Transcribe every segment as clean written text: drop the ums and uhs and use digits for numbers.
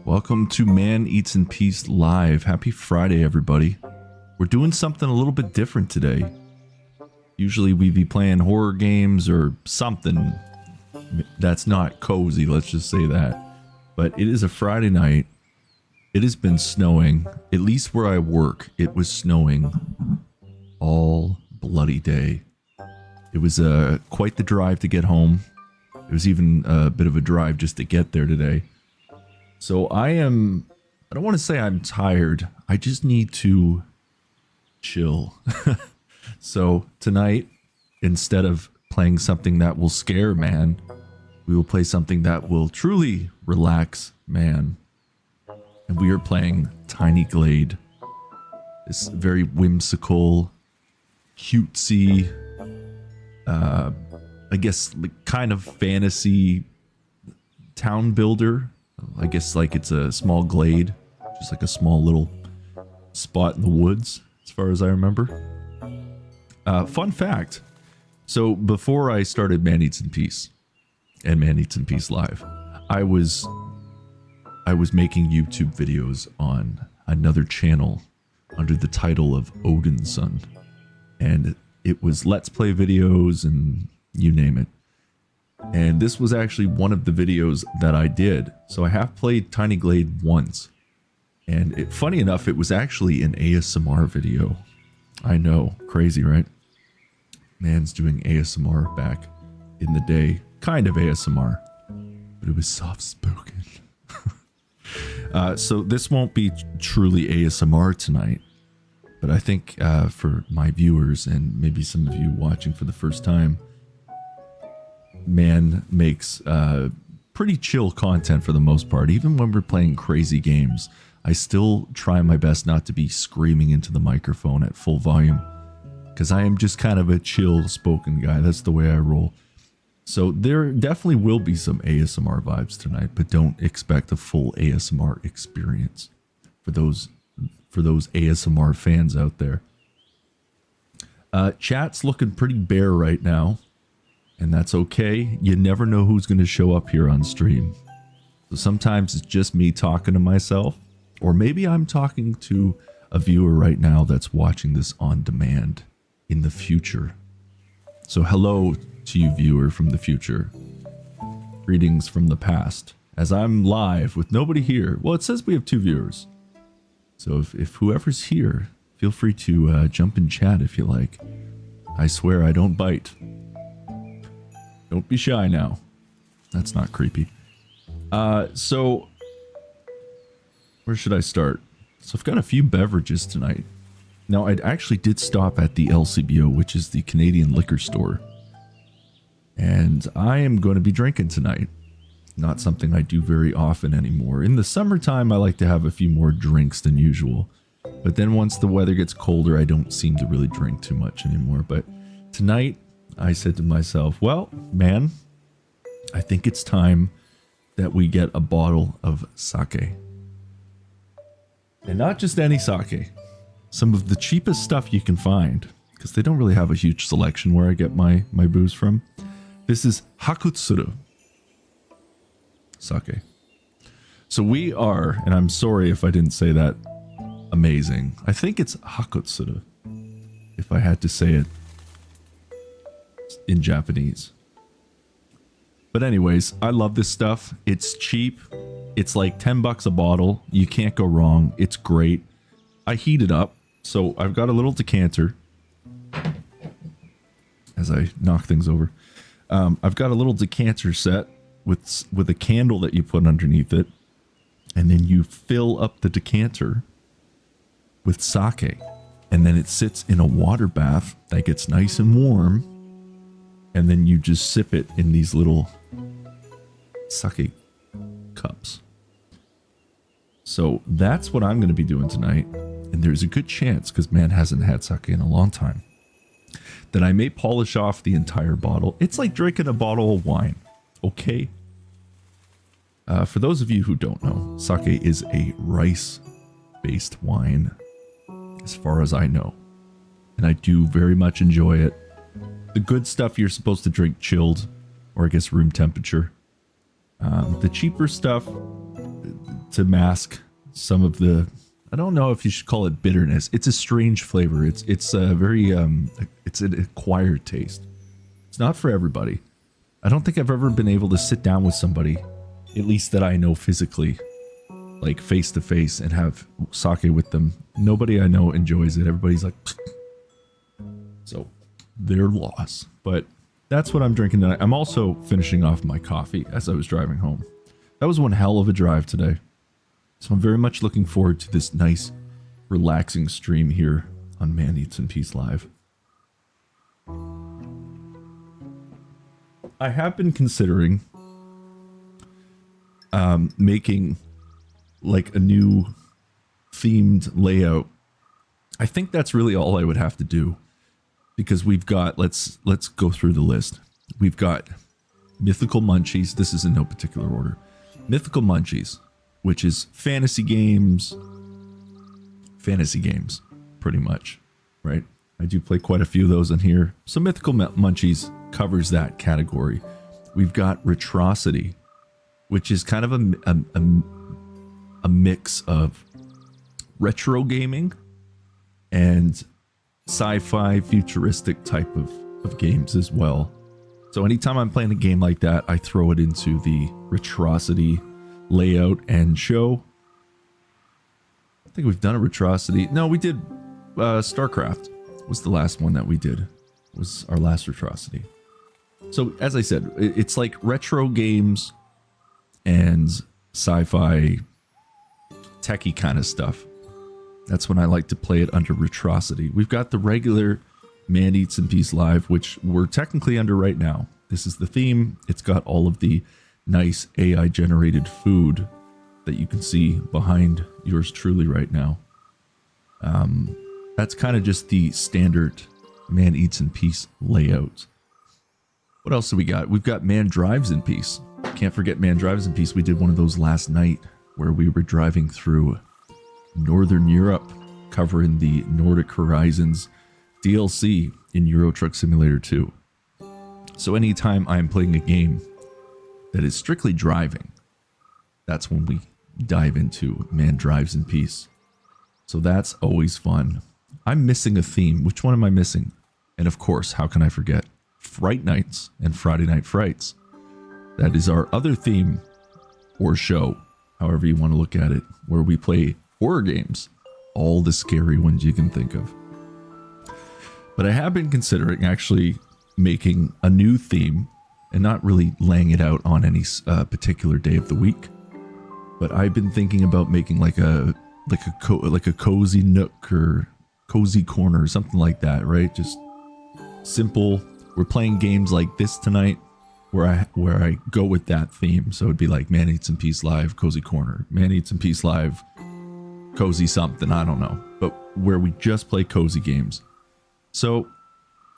Welcome to Man Eats in Peace Live. Happy Friday, everybody. We're doing something a little bit different today. Usually we'd be playing horror games or something that's not cozy, let's just say that. But it is a Friday night. It has been snowing. At least where I work, it was snowing all bloody day. It was quite the drive to get home. It was even a bit of a drive just to get there today. So I don't want to say I'm tired. I just need to chill. So tonight, instead of playing something that will scare man, we will play something that will truly relax man. And we are playing Tiny Glade. This very whimsical, cutesy, I guess kind of fantasy town builder. I guess like it's a small glade, just like a small little spot in the woods, as far as I remember. Fun fact. So before I started Man Eats in Peace and Man Eats in Peace Live, I was making YouTube videos on another channel under the title of Odin's Son. And it was Let's Play videos and you name it. And this was actually one of the videos that I did. So I have played Tiny Glade once. And funny enough, it was actually an ASMR video. I know, crazy, right? Man's doing ASMR back in the day. Kind of ASMR. But it was soft-spoken. So this won't be truly ASMR tonight. But I think for my viewers and maybe some of you watching for the first time, Man makes pretty chill content for the most part. Even when we're playing crazy games, I still try my best not to be screaming into the microphone at full volume, because I am just kind of a chill spoken guy. That's the way I roll. So there definitely will be some ASMR vibes tonight, but don't expect a full ASMR experience for those ASMR fans out there. Chat's looking pretty bare right now. And that's okay. You never know who's going to show up here on stream. So sometimes it's just me talking to myself. Or maybe I'm talking to a viewer right now that's watching this on demand in the future. So hello to you, viewer from the future. Greetings from the past. As I'm live with nobody here. Well, it says we have 2 viewers. So if whoever's here, feel free to jump in chat if you like. I swear I don't bite. Don't be shy now. That's not creepy. So where should I start? So I've got a few beverages tonight. Now, I actually did stop at the LCBO, which is the Canadian liquor store. And I am going to be drinking tonight. Not something I do very often anymore. In the summertime, I like to have a few more drinks than usual. But then once the weather gets colder, I don't seem to really drink too much anymore. But tonight, I said to myself, well, man, I think it's time that we get a bottle of sake. And not just any sake. Some of the cheapest stuff you can find. Because they don't really have a huge selection where I get my booze from. This is Hakutsuru sake. So we are, and I'm sorry if I didn't say that amazing. I think it's Hakutsuru, if I had to say it in Japanese. But anyways, I love this stuff. It's cheap. It's like 10 bucks a bottle. You can't go wrong. It's great. I heat it up. So I've got a little decanter. As I knock things over. I've got a little decanter set with a candle that you put underneath it. And then you fill up the decanter with sake. And then it sits in a water bath that gets nice and warm. And then you just sip it in these little sake cups. So that's what I'm going to be doing tonight. And there's a good chance, because man hasn't had sake in a long time, that I may polish off the entire bottle. It's like drinking a bottle of wine. Okay? For those of you who don't know, sake is a rice-based wine, as far as I know. And I do very much enjoy it. The good stuff you're supposed to drink chilled, or I guess room temperature. The cheaper stuff, to mask some of the, I don't know if you should call it bitterness. It's a strange flavor. It's a very, it's an acquired taste. It's not for everybody. I don't think I've ever been able to sit down with somebody, at least that I know physically, like face to face, and have sake with them. Nobody I know enjoys it. Everybody's like, so their loss. But that's what I'm drinking tonight. I'm also finishing off my coffee as I was driving home. That was one hell of a drive today. So I'm very much looking forward to this nice, relaxing stream here on Man Eats in Peace Live. I have been considering making like a new themed layout. I think that's really all I would have to do, because we've got, let's go through the list. We've got Mythical Munchies. This is in no particular order. Mythical Munchies, which is fantasy games, pretty much, right? I do play quite a few of those in here. So Mythical Munchies covers that category. We've got Retrocity, which is kind of a mix of retro gaming and sci-fi futuristic type of games as well. So anytime I'm playing a game like that, I throw it into the Retrocity layout and show. I think we've done a Retrocity. No, we did StarCraft was the last one that we did. Was our last Retrocity. So as I said, it's like retro games and sci-fi techie kind of stuff. That's when I like to play it under Retrocity. We've got the regular Man Eats in Peace Live, which we're technically under right now. This is the theme. It's got all of the nice AI generated food that you can see behind yours truly right now. That's kind of just the standard Man Eats in Peace layout. What else do we got? We've got Man Drives in Peace. Can't forget Man Drives in Peace. We did one of those last night where we were driving through Northern Europe, covering the Nordic Horizons DLC in Euro Truck Simulator 2. So anytime I'm playing a game that is strictly driving, that's when we dive into Man Drives in Peace. So that's always fun. I'm missing a theme. Which one am I missing? And of course, how can I forget? Fright Nights and Friday Night Frights. That is our other theme or show, however you want to look at it, where we play horror games. All the scary ones you can think of. But I have been considering actually making a new theme and not really laying it out on any particular day of the week. But I've been thinking about making like a cozy nook or cozy corner or something like that, right? Just simple. We're playing games like this tonight where I go with that theme. So it'd be like Man Eats in Peace Live, Cozy Corner, Man Eats in Peace Live, Cozy something, I don't know. But where we just play cozy games. So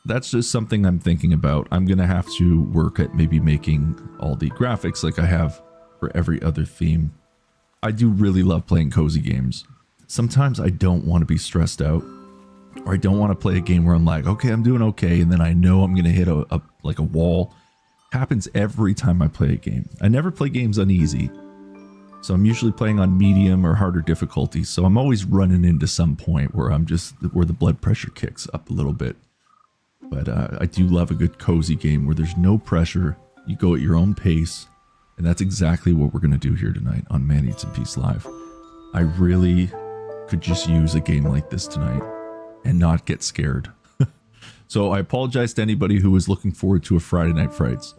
that's just something I'm thinking about. I'm going to have to work at maybe making all the graphics like I have for every other theme. I do really love playing cozy games. Sometimes I don't want to be stressed out, or I don't want to play a game where I'm like, okay, I'm doing okay, and then I know I'm going to hit a wall. Happens every time I play a game. I never play games on easy, so I'm usually playing on medium or harder difficulty. So I'm always running into some point where where the blood pressure kicks up a little bit. But I do love a good cozy game where there's no pressure. You go at your own pace. And that's exactly what we're going to do here tonight on Man Eats in Peace Live. I really could just use a game like this tonight and not get scared. So I apologize to anybody who was looking forward to a Friday Night Frights.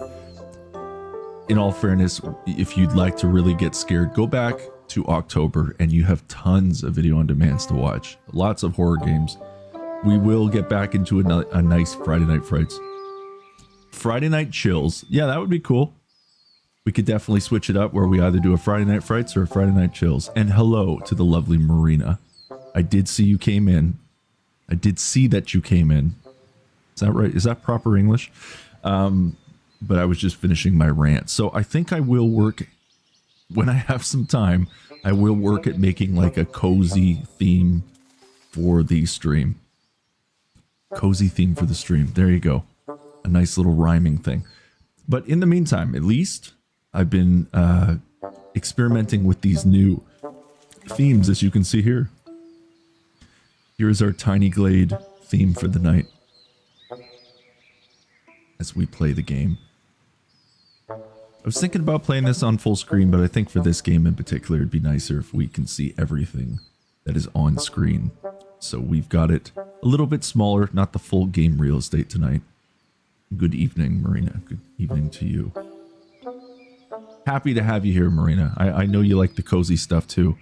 In all fairness, if you'd like to really get scared, go back to October and you have tons of video on demands to watch. Lots of horror games. We will get back into a nice Friday Night Frights. Friday Night Chills. Yeah, that would be cool. We could definitely switch it up where we either do a Friday Night Frights or a Friday Night Chills. And hello to the lovely Marina. I did see you came in. I did see that you came in. Is that right? Is that proper English? But I was just finishing my rant. So I think I will work, when I have some time, I will work at making like a cozy theme for the stream. Cozy theme for the stream. There you go. A nice little rhyming thing. But in the meantime, at least I've been experimenting with these new themes, as you can see here. Here is our Tiny Glade theme for the night as we play the game. I was thinking about playing this on full screen, but I think for this game in particular, it'd be nicer if we can see everything that is on screen. So we've got it a little bit smaller, not the full game real estate tonight. Good evening, Marina. Good evening to you. Happy to have you here, Marina. I know you like the cozy stuff too.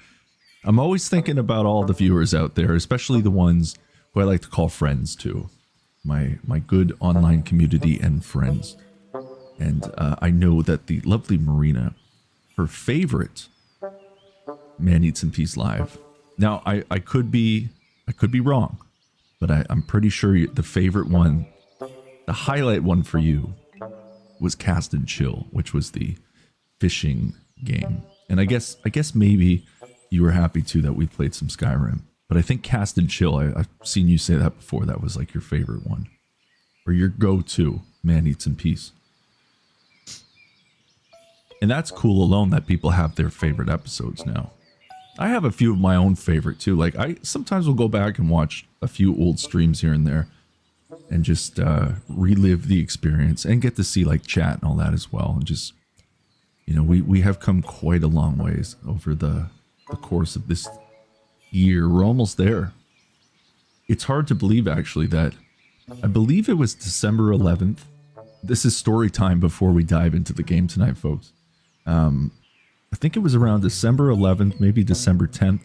I'm always thinking about all the viewers out there, especially the ones who I like to call friends too. My good online community and friends. And I know that the lovely Marina, her favorite Man Eats in Peace Live. Now, I could be wrong, but I'm pretty sure the favorite one, the highlight one for you, was Cast and Chill, which was the fishing game. And I guess maybe you were happy too that we played some Skyrim. But I think Cast and Chill, I've seen you say that before. That was like your favorite one, or your go-to Man Eats in Peace. And that's cool alone that people have their favorite episodes now. I have a few of my own favorite too. Like I sometimes will go back and watch a few old streams here and there and just relive the experience and get to see like chat and all that as well. And just, you know, we have come quite a long ways over the course of this year. We're almost there. It's hard to believe actually that I believe it was December 11th. This is story time before we dive into the game tonight, folks. I think it was around December 11th, maybe December 10th,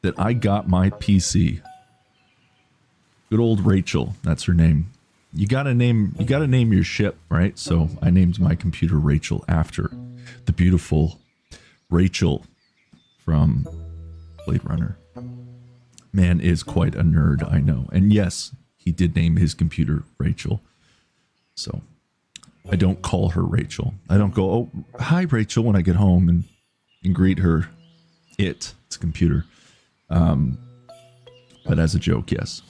that I got my PC. Good old Rachel, that's her name. You gotta name your ship, right? So I named my computer Rachel after the beautiful Rachel from Blade Runner. Man is quite a nerd, I know. And yes, he did name his computer Rachel. So I don't call her Rachel. I don't go, oh, hi, Rachel, when I get home and greet her. It's a computer. But as a joke, yes.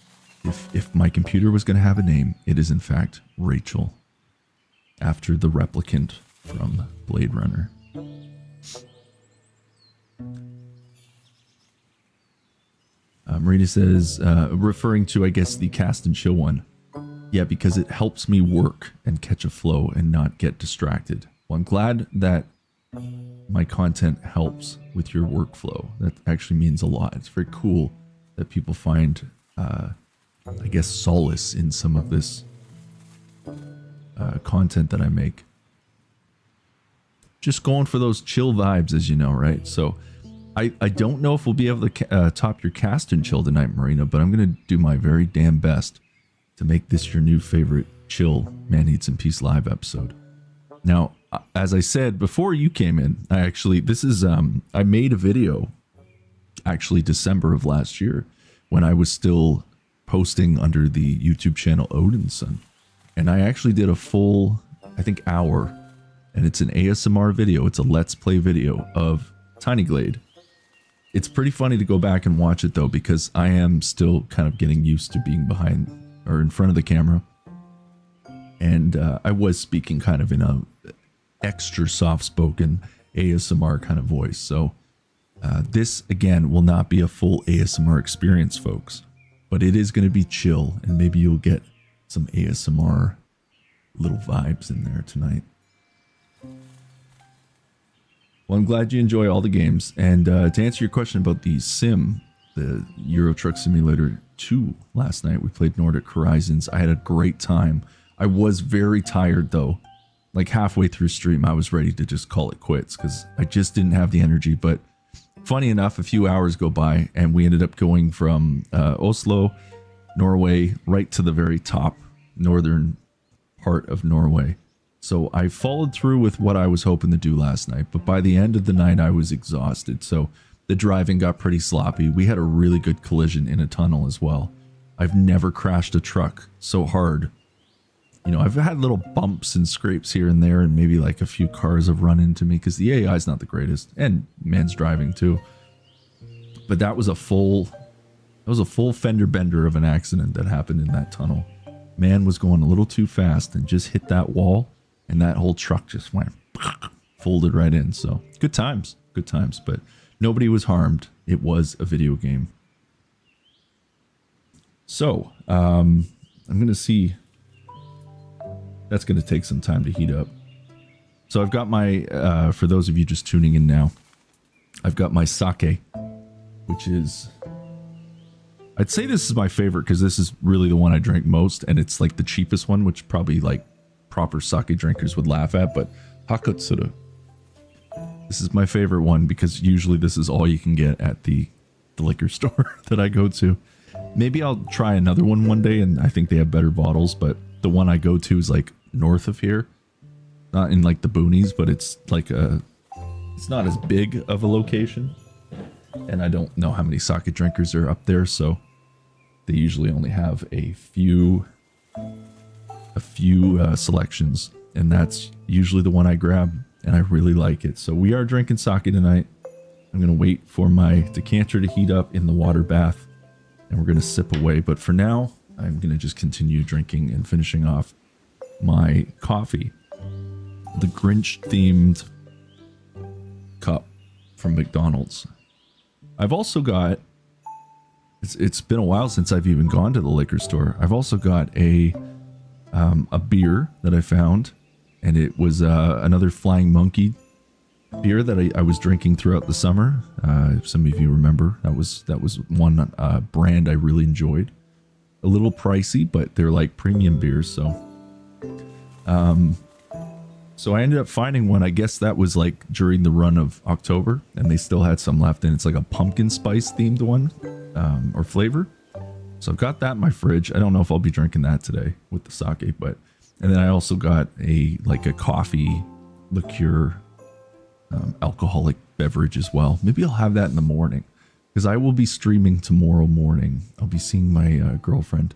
If my computer was going to have a name, it is in fact Rachel, after the replicant from Blade Runner. Marina says, referring to, I guess, the cast and chill one. Yeah, because it helps me work and catch a flow and not get distracted. Well, I'm glad that my content helps with your workflow. That actually means a lot. It's very cool that people find, I guess, solace in some of this content that I make. Just going for those chill vibes, as you know, right? So I don't know if we'll be able to top your cast and chill tonight, Marina, but I'm going to do my very damn best to make this your new favorite chill Man Eats in Peace live episode. Now, as I said before you came in, I made a video actually December of last year when I was still posting under the YouTube channel Odinson. And I actually did a full, I think, hour, and it's an ASMR video. It's a Let's Play video of Tiny Glade. It's pretty funny to go back and watch it though, because I am still kind of getting used to being behind or in front of the camera. And I was speaking kind of in a extra soft-spoken ASMR kind of voice. So this, again, will not be a full ASMR experience, folks. But it is going to be chill, and maybe you'll get some ASMR little vibes in there tonight. Well, I'm glad you enjoy all the games. And to answer your question about the sim, the Euro Truck Simulator 2 last night, we played Nordic Horizons. I had a great time. I was very tired though. Like halfway through stream, I was ready to just call it quits because I just didn't have the energy. But funny enough, a few hours go by and we ended up going from Oslo, Norway, right to the very top northern part of Norway. So I followed through with what I was hoping to do last night. But by the end of the night, I was exhausted. So the driving got pretty sloppy. We had a really good collision in a tunnel as well. I've never crashed a truck so hard. You know, I've had little bumps and scrapes here and there, and maybe like a few cars have run into me because the AI is not the greatest, and man's driving too. But that was a full fender bender of an accident that happened in that tunnel. Man was going a little too fast and just hit that wall, and that whole truck just went folded right in. So good times, but nobody was harmed. It was a video game. So I'm gonna see. That's going to take some time to heat up. So I've got my, for those of you just tuning in now, I've got my sake, which is, I'd say this is my favorite because this is really the one I drink most, and it's like the cheapest one, which probably like proper sake drinkers would laugh at, but Hakutsuru. This is my favorite one because usually this is all you can get at the liquor store that I go to. Maybe I'll try another one day, and I think they have better bottles, but the one I go to is like north of here, not in like the boonies, but it's like it's not as big of a location, and I don't know how many sake drinkers are up there, so they usually only have a few selections, and that's usually the one I grab, and I really like it. So we are drinking sake tonight. I'm gonna wait for my decanter to heat up in the water bath, and we're gonna sip away, but for now I'm going to just continue drinking and finishing off my coffee. The Grinch themed cup from McDonald's. I've also got, it's been a while since I've even gone to the liquor store. I've also got a beer that I found, and it was another Flying Monkey beer that I was drinking throughout the summer. If some of you remember, that was one brand I really enjoyed. A little pricey, but they're like premium beers. So I ended up finding one. I guess that was like during the run of October, and they still had some left, and it's like a pumpkin spice themed one, or flavor. So I've got that in my fridge. I don't know if I'll be drinking that today with the sake, but, and then I also got a coffee liqueur, alcoholic beverage as well. Maybe I'll have that in the morning, because I will be streaming tomorrow morning. I'll be seeing my girlfriend,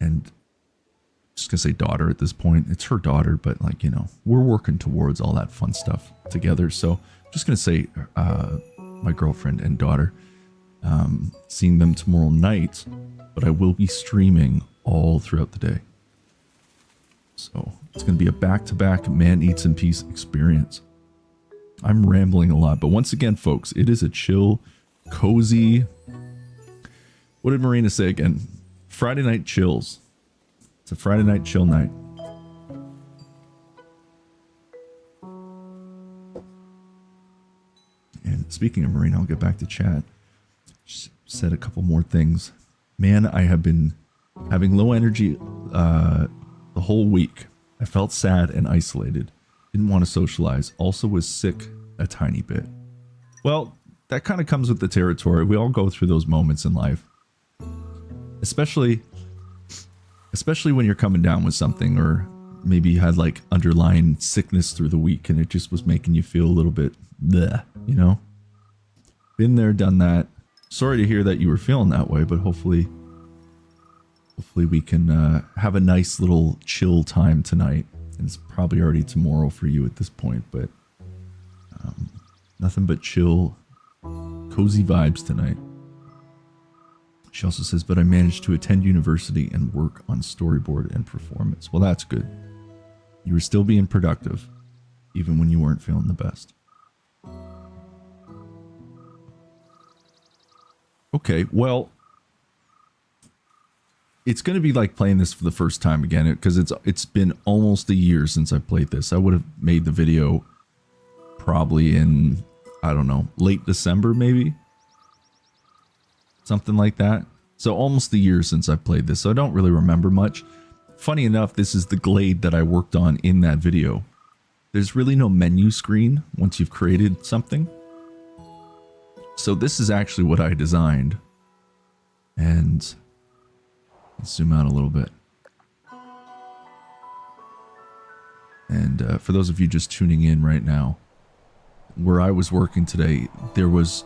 and I'm just gonna say daughter at this point. It's her daughter, but like, you know, we're working towards all that fun stuff together. So I'm just gonna say my girlfriend and daughter, seeing them tomorrow night, but I will be streaming all throughout the day. So it's gonna be a back-to-back Man Eats in Peace experience. I'm rambling a lot, but once again, folks, it is a chill, cozy, What did Marina say again? Friday night chills. It's a Friday night chill night. And speaking of Marina, I'll get back to chat. Just said a couple more things. Man, I have been having low energy the whole week. I felt sad and isolated. Didn't want to socialize. Also was sick a tiny bit. Well, that kind of comes with the territory. We all go through those moments in life. Especially when you're coming down with something, or maybe you had like underlying sickness through the week and it just was making you feel a little bit bleh, you know? Been there, done that. Sorry to hear that you were feeling that way, but hopefully we can have a nice little chill time tonight. And it's probably already tomorrow for you at this point, but nothing but chill, cozy vibes tonight. She also says, but I managed to attend university and work on storyboard and performance. Well, that's good. You were still being productive, even when you weren't feeling the best. Okay, well, it's going to be like playing this for the first time again, because it's been almost a year since I played this. I would have made the video probably in, I don't know, late December maybe? Something like that. So almost a year since I played this, so I don't really remember much. Funny enough, this is the Glade that I worked on in that video. There's really no menu screen once you've created something. So this is actually what I designed. And let's zoom out a little bit. And for those of you just tuning in right now, where I was working today, there was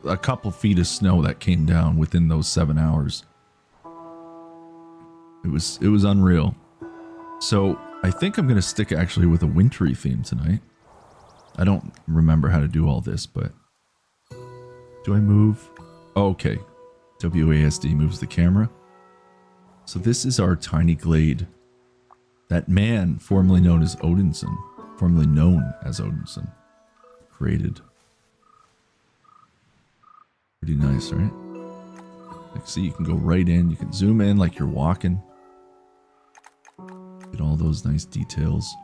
a couple feet of snow that came down within those 7 hours. It was unreal. So I think I'm going to stick actually with a wintry theme tonight. I don't remember how to do all this, but do I move? Oh, okay. WASD moves the camera. So this is our Tiny Glade. That man formerly known as Odinson, created. Pretty nice, right? Like, see, you can go right in. You can zoom in like you're walking. Get all those nice details.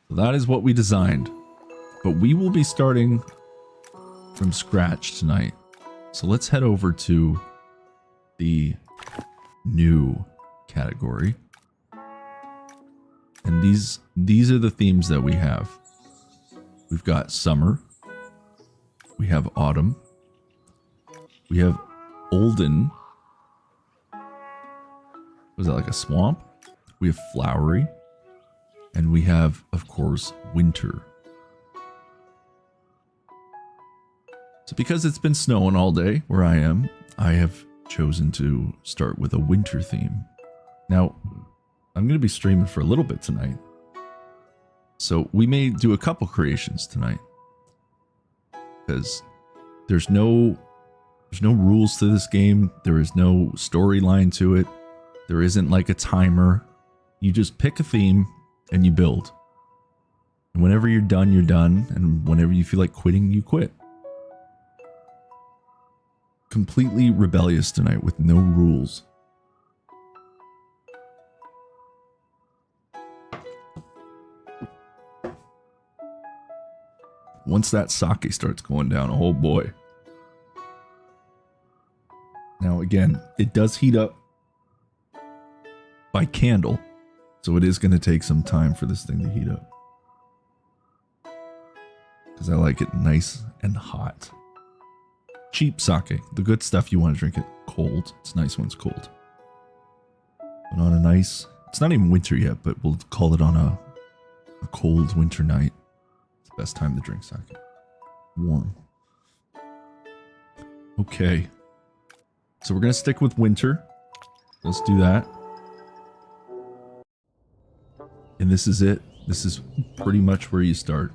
So that is what we designed. But we will be starting from scratch tonight. So let's head over to the new category. And these are the themes that we have. We've got summer. We have autumn. We have olden. Was that like a swamp? We have flowery. And we have, of course, winter. So because it's been snowing all day where I am, I have chosen to start with a winter theme. Now, I'm going to be streaming for a little bit tonight. So we may do a couple creations tonight. Because there's no rules to this game. There is no storyline to it. There isn't like a timer. You just pick a theme and you build. And whenever you're done, you're done. And whenever you feel like quitting, you quit. Completely rebellious tonight with no rules. Once that sake starts going down, oh boy. Now again, it does heat up by candle. So it is going to take some time for this thing to heat up. Because I like it nice and hot. Cheap sake. The good stuff, you want to drink it cold. It's nice when it's cold. But on a nice... It's not even winter yet, but we'll call it on a cold winter night. It's the best time to drink sake. Warm. Okay. So we're going to stick with winter. Let's do that. And this is it. This is pretty much where you start.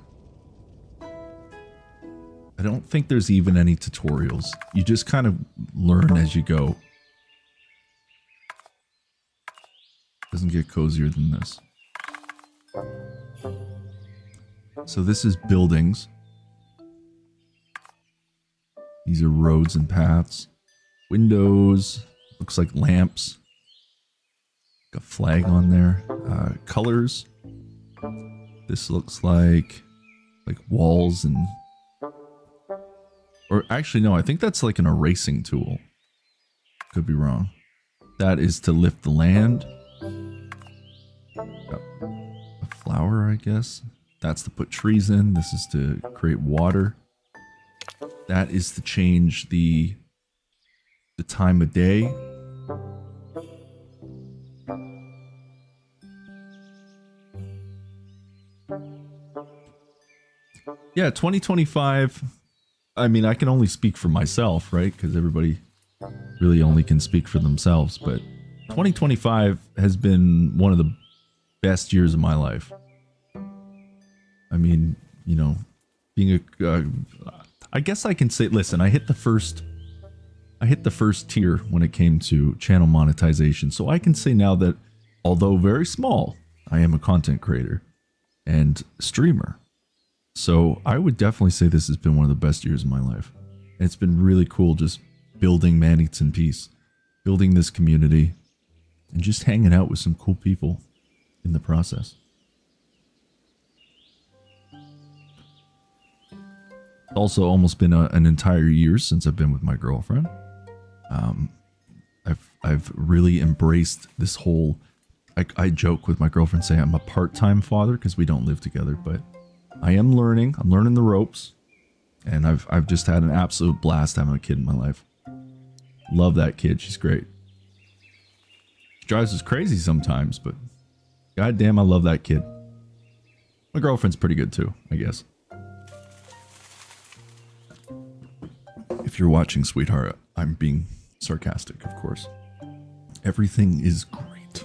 I don't think there's even any tutorials. You just kind of learn as you go. Doesn't get cozier than this. So this is buildings. These are roads and paths. Windows. Looks like lamps. Got a flag on there. Colors. This looks like walls and... Or actually, no, I think that's like an erasing tool. Could be wrong. That is to lift the land. Got a flower, I guess. That's to put trees in. This is to create water. That is to change the time of day. Yeah, 2025. I mean, I can only speak for myself, right? Because everybody really only can speak for themselves. But 2025 has been one of the best years of my life. I mean, you know, being a... I guess I can say, listen, I hit the first tier when it came to channel monetization. So I can say now that, although very small, I am a content creator and streamer. So I would definitely say this has been one of the best years of my life. And it's been really cool just building Man Eats in Peace, building this community, and just hanging out with some cool people in the process. It's also almost been an entire year since I've been with my girlfriend. I've really embraced this whole... I joke with my girlfriend, say I'm a part-time father because we don't live together, but I am learning. I'm learning the ropes, and I've just had an absolute blast having a kid in my life. Love that kid. She's great. She drives us crazy sometimes, but goddamn, I love that kid. My girlfriend's pretty good too, I guess. If you're watching, sweetheart, I'm being sarcastic, of course. Everything is great.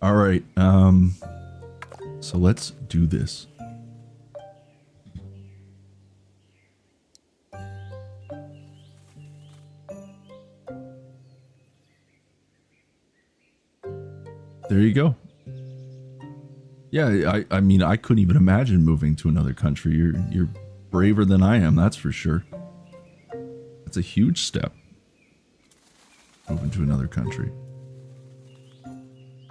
All right. So let's do this. There you go. Yeah, I mean, I couldn't even imagine moving to another country. You're braver than I am, that's for sure. That's a huge step. Moving to another country.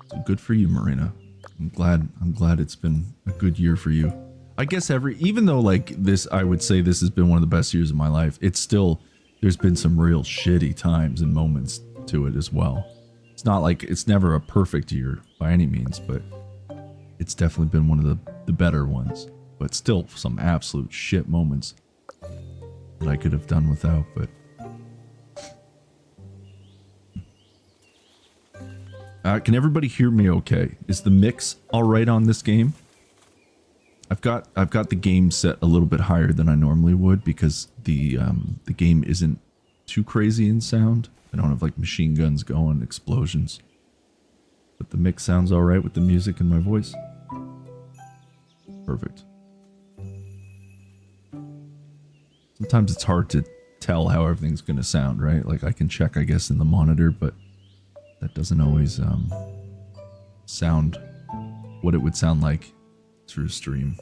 So good for you, Marina. I'm glad it's been a good year for you. I guess even though like this, I would say this has been one of the best years of my life, it's still, there's been some real shitty times and moments to it as well. It's not like, it's never a perfect year by any means, but it's definitely been one of the better ones. But still some absolute shit moments that I could have done without, but... can everybody hear me okay? Is the mix alright on this game? I've got the game set a little bit higher than I normally would because the game isn't too crazy in sound. I don't have like machine guns going, explosions. But the mix sounds alright with the music and my voice. Perfect. Sometimes it's hard to tell how everything's going to sound, right? Like I can check, I guess, in the monitor, but that doesn't always sound what it would sound like through stream.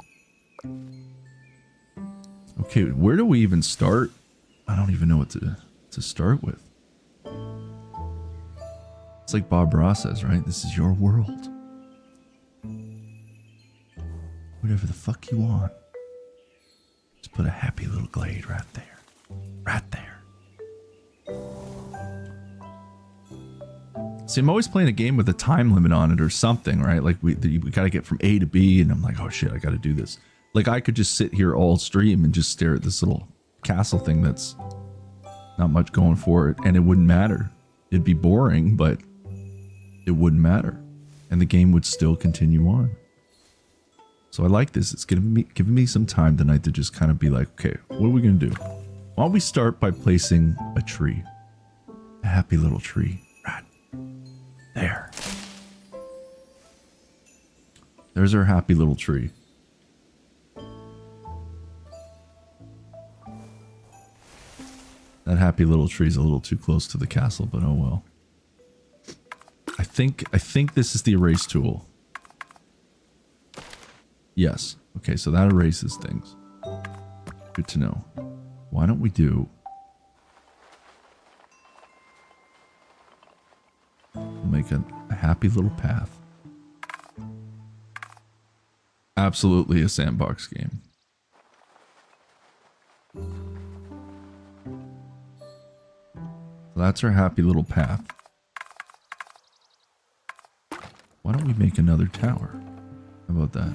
Okay, where do we even start? I don't even know what to start with. It's like Bob Ross says, right? This is your world. Whatever the fuck you want. Just put a happy little glade right there. Right there. See, I'm always playing a game with a time limit on it or something, right? Like we got to get from A to B, and I'm like, oh shit, I got to do this. Like I could just sit here all stream and just stare at this little castle thing that's not much going for it, and it wouldn't matter. It'd be boring, but it wouldn't matter, and the game would still continue on. So I like this. It's giving me some time tonight to just kind of be like, okay, what are we gonna do? Why don't we start by placing a tree, a happy little tree. There. There's our happy little tree. That happy little tree is a little too close to the castle, but oh well. I think this is the erase tool. Yes. Okay, so that erases things. Good to know. Why don't we do... We'll make a happy little path. Absolutely a sandbox game. So that's our happy little path. Why don't we make another tower? How about that?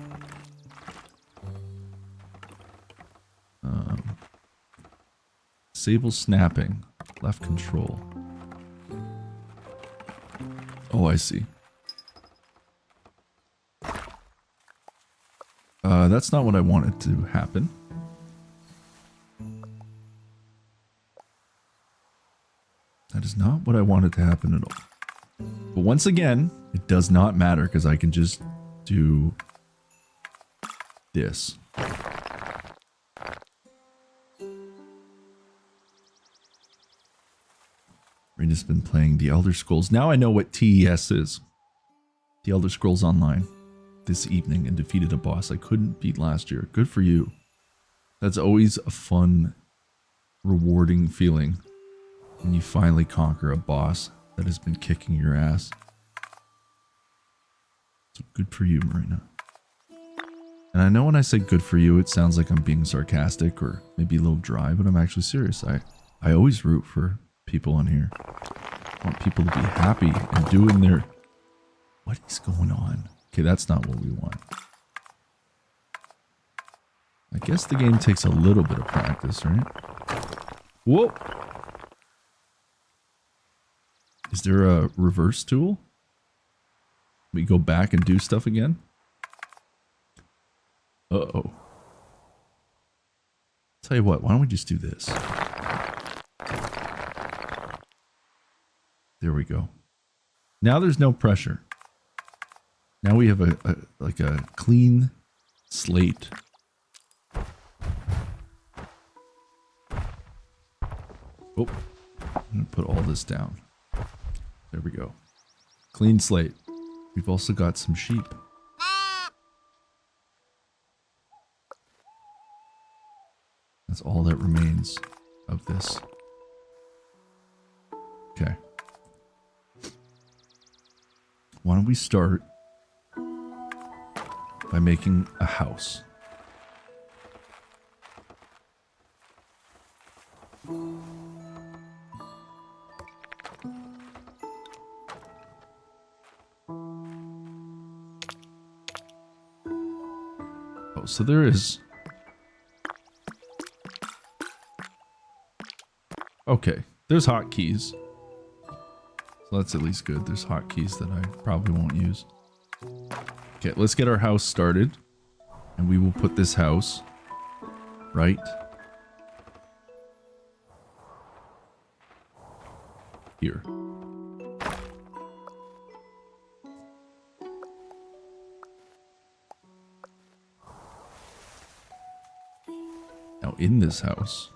Disable snapping. Left control. Oh, I see. That's not what I wanted to happen. That is not what I wanted to happen at all. But once again, it does not matter because I can just do this. Rena's been playing The Elder Scrolls. Now I know what TES is. The Elder Scrolls Online. This evening and defeated a boss I couldn't beat last year. Good for you. That's always a fun, rewarding feeling when you finally conquer a boss that has been kicking your ass. So good for you, Marina. And I know when I say good for you, it sounds like I'm being sarcastic or maybe a little dry, but I'm actually serious. I always root for people on here. I want people to be happy and doing their... What is going on? Okay, that's not what we want. I guess the game takes a little bit of practice, right? Whoa! Is there a reverse tool? We go back and do stuff again? Uh-oh. Tell you what, why don't we just do this? There we go. Now there's no pressure. Now we have like a clean slate. Oh, I'm gonna put all this down. There we go. Clean slate. We've also got some sheep. That's all that remains of this. Okay. Why don't we start by making a house? Oh, so there is... Okay, there's hotkeys. So that's at least good. There's hotkeys that I probably won't use. Okay, let's get our house started. And we will put this house right here. Now in this house,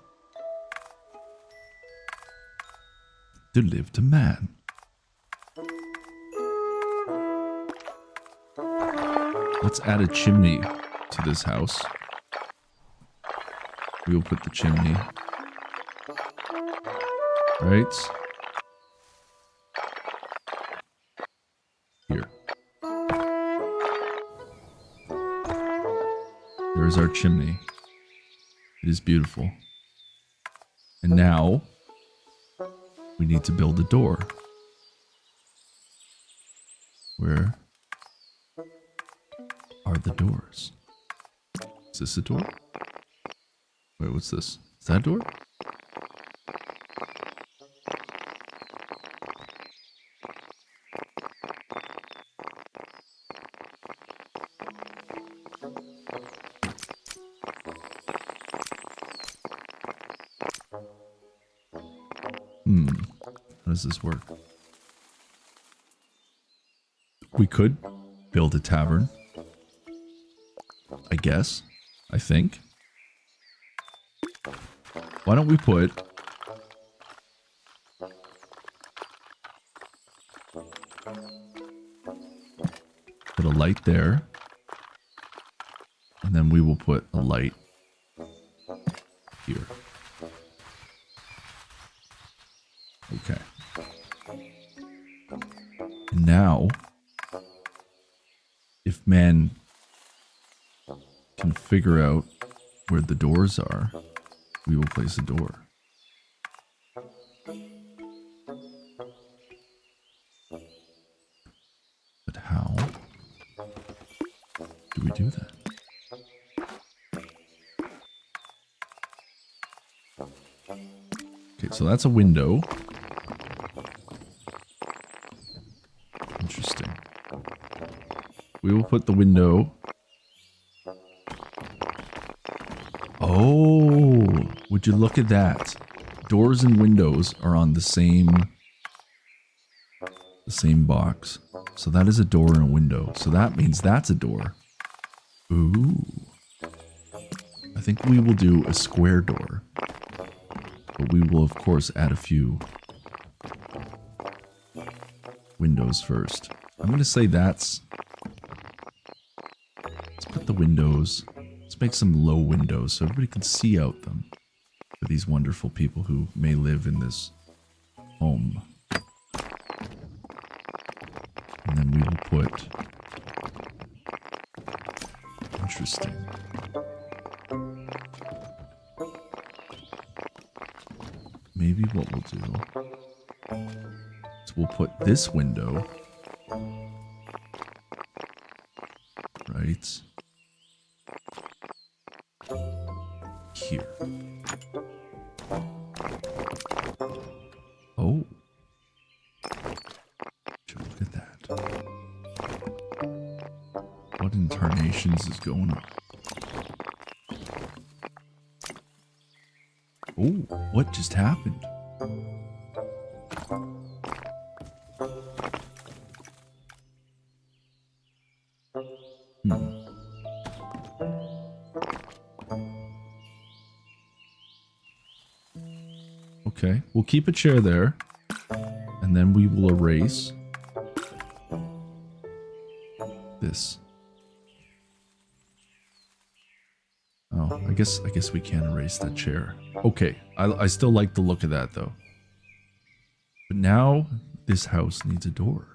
there lived a man. Let's add a chimney to this house. We will put the chimney right here. There is our chimney. It is beautiful. And now we need to build a door. Where are the doors? Is this a door? Wait, what's this? Is that a door? How does this work? We could build a tavern. I guess. I think. Why don't we put a light there. And then we will put a light here. Okay. And now, if man can figure out where the doors are, we will place a door. But how do we do that? Okay, so that's a window. Interesting. We will put the window. Oh, would you look at that? Doors and windows are on the same box. So that is a door and a window. So that means that's a door. Ooh. I think we will do a square door. But we will, of course, add a few windows first. I'm going to say that's... Let's put the windows... Let's make some low windows so everybody can see out them. For these wonderful people who may live in this home. And then we will put... Interesting. Maybe what we'll do is we'll put this window right here. Oh. Look at that. What in tarnations is going on? Oh, what just happened? Okay, we'll keep a chair there, and then we will erase this. Oh, I guess we can't erase that chair. Okay, I still like the look of that though. But now this house needs a door.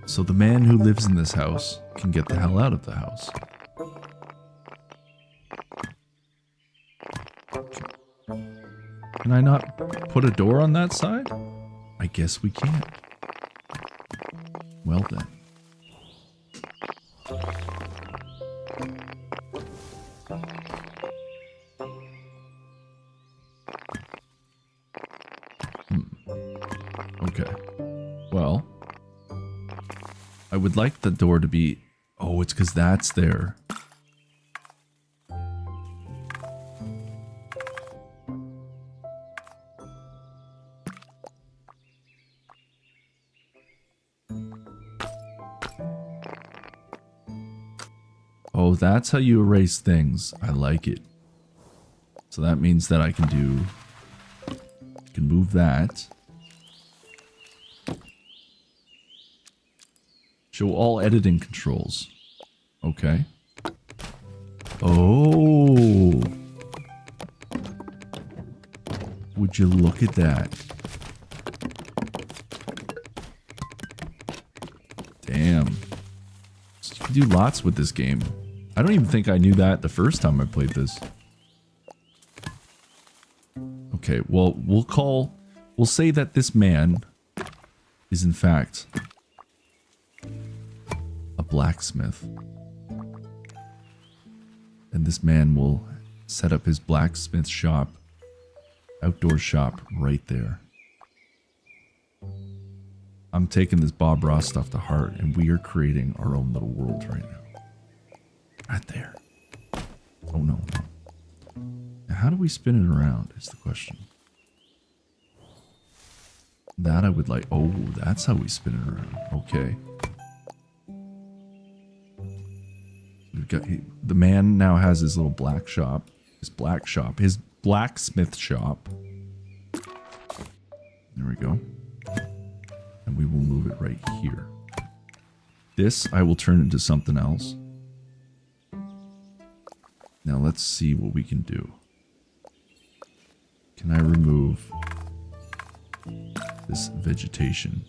So the man who lives in this house can get the hell out of the house. Can I not put a door on that side? I guess we can't. Well then. Okay. Well, I would like the door to be... Oh, it's because that's there. Oh, that's how you erase things. I like it. So that means that I can move that. Show all editing controls. Okay. Oh. Would you look at that? Damn. So you can do lots with this game. I don't even think I knew that the first time I played this. Okay, well, we'll say that this man is in fact a blacksmith. And this man will set up his blacksmith shop, outdoor shop right there. I'm taking this Bob Ross stuff to heart, and we are creating our own little world right now. Right there. Oh no. Now, how do we spin it around is the question. That I would like. Oh, that's how we spin it around. Okay. We've got, the man now has his little black shop. His blacksmith shop. There we go. And we will move it right here. This I will turn into something else. Now let's see what we can do. Can I remove this vegetation?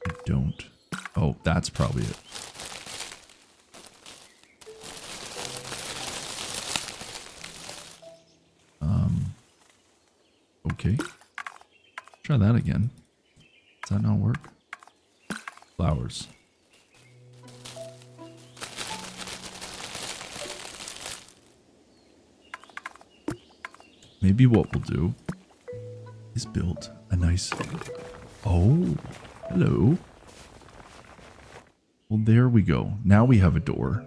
I don't. Oh, that's probably it. Okay. Try that again. Does that not work? Flowers. Maybe what we'll do is build a nice... Oh, hello. Well, there we go. Now we have a door.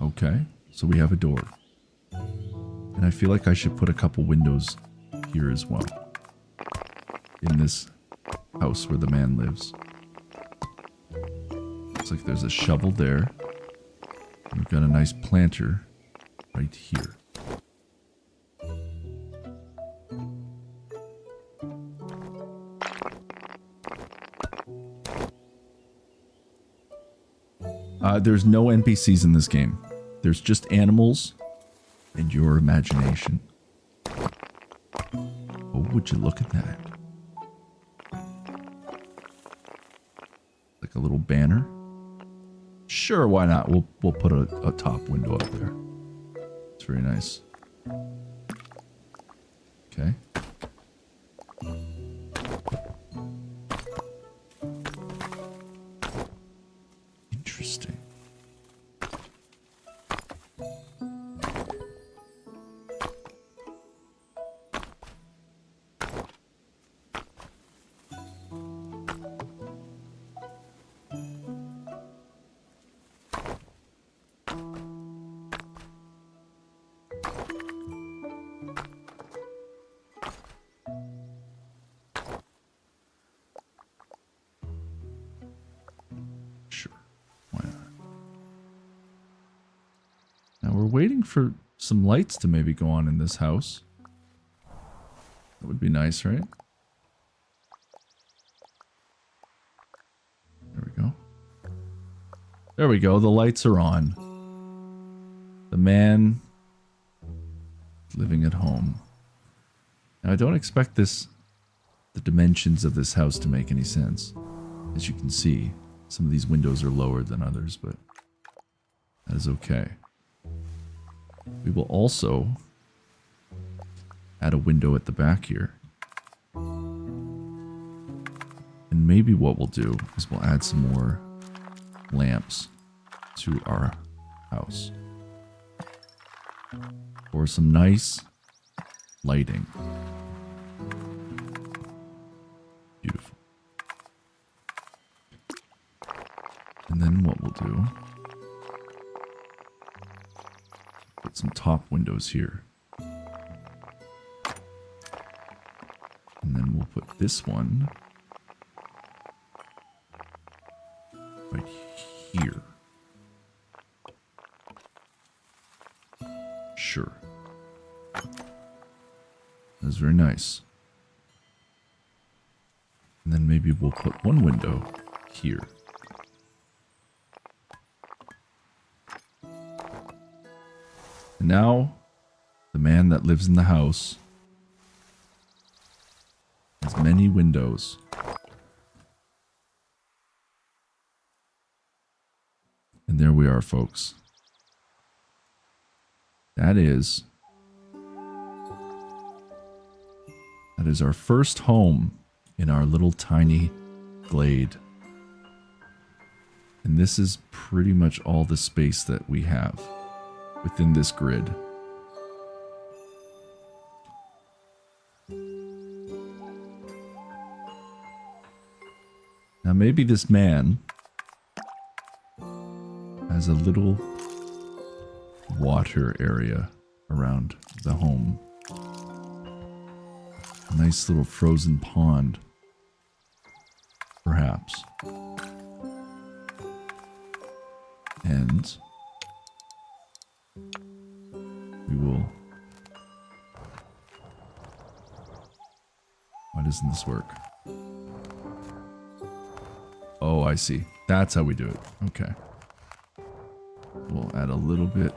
Okay, so we have a door. And I feel like I should put a couple windows here as well. In this house where the man lives. Looks like there's a shovel there. And we've got a nice planter right here. There's no NPCs in this game. There's just animals and your imagination. Oh, would you look at that? Like a little banner. Sure, why not? We'll put a top window up there. It's very nice. Okay. Interesting. Waiting for some lights to maybe go on in this house. That would be nice, right? There we go. There we go. The lights are on. The man living at home. Now, I don't expect the dimensions of this house to make any sense. As you can see, some of these windows are lower than others, but that is okay. We will also add a window at the back here. And maybe what we'll do is we'll add some more lamps to our house. For some nice lighting. Beautiful. And then what we'll do... Put some top windows here. And then we'll put this one right here. Sure. That's very nice. And then maybe we'll put one window here. And now, the man that lives in the house has many windows. And there we are, folks. That is our first home in our little tiny glade. And this is pretty much all the space that we have within this grid. Now maybe this man has a little water area around the home. A nice little frozen pond, perhaps. And will... Why doesn't this work? Oh, I see. That's how we do it. Okay. We'll add a little bit.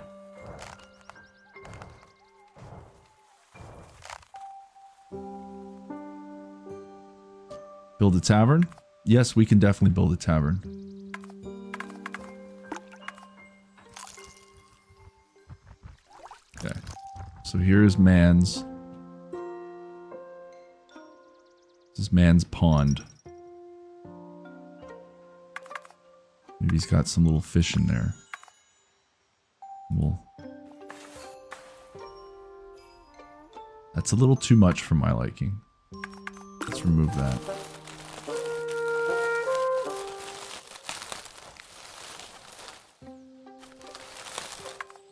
Build a tavern? Yes, we can definitely build a tavern. Okay. So here's man's. This is man's pond. Maybe he's got some little fish in there. Well, that's a little too much for my liking. Let's remove that.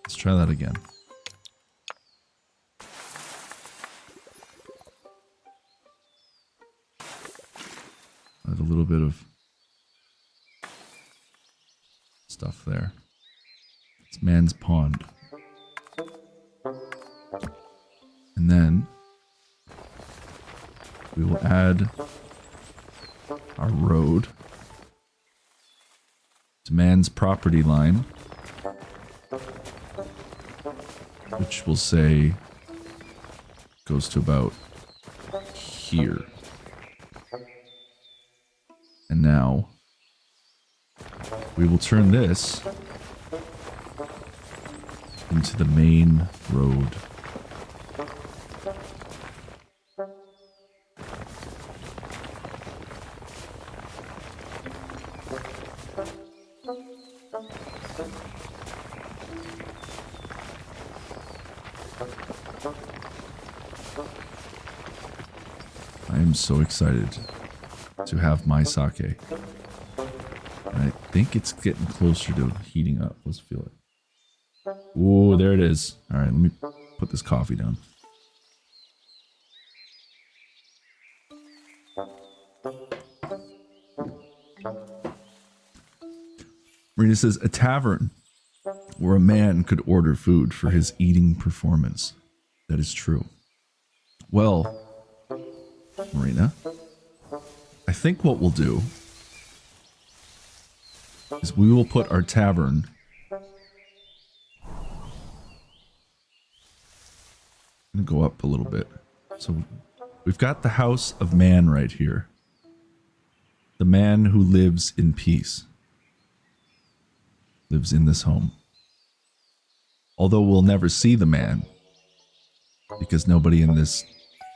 Let's try that again. Add a little bit of stuff there. It's man's pond. And then we will add our road to man's property line, which will say goes to about here. And now we will turn this into the main road. I am so excited to have my sake. And I think it's getting closer to heating up. Let's feel it. Ooh, there it is. Alright, let me put this coffee down. Marina says, a tavern where a man could order food for his eating performance. That is true. Well, Marina, I think what we'll do is we will put our tavern and go up a little bit. So we've got the house of man right here. The man who lives in peace. Lives in this home. Although we'll never see the man, because nobody in this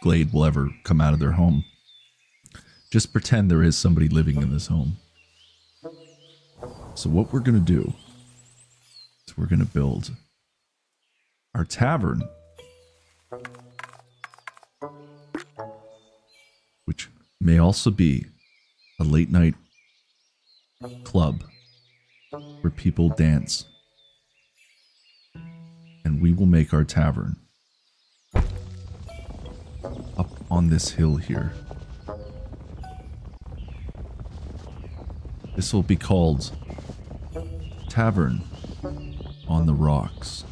glade will ever come out of their home. Just pretend there is somebody living in this home. So what we're going to do is we're going to build our tavern, which may also be a late night club where people dance. And we will make our tavern up on this hill here. This will be called Tavern on the Rocks.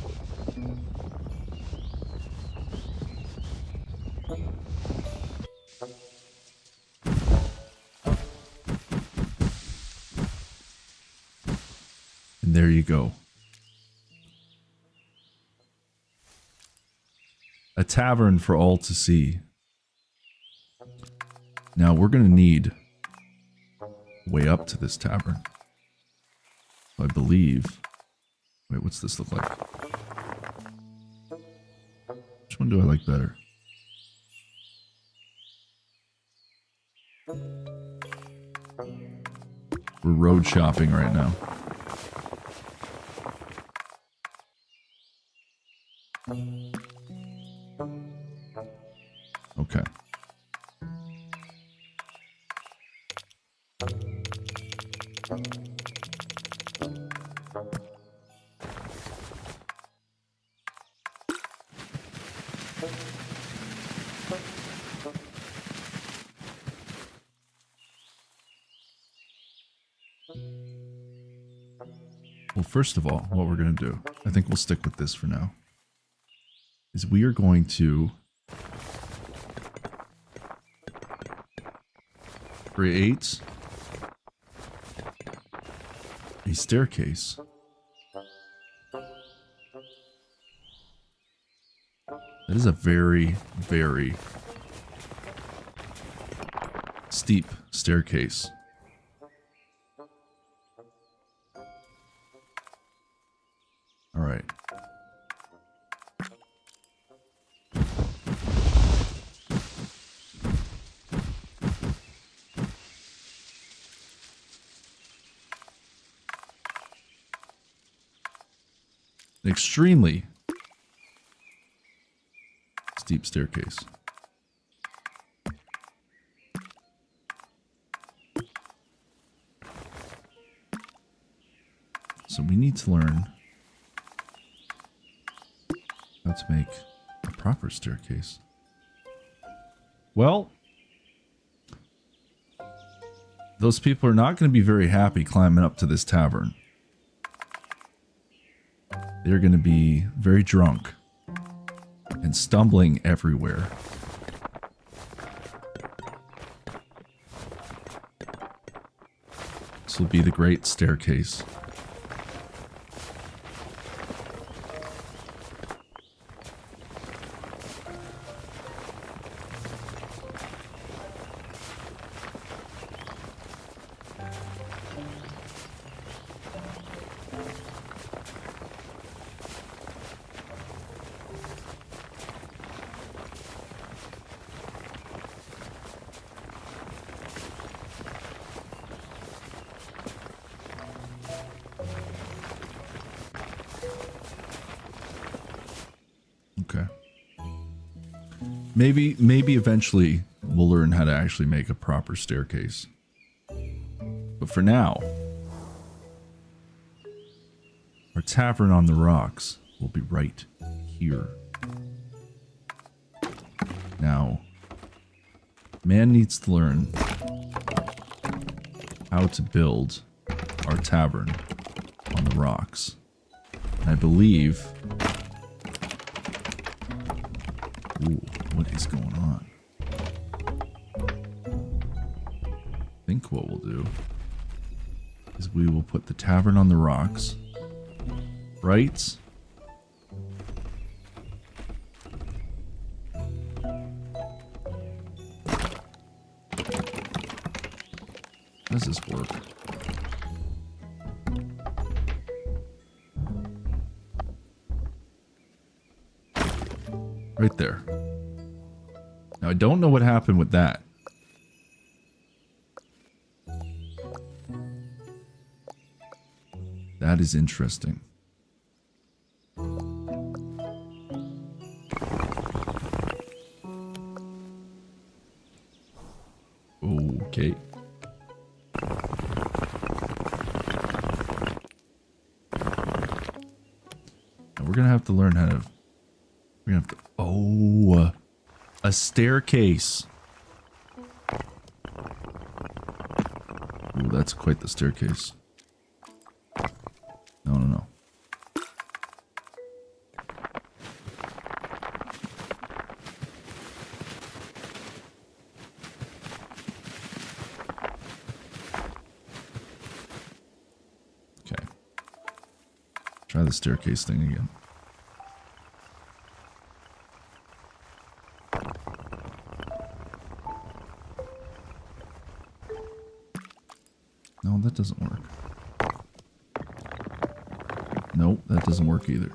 And there you go. A tavern for all to see. Now we're going to need a way up to this tavern. I believe... Wait, what's this look like? Which one do I like better? We're road shopping right now. Okay. Well, first of all, what we're going to do, I think we'll stick with this for now. is we are going to create a staircase. That is a very, very steep staircase. All right. An extremely steep staircase. So we need to learn how to make a proper staircase. Well, those people are not going to be very happy climbing up to this tavern. They're going to be very drunk and stumbling everywhere. This will be the great staircase. Okay. Maybe eventually we'll learn how to actually make a proper staircase. But for now, our tavern on the rocks will be right here. Now, man needs to learn how to build our tavern on the rocks. And I believe... Ooh, what is going on? I think what we'll do is we will put the tavern on the rocks right how does this work? Right there. Now, I don't know what happened with that. That is interesting. Okay. Now we're gonna have to learn how to... We're gonna have to... Oh, a staircase. Ooh, that's quite the staircase. No, no, no. Okay. Try the staircase thing again. No, that doesn't work. Nope, that doesn't work either.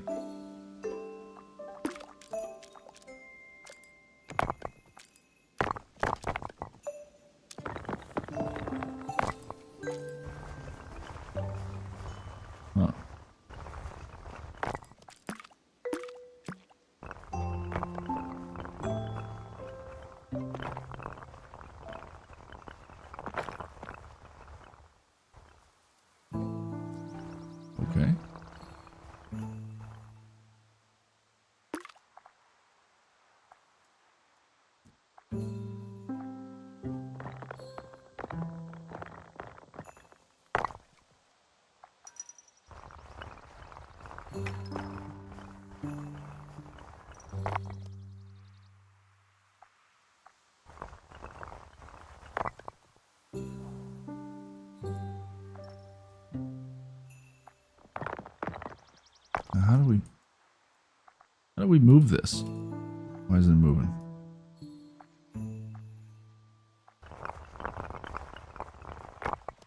Huh. Okay. Now how do we move this? Why isn't it moving?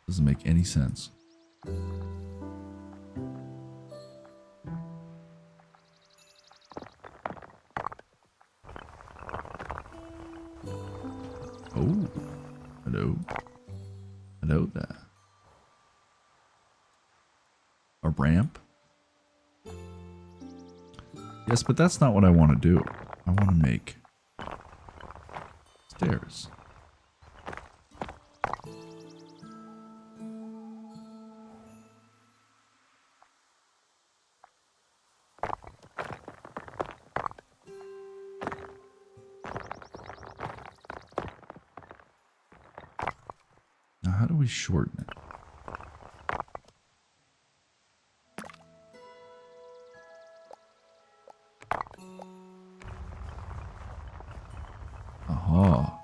Doesn't make any sense. Oh, hello. Hello there. A ramp? Yes, but that's not what I want to do. I want to make stairs. Now, how do we shorten it? Aha.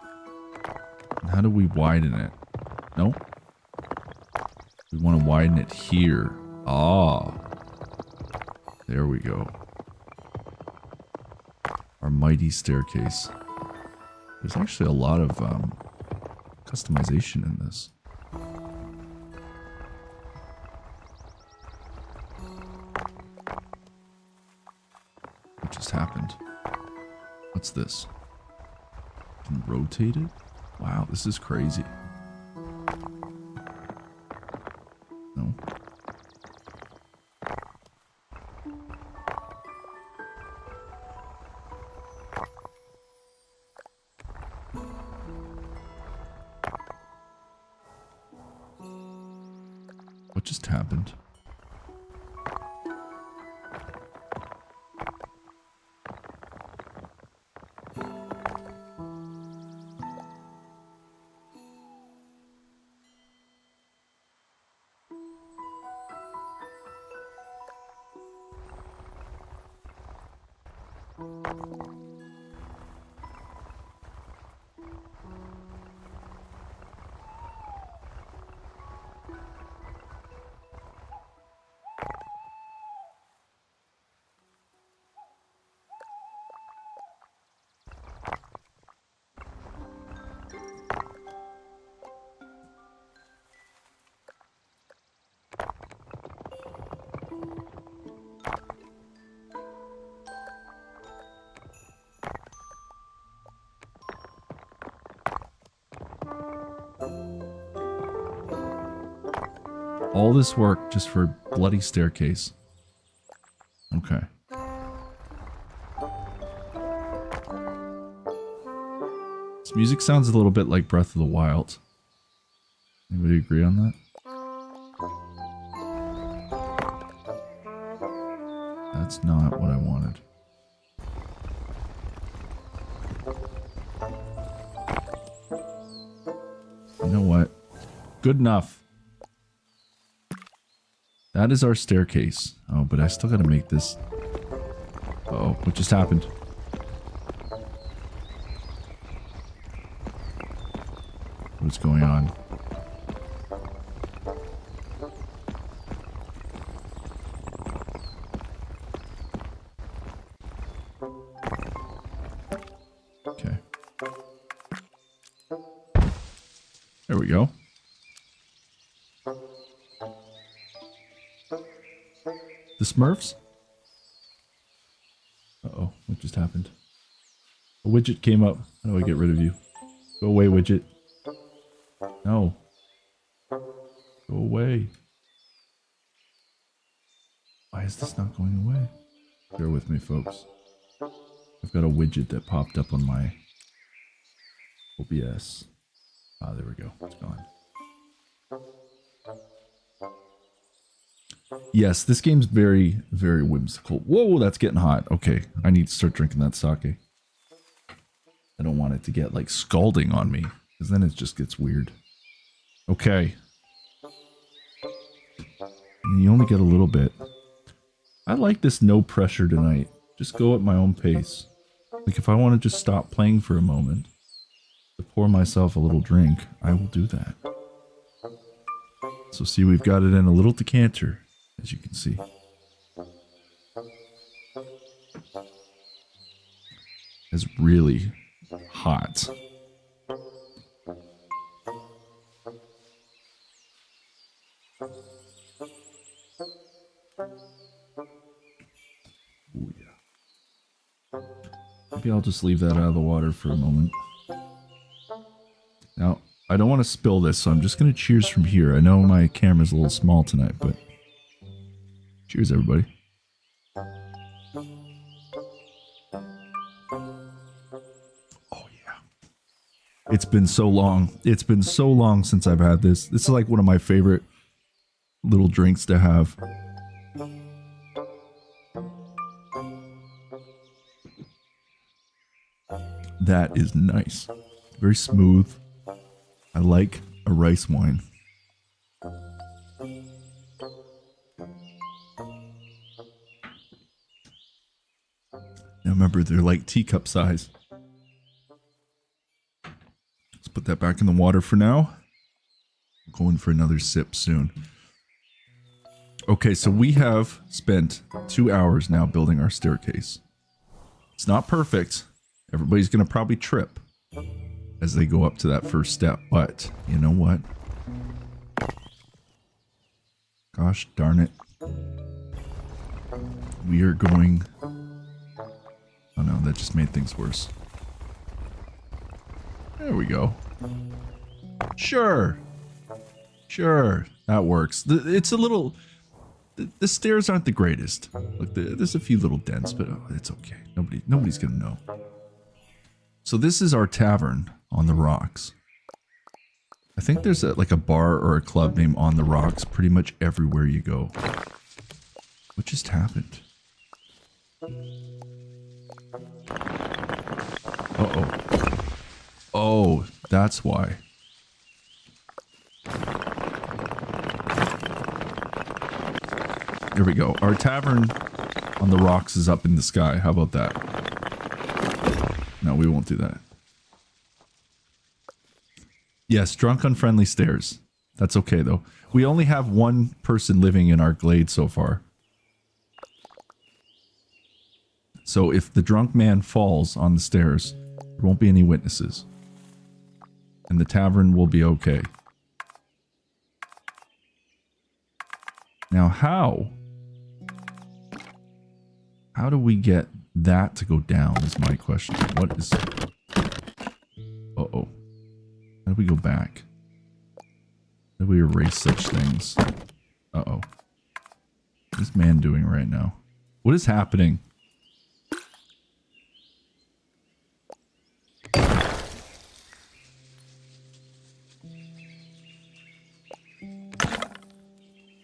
And how do we widen it? Nope. We want to widen it here. Ah. There we go. Our mighty staircase. There's actually a lot of customization in this. What just happened? What's this? Can rotate it? Wow, this is crazy. No. What just happened? All this work just for a bloody staircase. Okay. This music sounds a little bit like Breath of the Wild. Anybody agree on that? That's not what I wanted. You know what? Good enough. That is our staircase. Oh, but I still gotta make this. Uh-oh, what just happened? What's going on? Okay. There we go. The Smurfs? Uh-oh, what just happened? A widget came up. How do I get rid of you? Go away, widget. No. Go away. Why is this not going away? Bear with me, folks. I've got a widget that popped up on my OBS. Ah, there we go. It's gone. Yes, this game's very, very whimsical. Whoa, that's getting hot. Okay, I need to start drinking that sake. I don't want it to get, like, scalding on me, because then it just gets weird. Okay. And you only get a little bit. I like this no pressure tonight. Just go at my own pace. Like, if I want to just stop playing for a moment to pour myself a little drink, I will do that. So see, we've got it in a little decanter, as you can see. It's really hot. Ooh, yeah. Maybe I'll just leave that out of the water for a moment. Now, I don't want to spill this, so I'm just going to cheers from here. I know my camera's a little small tonight, but cheers, everybody. Oh, yeah. It's been so long. It's been so long since I've had this. This is like one of my favorite little drinks to have. That is nice. Very smooth. I like a rice wine. Now remember, they're like teacup size. Let's put that back in the water for now. I'm going for another sip soon. Okay, so we have spent 2 hours now building our staircase. It's not perfect. Everybody's going to probably trip as they go up to that first step, but you know what? Gosh darn it. We are going... Oh no, that just made things worse. There we go. Sure. Sure, that works. It's a little... The stairs aren't the greatest. Look, there's a few little dents, but oh, it's okay. Nobody's gonna know. So this is our tavern on the rocks. I think there's like a bar or a club named On the Rocks pretty much everywhere you go. What just happened? Uh-oh. Oh, that's why. There we go. Our tavern on the rocks is up in the sky. How about that? No, we won't do that. Yes, drunk unfriendly stairs. That's okay though. We only have one person living in our glade so far. So if the drunk man falls on the stairs, there won't be any witnesses. And the tavern will be okay. Now how? How do we get that to go down is my question. What is... Uh-oh. How do we go back? How do we erase such things? Uh-oh. What is man doing right now? What is happening?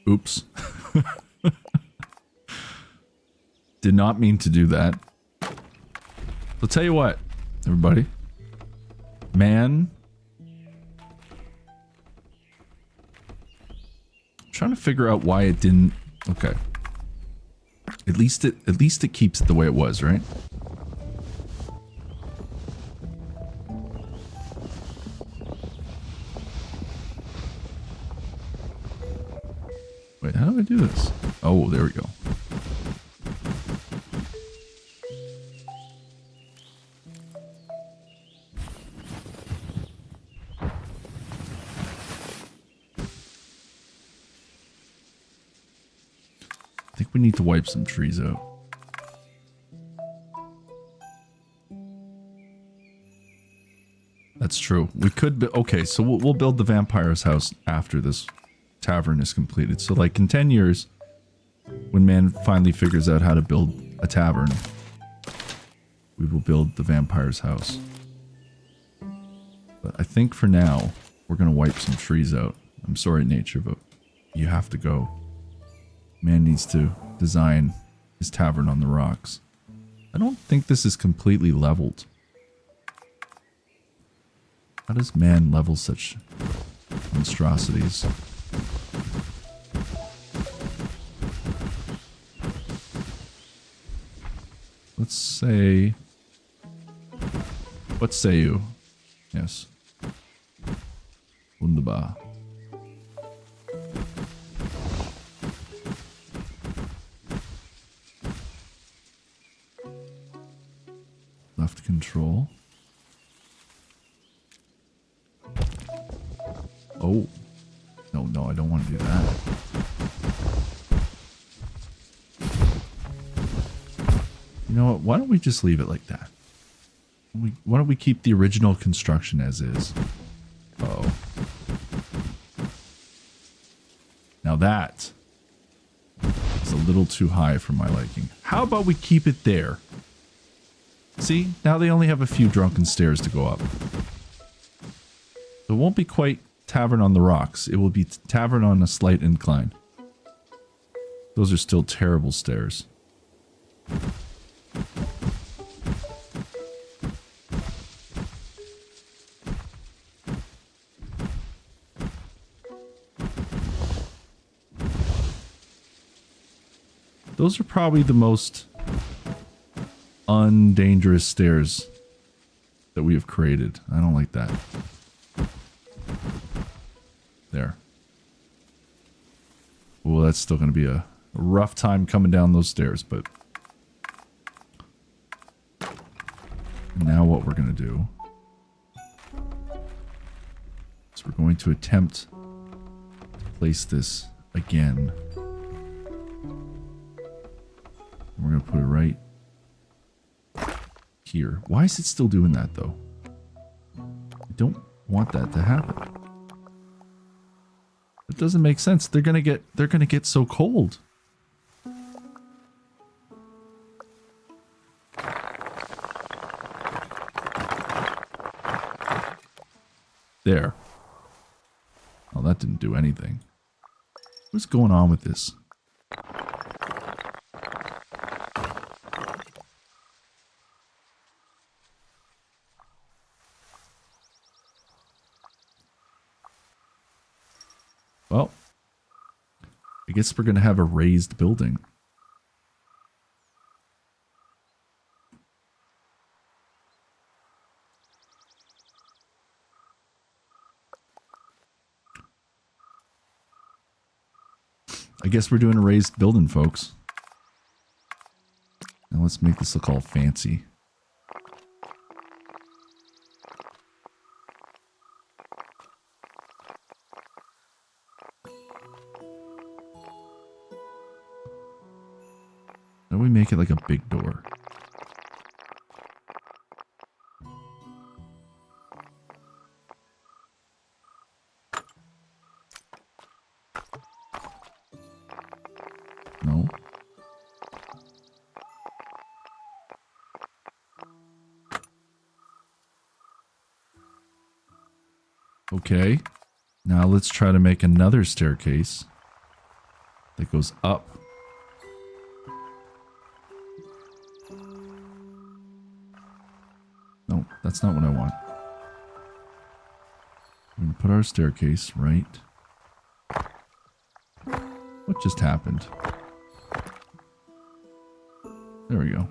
Oops. Did not mean to do that. I'll tell you what, everybody. Man. I'm trying to figure out why it didn't. Okay. At least it keeps it the way it was, right? Wait, how do I do this? Oh, there we go. I think we need to wipe some trees out. That's true. We could be, okay, so we'll build the vampire's house after this tavern is completed. So like in 10 years, when man finally figures out how to build a tavern, we will build the vampire's house. But I think for now, we're going to wipe some trees out. I'm sorry, nature, but you have to go. Man needs to design his tavern on the rocks. I don't think this is completely leveled. How does man level such monstrosities? Let's say... What say you? Yes. Wunderbar. Left control. Oh. No, I don't want to do that. You know what? Why don't we just leave it like that? Why don't we keep the original construction as is? Uh-oh. Now that is a little too high for my liking. How about we keep it there? See, now they only have a few drunken stairs to go up. It won't be quite Tavern on the Rocks. It will be Tavern on a Slight Incline. Those are still terrible stairs. Those are probably the most undangerous stairs that we have created. I don't like that. There. Well, that's still going to be a rough time coming down those stairs, but now what we're going to do is we're going to attempt to place this again. We're going to put it right here. Why is it still doing that, though? I don't want that to happen. It doesn't make sense. They're going to get so cold. There. Oh, that didn't do anything. What's going on with this? Well, I guess we're going to have a raised building. I guess we're doing a raised building, folks. Now let's make this look all fancy. How do we make it like a big door? No. Okay. Now let's try to make another staircase that goes up. No, that's not what I want. I'm going to put our staircase right. What just happened? There we go.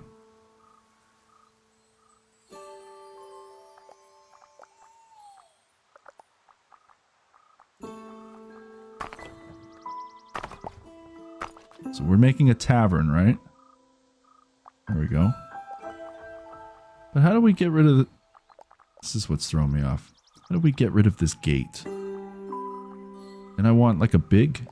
So we're making a tavern, right? There we go. But how do we get rid of the... This is what's throwing me off. How do we get rid of this gate? And I want like a big...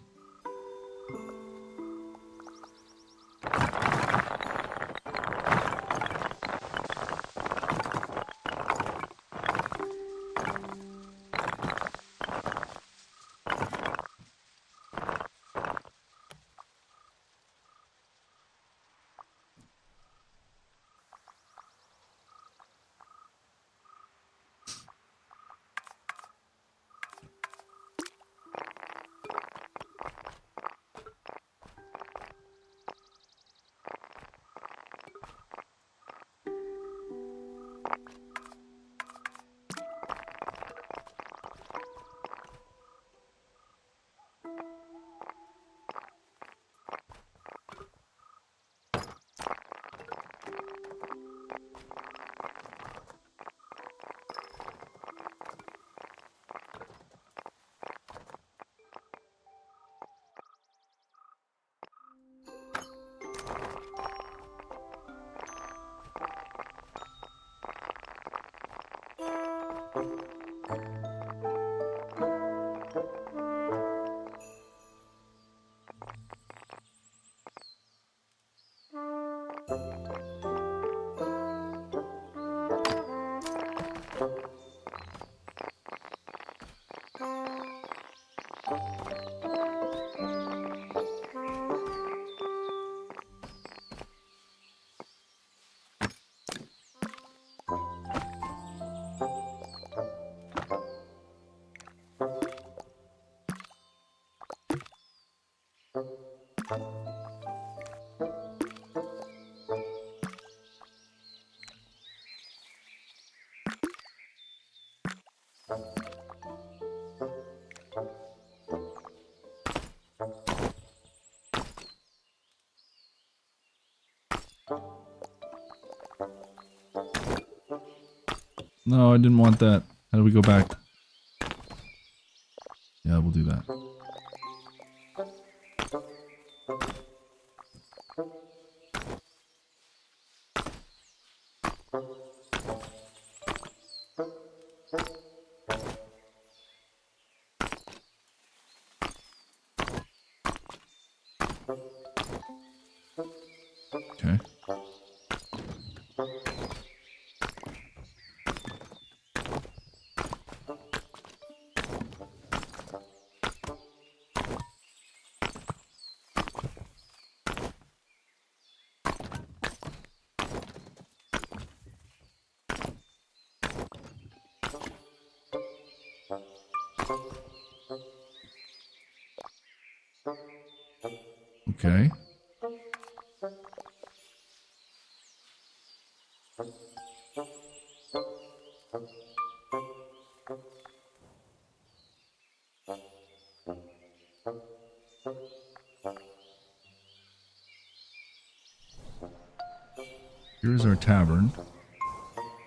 No, I didn't want that. How do we go back? Yeah, we'll do that. Okay. Okay. Here's our tavern. This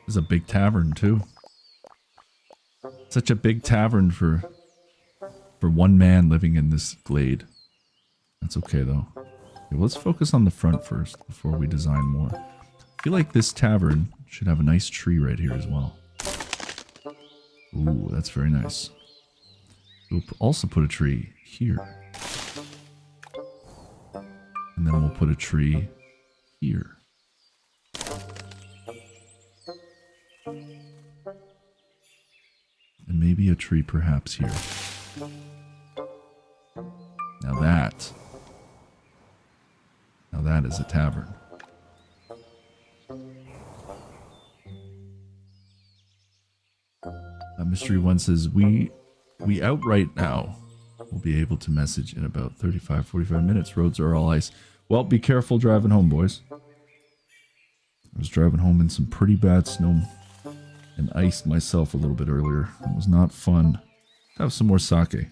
is a big tavern too. Such a big tavern for one man living in this glade. That's okay though. Okay, well, let's focus on the front first before we design more. I feel like this tavern should have a nice tree right here as well. Ooh, that's very nice. We'll also put a tree here. And then we'll put a tree here. And maybe a tree perhaps here. Now that is a tavern. Mystery One says, we outright now will be able to message in about 35-45 minutes. Roads are all ice. Well, be careful driving home, boys. I was driving home in some pretty bad snow and iced myself a little bit earlier. It was not fun. Have some more sake.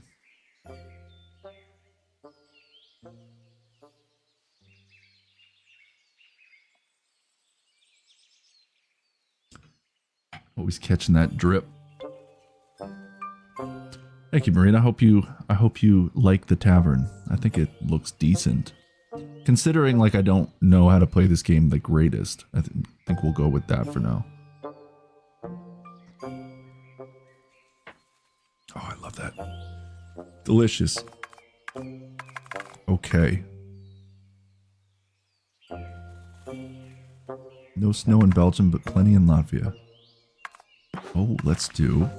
Always catching that drip. Thank you, Marina. I hope you like the tavern. I think it looks decent. Considering like I don't know how to play this game the greatest, I think we'll go with that for now. Oh, I love that. Delicious. Okay. No snow in Belgium, but plenty in Latvia. Oh, let's do...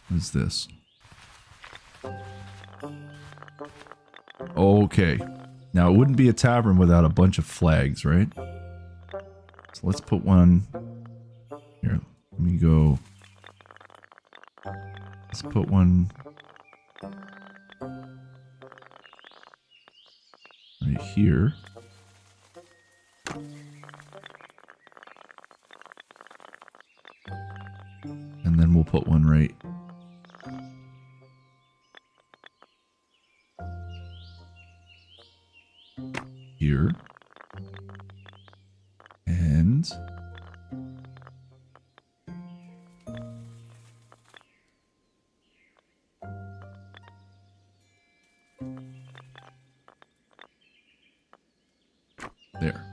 What is this? Okay. Now, it wouldn't be a tavern without a bunch of flags, right? So let's put one... Here, let me go... Let's put one... right here. And then we'll put one right here. And there.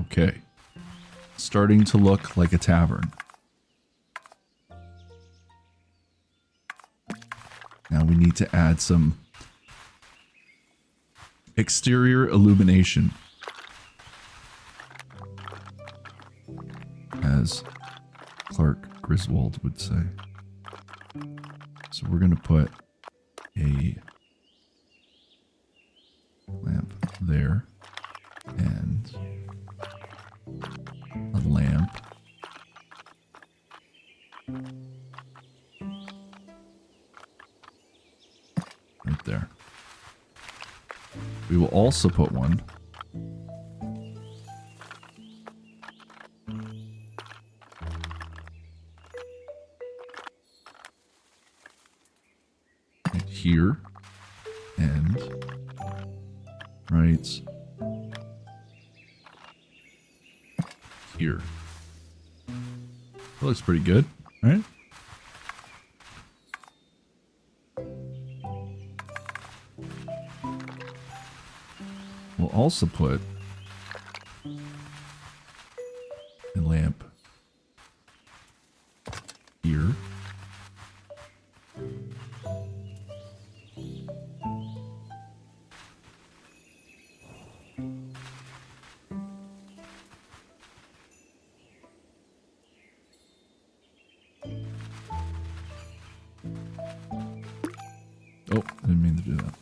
Okay. Starting to look like a tavern. Now we need to add some exterior illumination, as Clark Griswold would say. So we're going to put a lamp there and a lamp We will also put one right here and right here. That looks pretty good, right? We'll also put a lamp here. Oh, I didn't mean to do that.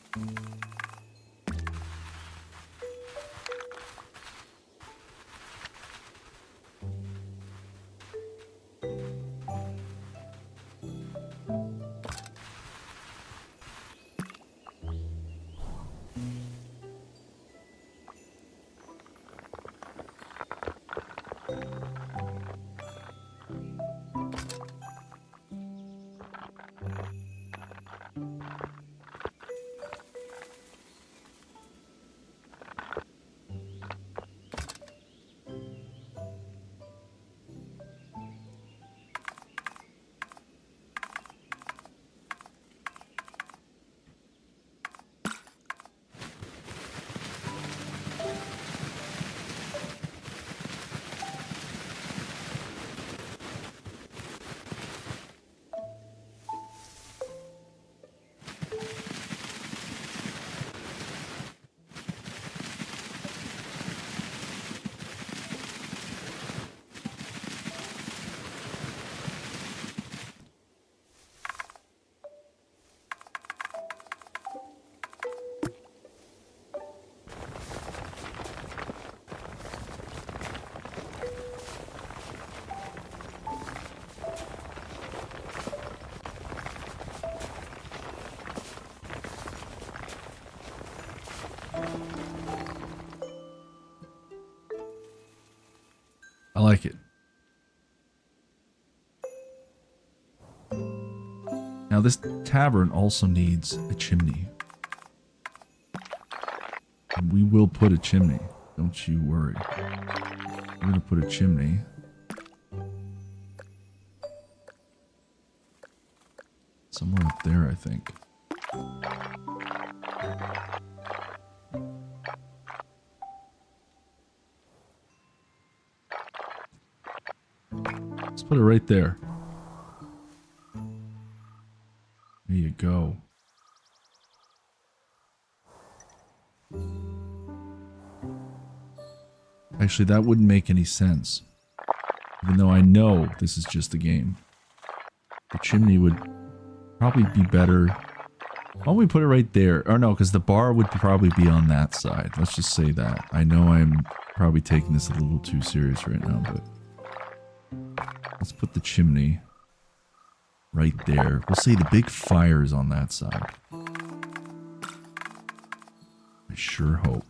I like it. Now this tavern also needs a chimney. And we will put a chimney. Don't you worry. We're going to put a chimney. Somewhere up there, I think. Let's put it right there. There you go. Actually, that wouldn't make any sense. Even though I know this is just a game. The chimney would probably be better. Why don't we put it right there? Or no, because the bar would probably be on that side. Let's just say that. I know I'm probably taking this a little too serious right now, but let's put the chimney right there. We'll say the big fire is on that side. I sure hope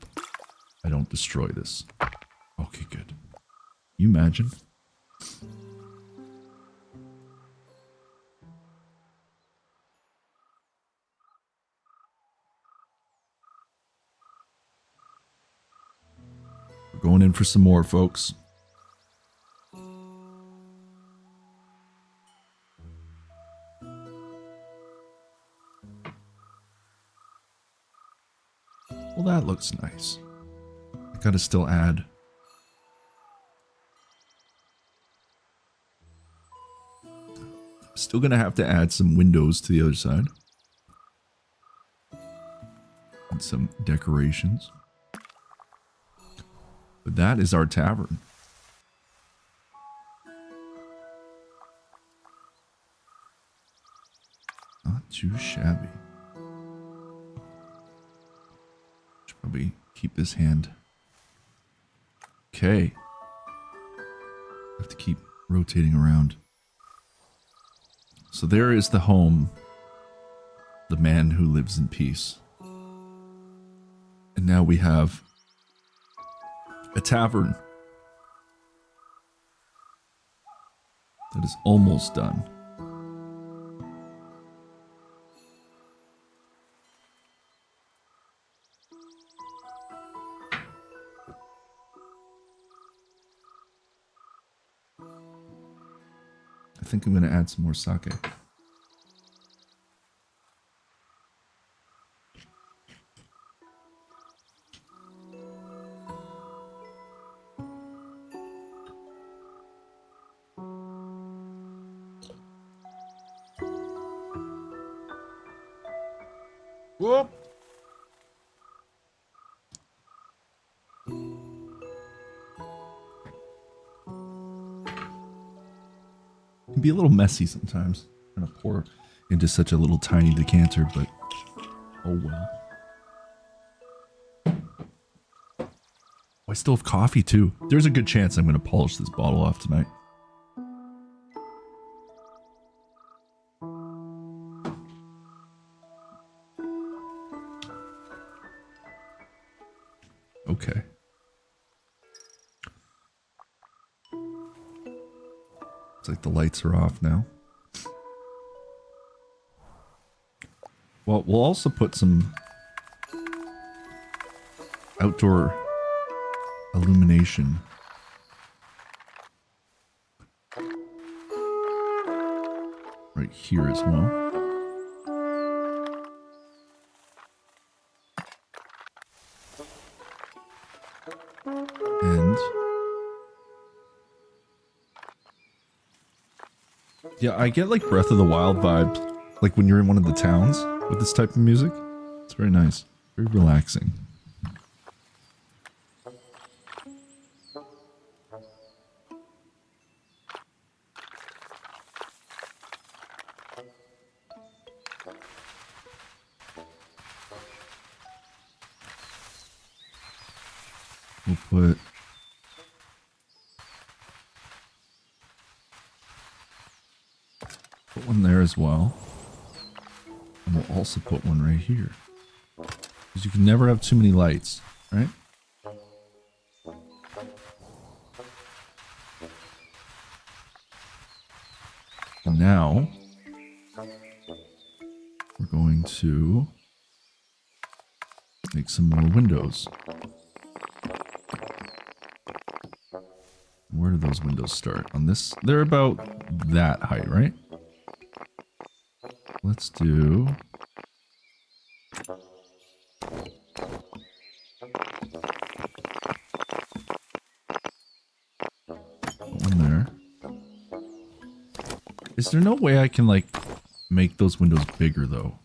I don't destroy this. Okay, good. You imagine? We're going in for some more, folks. Well, that looks nice. I gotta still add. Still gonna have to add some windows to the other side. And some decorations. But that is our tavern. Not too shabby. Should probably keep this hand. Okay. Have to keep rotating around. So there is the home. The man who lives in peace. And now we have a tavern that is almost done. I think I'm going to add some more sake. Whoop! Can be a little messy sometimes. I'm gonna pour into such a little tiny decanter, but oh well. Oh, I still have coffee too. There's a good chance I'm gonna polish this bottle off tonight. Okay. It's like the lights are off now. Well, we'll also put some outdoor illumination. Right here as well. And yeah, I get like Breath of the Wild vibes, like when you're in one of the towns with this type of music. It's very nice, very relaxing. We'll put one there as well. And we'll also put one right here. Because you can never have too many lights, right? And now we're going to make some more windows. Where do those windows start? On this? They're about that height, right? Let's do... one there. Is there no way I can, like, make those windows bigger, though?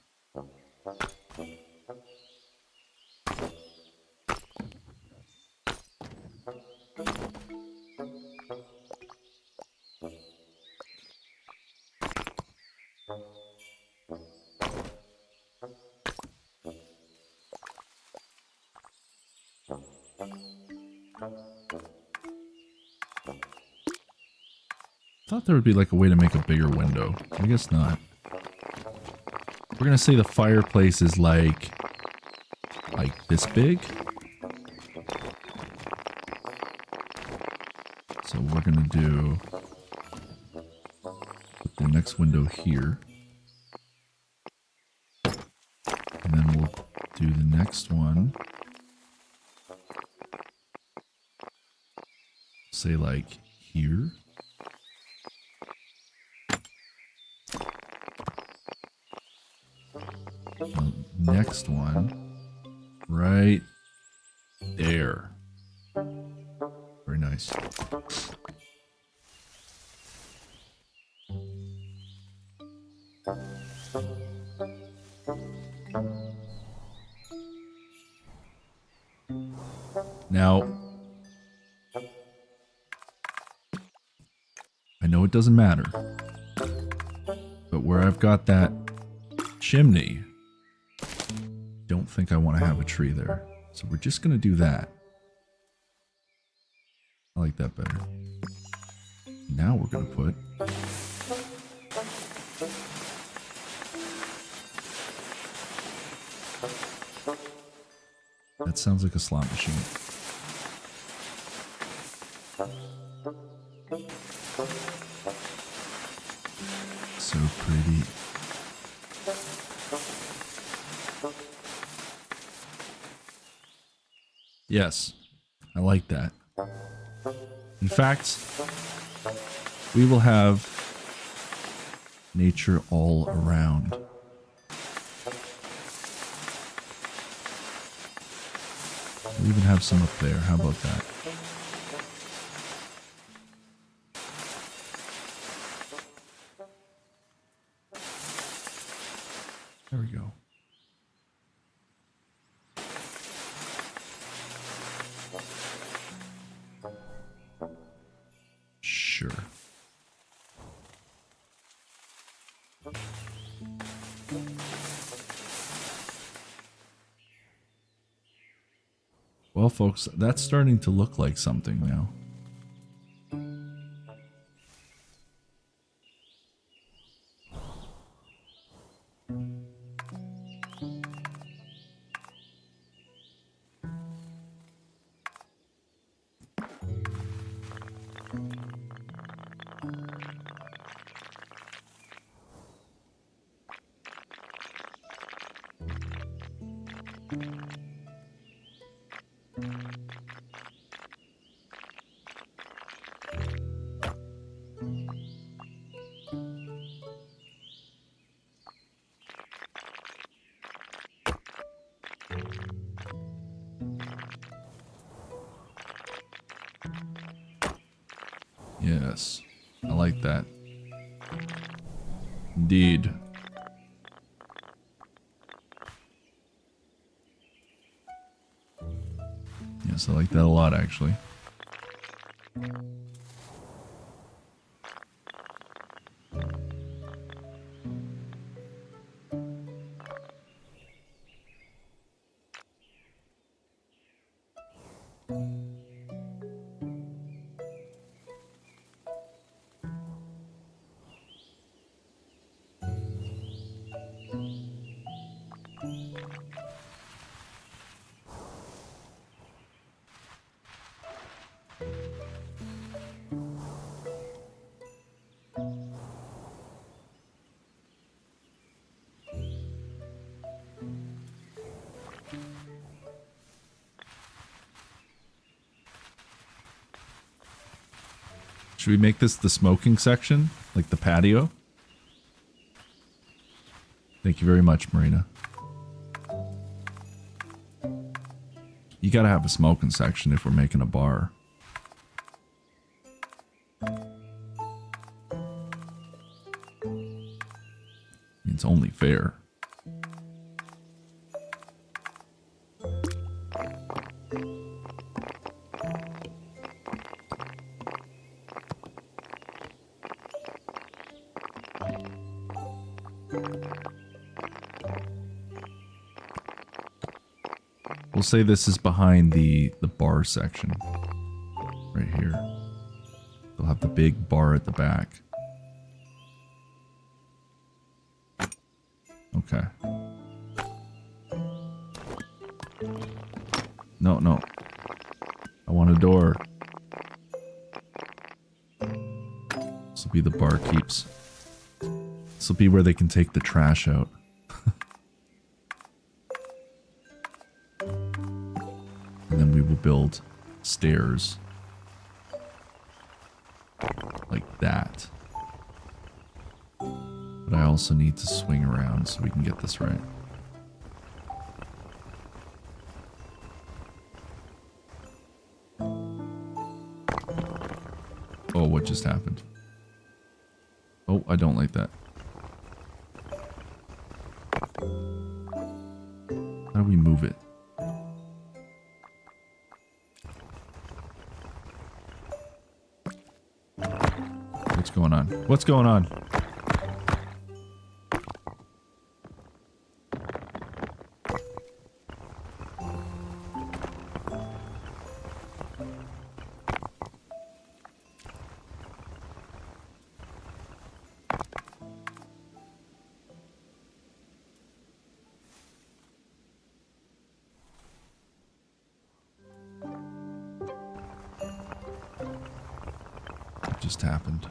I thought there would be like a way to make a bigger window. I guess not. We're gonna say the fireplace is like this big. So we're gonna do put the next window here. And then we'll do the next one. Say like here. The next one right there. Very nice. Now, I know it doesn't matter, but where I've got that chimney, don't think I want to have a tree there. So we're just going to do that. I like that better. Now we're going to put That sounds like a slot machine. So pretty. Yes, I like that. In fact, we will have nature all around. We even have some up there. How about that? There we go. Sure. Well, folks, that's starting to look like something now. Yes, I like that. Indeed. Yes, I like that a lot, actually. Should we make this the smoking section? Like the patio? Thank you very much, Marina. You gotta have a smoking section if we're making a bar. It's only fair. We'll say this is behind the bar section. Right here. They'll have the big bar at the back. Okay. No, no. I want a door. This will be the barkeeps. This will be where they can take the trash out. And then we will build stairs. Like that. But I also need to swing around so we can get this right. Oh, what just happened? Oh, I don't like that. How do we move it? What's going on? What's going on? just happened?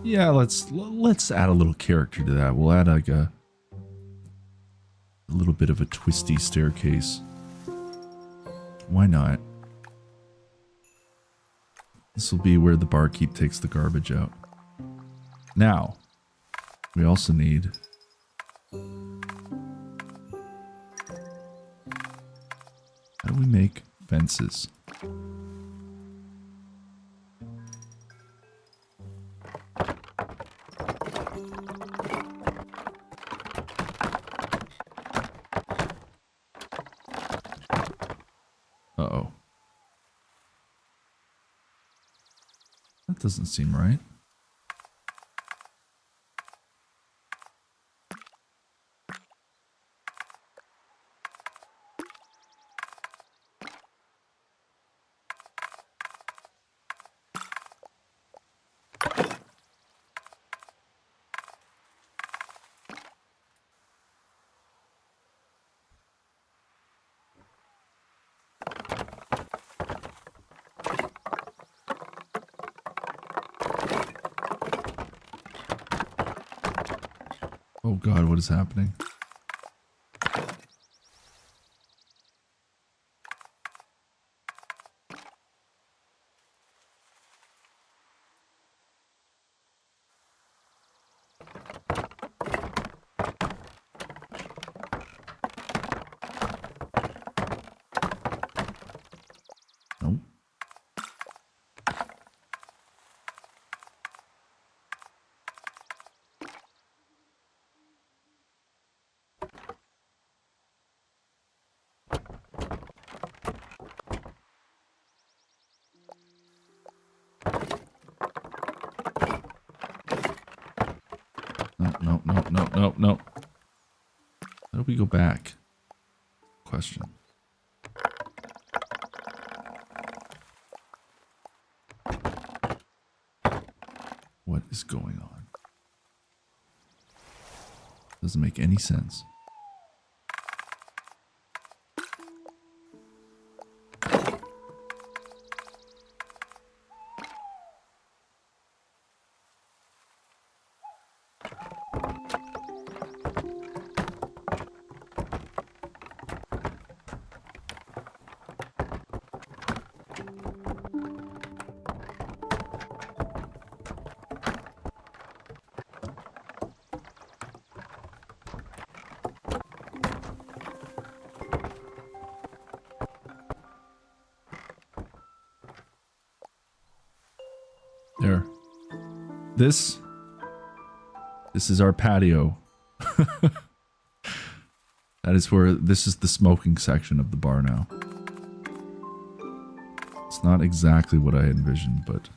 Yeah, let's add a little character to that. We'll add like a little bit of a twisty staircase. Why not? This will be where the barkeep takes the garbage out. Now, we also need... How do we make fences? Uh-oh. That doesn't seem right. Oh God, what is happening? Nope. No. How do we go back? Question. What is going on? Doesn't make any sense. There. This is our patio. That is where, this is the smoking section of the bar now. It's not exactly what I envisioned, but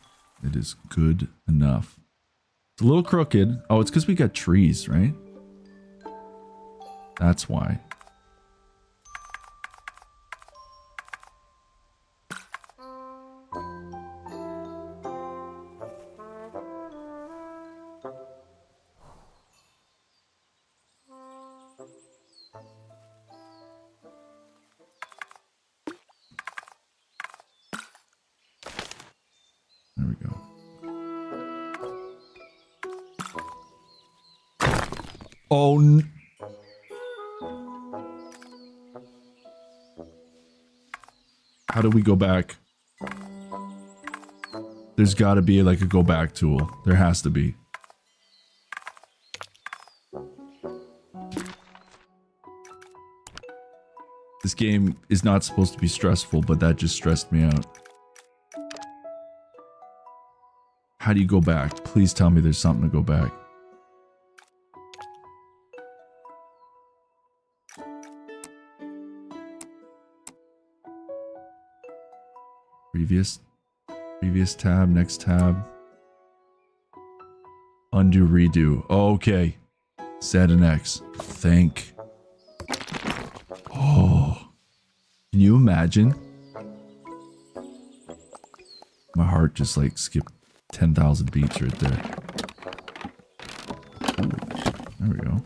it is good enough. It's a little crooked. Oh, it's because we got trees, right? That's why. There we go. Oh, how do we go back? There's got to be like a go back tool. There has to be. This game is not supposed to be stressful, but that just stressed me out. How do you go back? Please tell me there's something to go back. Previous tab, next tab. Undo, redo. Oh, okay. Z and X. Thank. Oh. Can you imagine? My heart just like skipped 10,000 beats right there. There we go.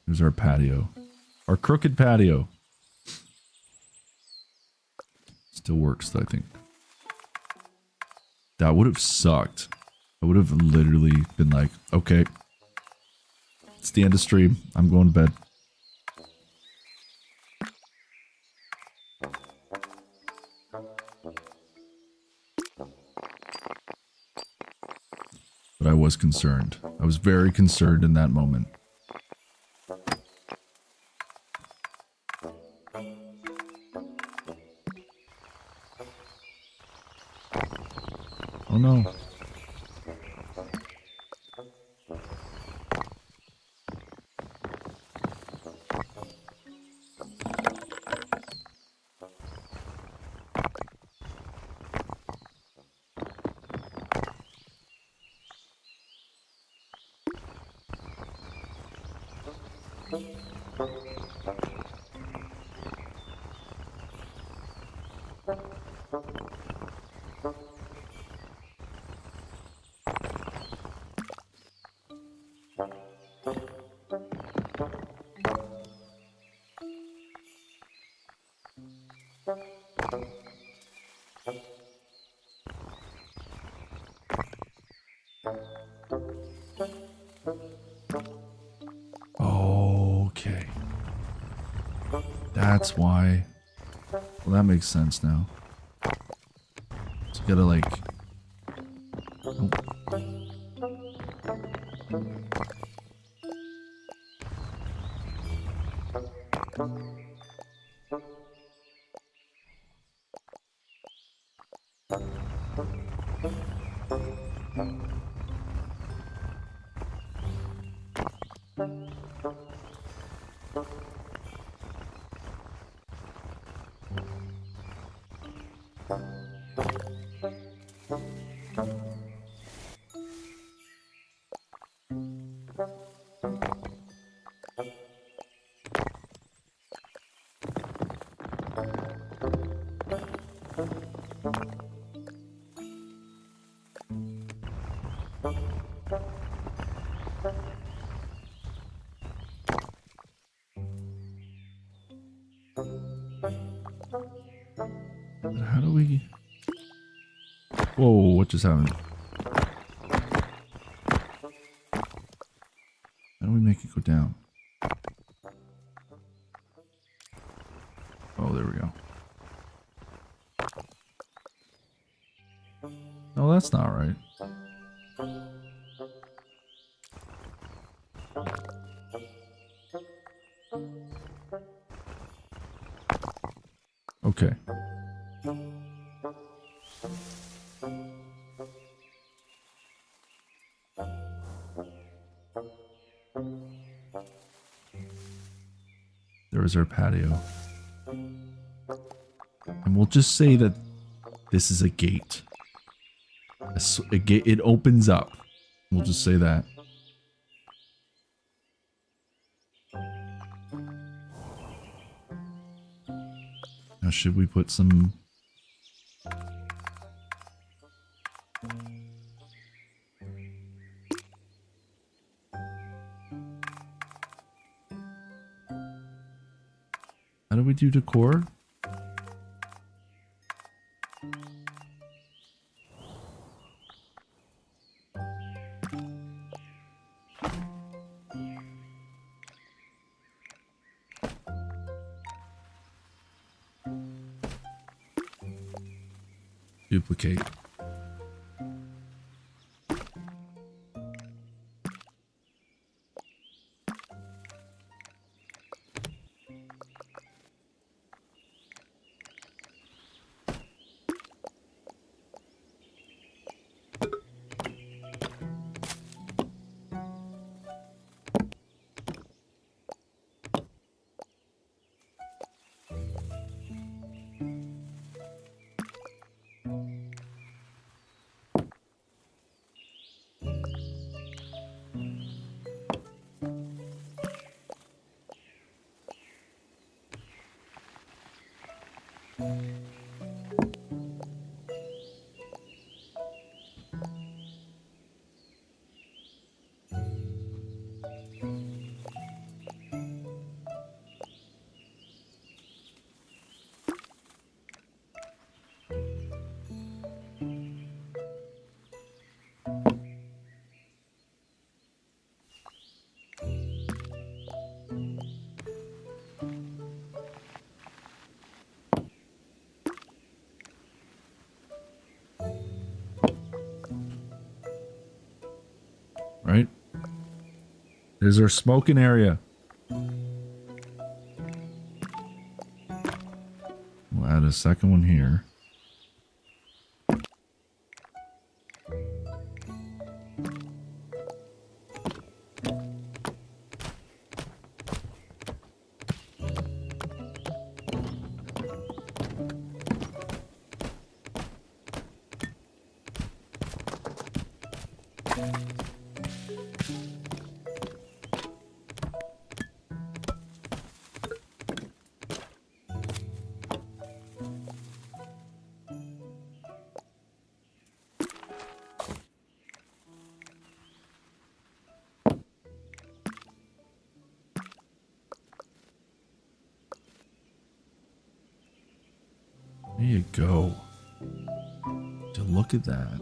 Here's our patio. Our crooked patio. Still works, I think. That would have sucked. I would have literally been like, okay, it's the end of stream. I'm going to bed. But I was concerned. I was very concerned in that moment. Oh no. Okay. That's why. Well, that makes sense now. So you gotta like... Oh. How do we... Whoa, what just happened? How do we make it go down? Oh, there we go. No, that's not right. Okay. There is our patio. And we'll just say that this is a gate. A gate, it opens up. We'll just say that. Now, should we put some... How do we do decor? Duplicate. right? There's our smoking area. We'll add a second one here. There you go. To look at that.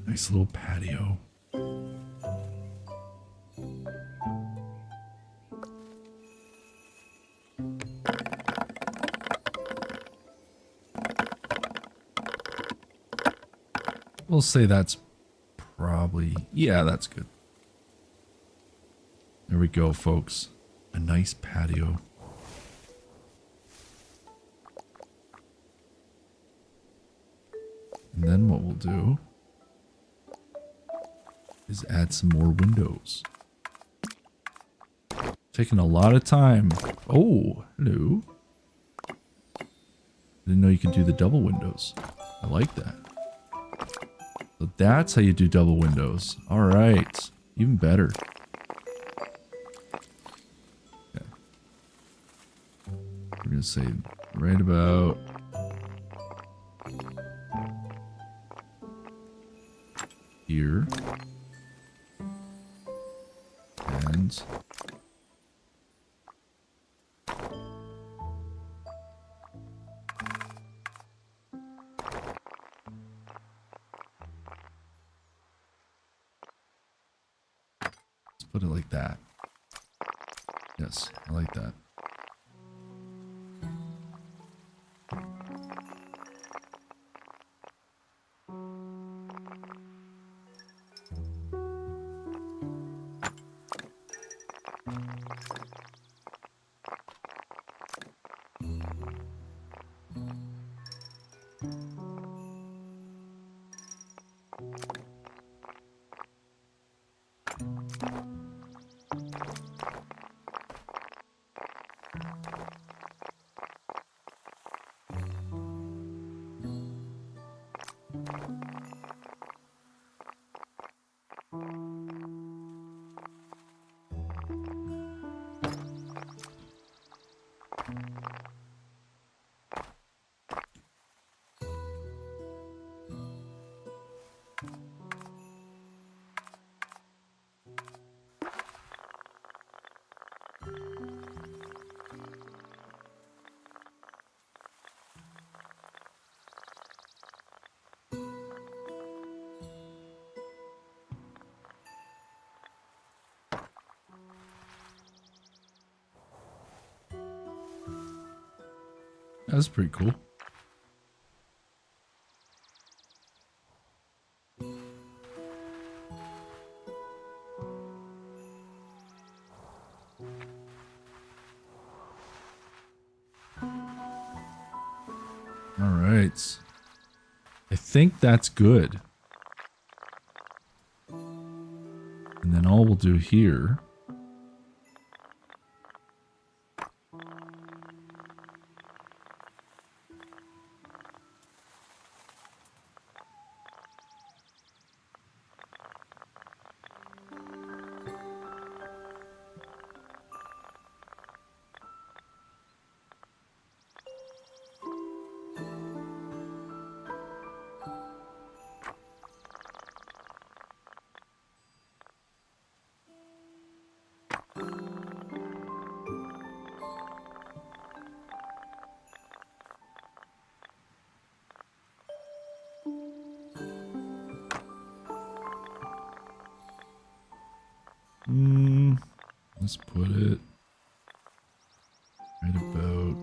Nice little patio. We'll say that's probably, yeah, that's good. There we go, folks. A nice patio. And then what we'll do is add some more windows. Taking a lot of time. Oh, hello. Didn't know you could do the double windows. I like that. So that's how you do double windows. All right. Even better. Okay. We're going to say right about here. And put it like that. Yes, I like that. That's pretty cool. All right. I think that's good. And then all we'll do here let's put it right about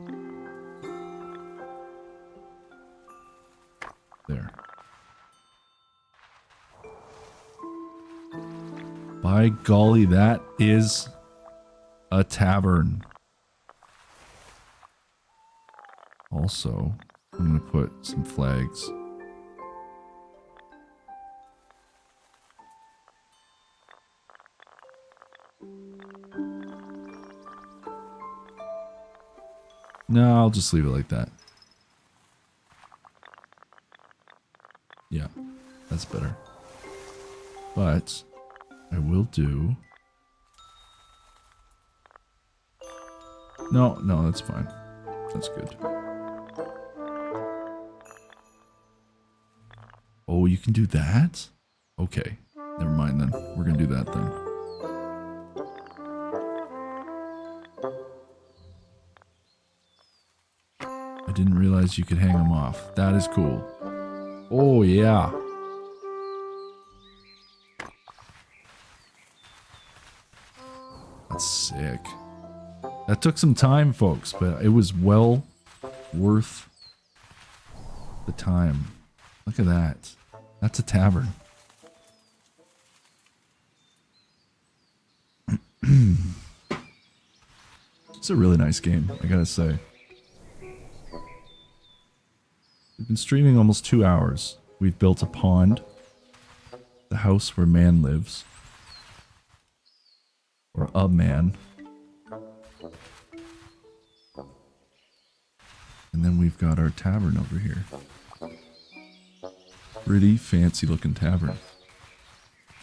There. By golly, that is a tavern. Also, I'm going to put some flags. No, I'll just leave it like that. Yeah, that's better. But I will do... No, that's fine. That's good. Oh, you can do that? Okay, never mind then. We're gonna do that then. I didn't realize you could hang them off. That is cool. Oh, yeah. That's sick. That took some time, folks, but it was well worth the time. Look at that. That's a tavern. It's a really nice game, I gotta say. We've been streaming almost 2 hours. We've built a pond. The house where man lives. Or a man. And then we've got our tavern over here. Pretty fancy looking tavern,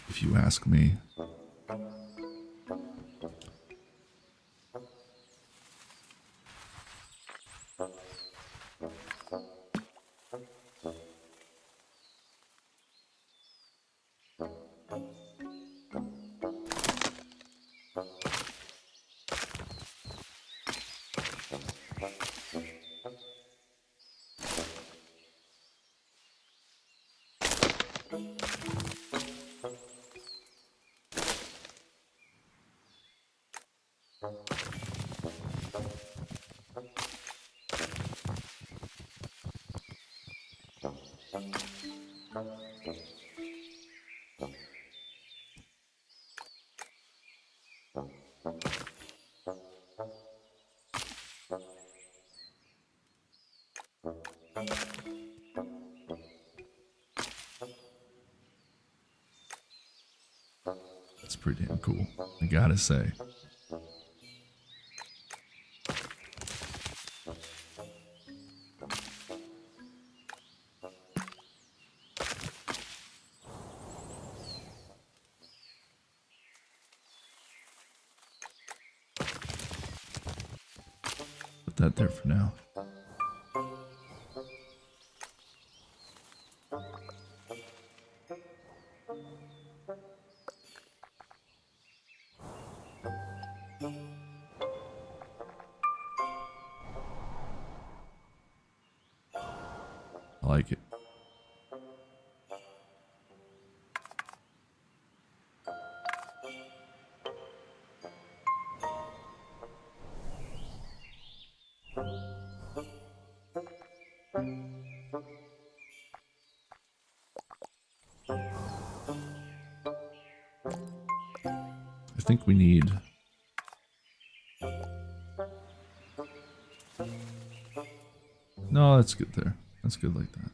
if you ask me. That's pretty damn cool, I gotta say. Put that there for now. I like it. I think we need... No, that's good there. That's good like that.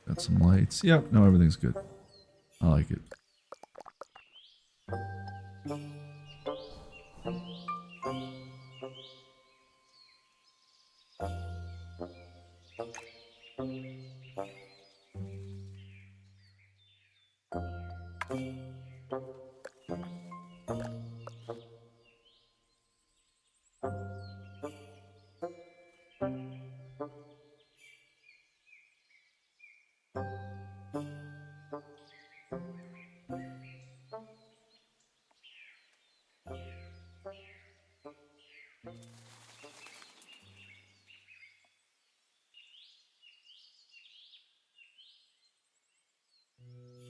Got some lights. Yep, no, everything's good. I like it.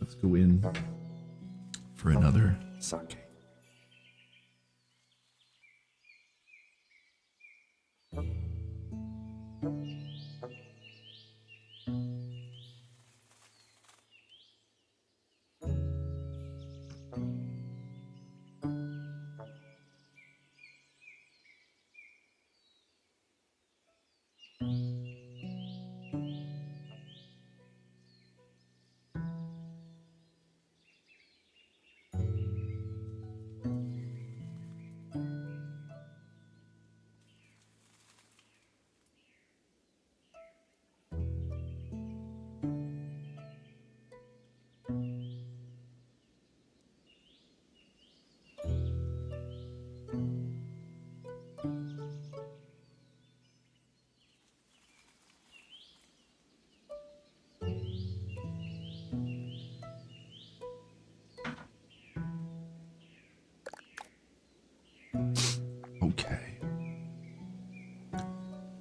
Let's go in for another sake.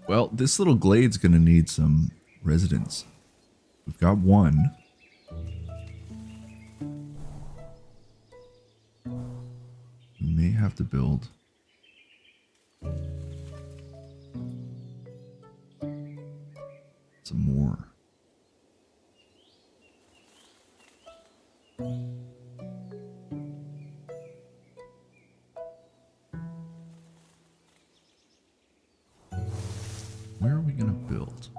Well, this little glade's going to need some residents. We've got one. We may have to build some more. Where are we going to build?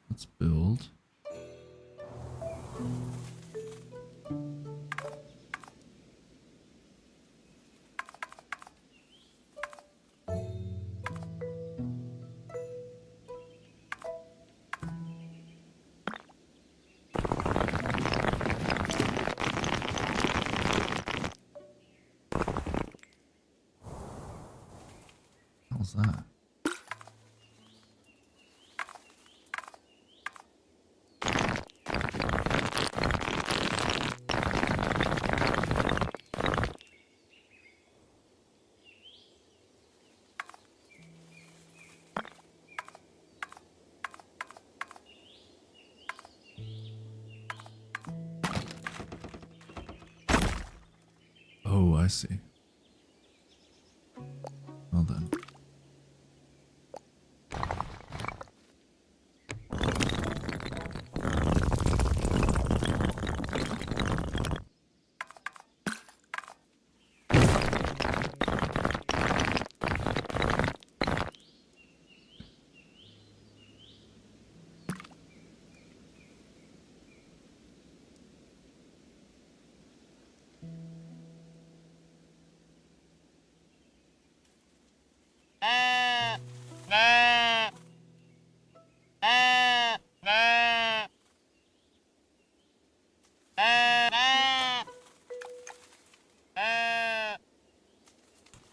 Let's build. How's that? Oh, I see. Well then.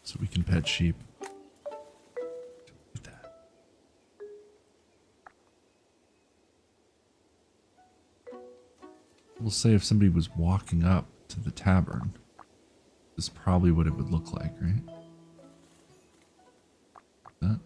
So we can pet sheep. Do that. We'll say if somebody was walking up to the tavern, this is probably what it would look like, right? That.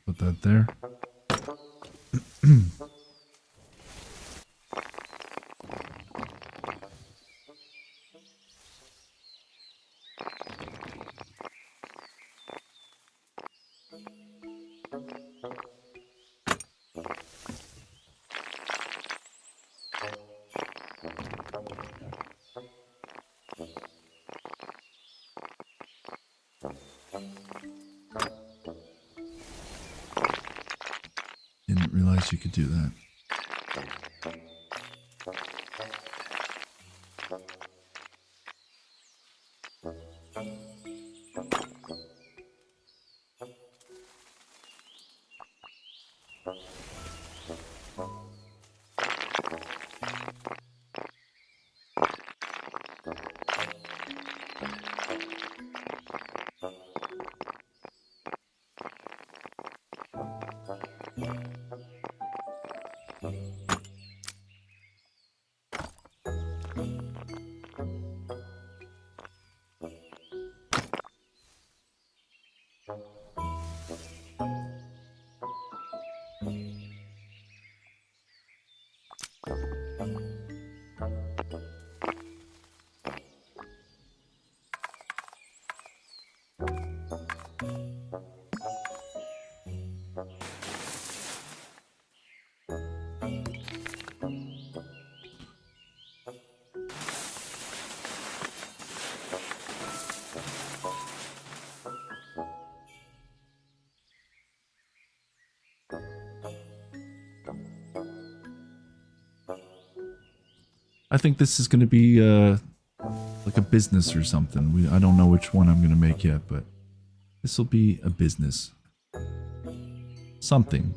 Put that there. Didn't realize you could do that. I think this is going to be like a business or something. I don't know which one I'm going to make yet, but this will be a business. Something.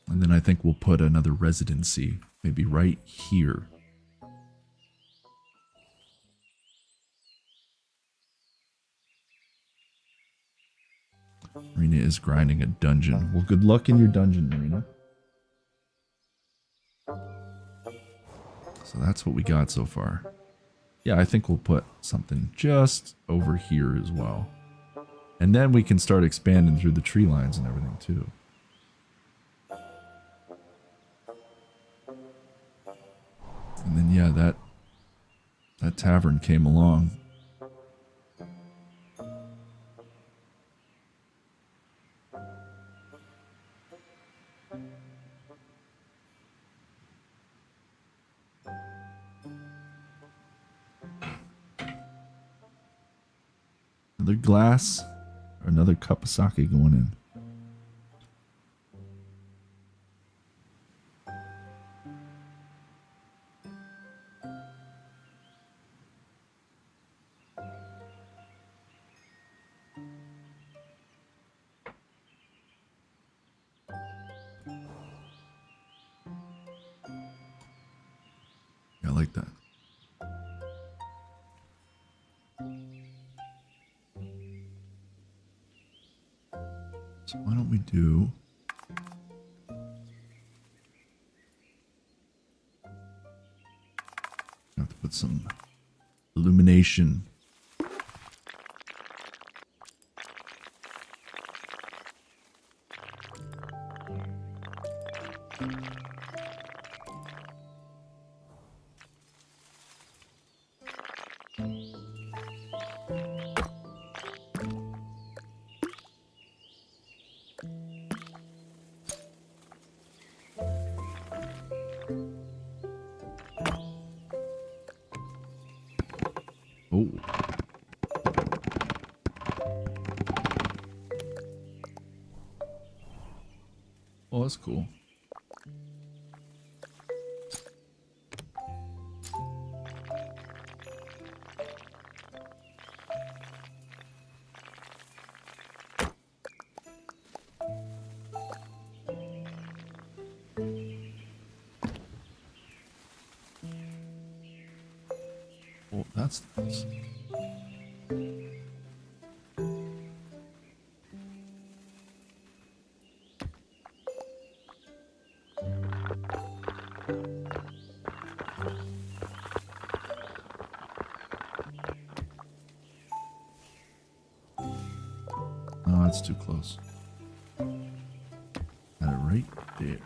And then I think we'll put another residency, maybe right here. Marina is grinding a dungeon. Well, good luck in your dungeon, Marina. So that's what we got so far. Yeah, I think we'll put something just over here as well. And then we can start expanding through the tree lines and everything too. And then yeah, that tavern came along. Another glass or another cup of sake going in. I like that. So why don't we do... I have to put some illumination. Oh. Oh, that's cool. Oh, that's nice. Oh, that's too close. Got it right there.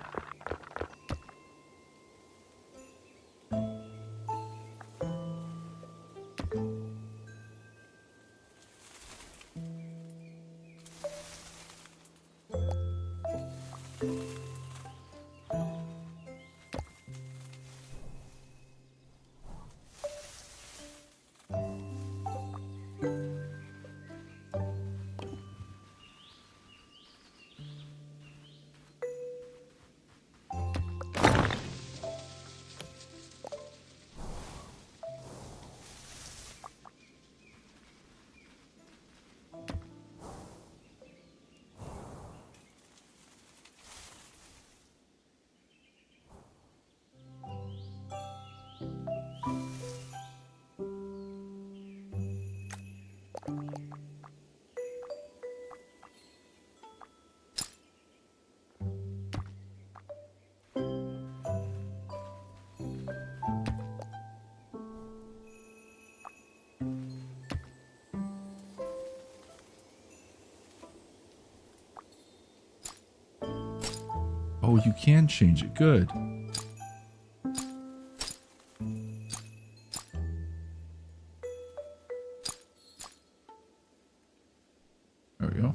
Oh, you can change it. Good. There we go.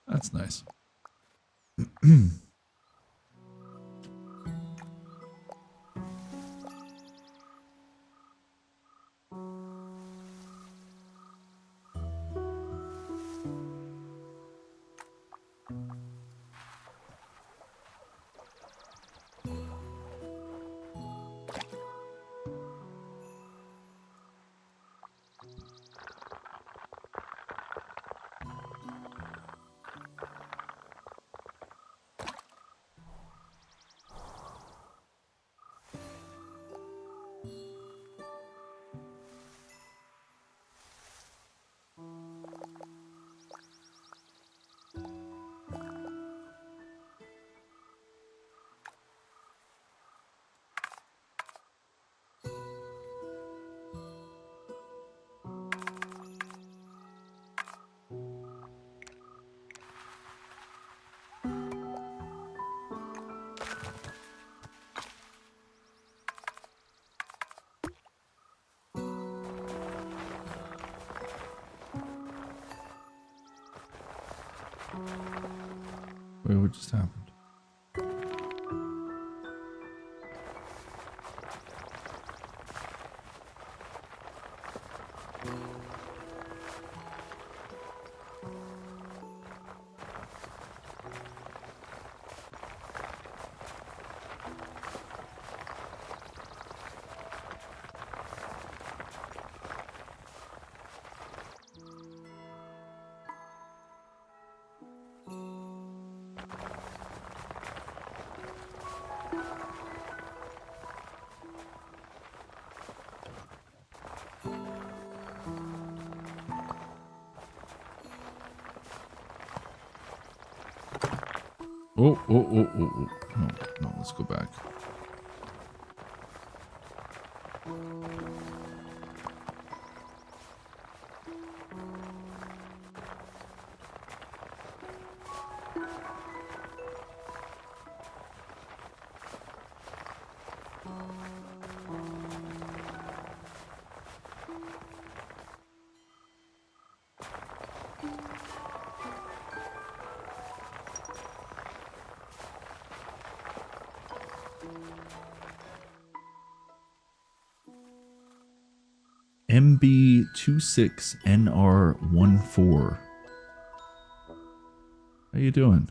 That's nice. Wait, what just happened? Oh. No, let's go back. MB26NR14. How you doing?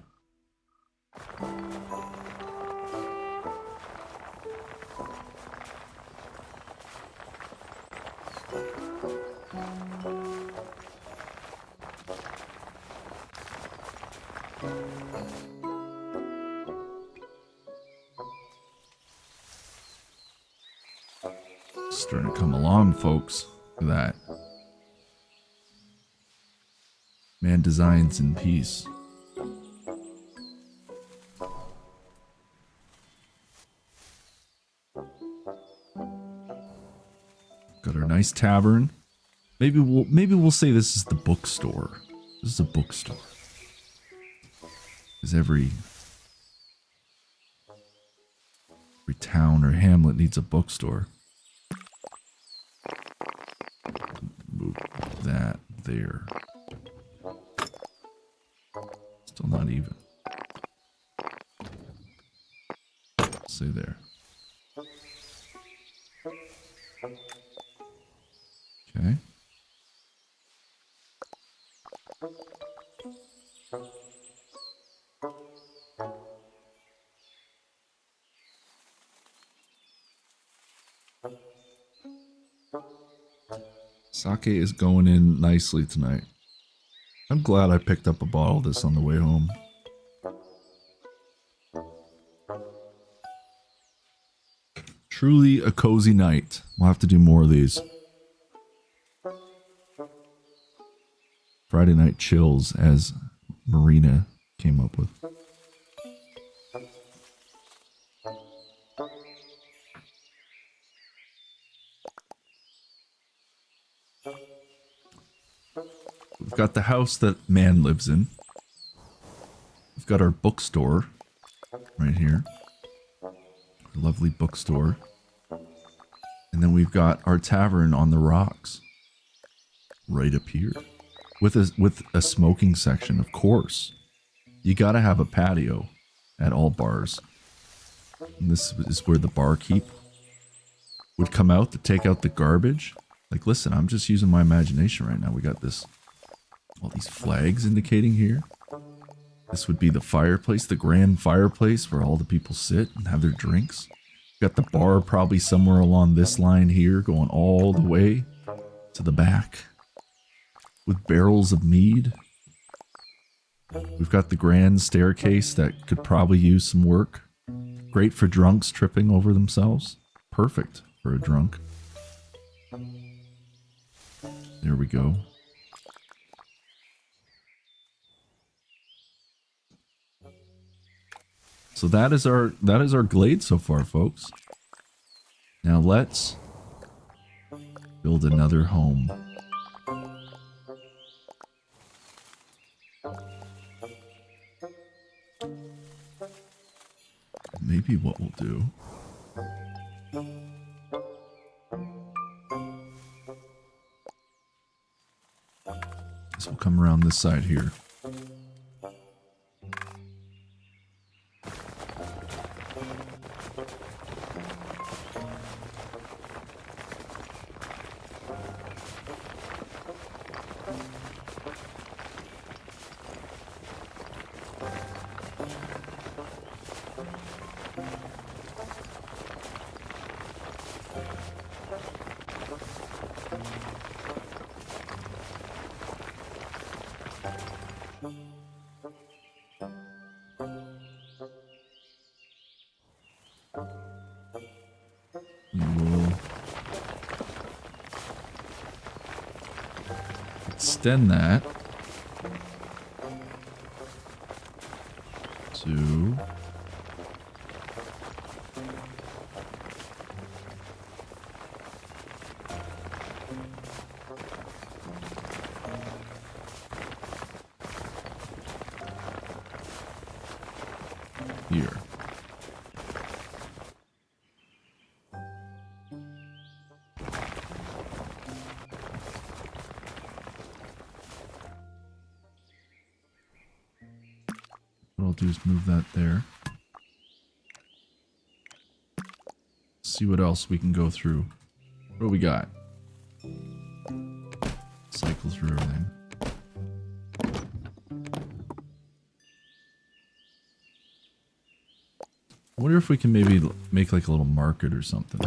Starting to come along, folks. Look at that. Man designs in peace. Got our nice tavern. Maybe we'll say this is the bookstore. This is a bookstore. Because every town or hamlet needs a bookstore. Move that there. Still not even. Say there. Okay. Sake is going in nicely tonight. I'm glad I picked up a bottle of this on the way home. Truly a cozy night. We'll have to do more of these. Friday night chills, as Marina came up with. we've got the house that man lives in. We've got our bookstore right here. Our lovely bookstore. And then we've got our tavern on the rocks right up here with a smoking section, of course. You got to have a patio at all bars. And this is where the barkeep would come out to take out the garbage. Like, listen, I'm just using my imagination right now. We got this, all these flags indicating here. This would be the fireplace, the grand fireplace where all the people sit and have their drinks. Got the bar probably somewhere along this line here, going all the way to the back with barrels of mead. We've got the grand staircase that could probably use some work. Great for drunks tripping over themselves. Perfect for a drunk. There we go. So that is our glade so far, folks. Now let's build another home. Maybe what we'll do is we'll come around this side here. Extend that to here. What I'll do is move that there. See what else we can go through. What do we got? Cycle through everything. I wonder if we can maybe make like a little market or something.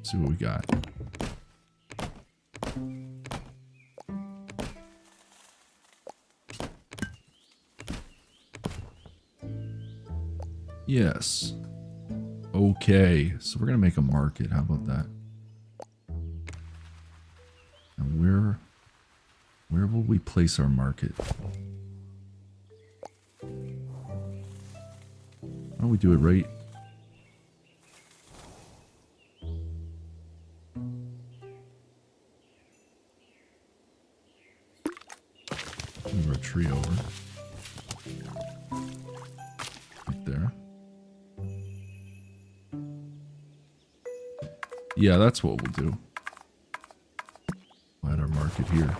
See what we got. Yes. Okay, so we're gonna make a market. How about that? And where will we place our market? Why don't we do it right? Move our tree over. Right there. Yeah, that's what we'll do. We'll add our market here.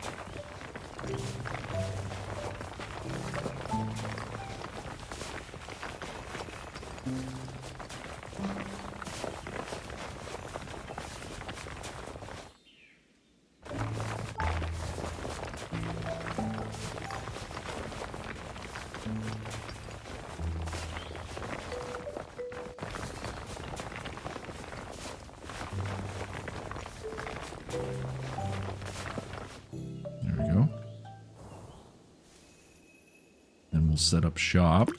Set up shop.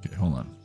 Okay, hold on.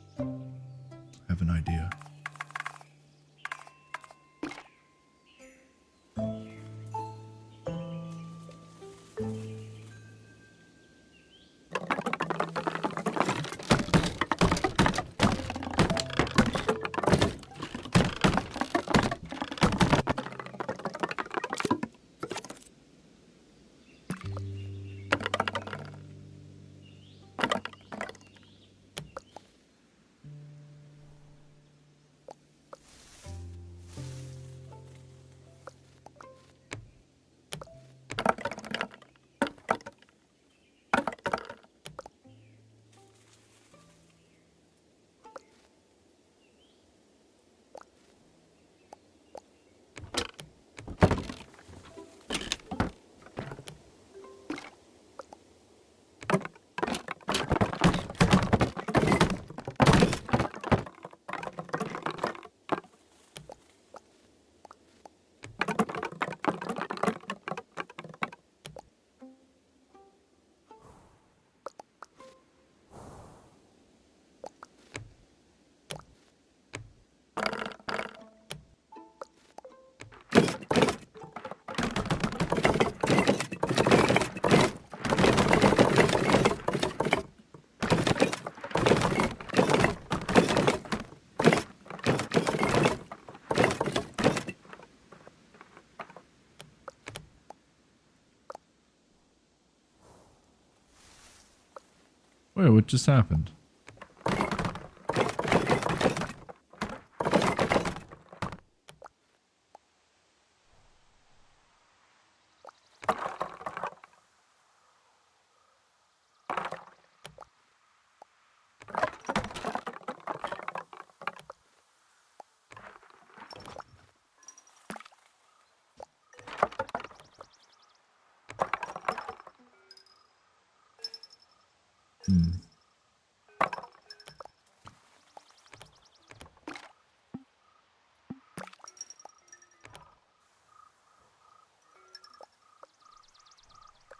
Wait, what just happened?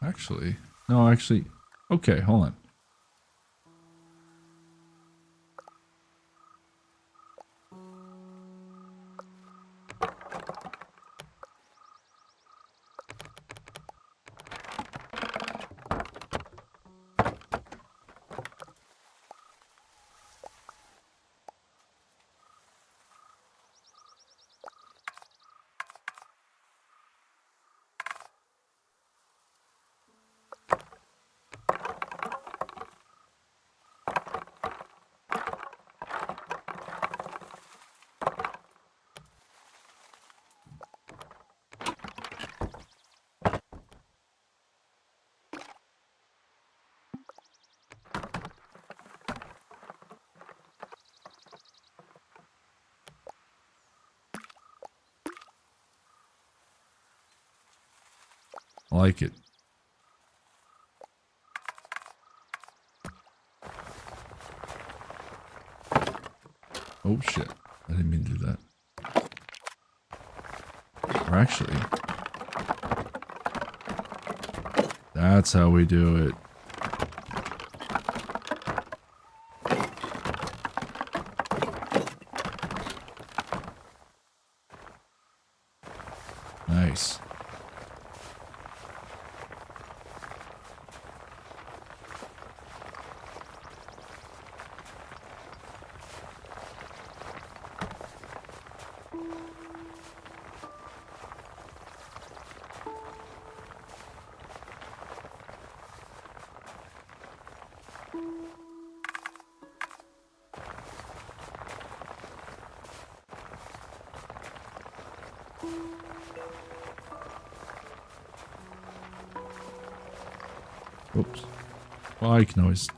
Actually, no, actually, okay, hold on. I like it. Oh shit, I didn't mean to do that. Or actually, that's how we do it. Nice. Oops. Well, I can always...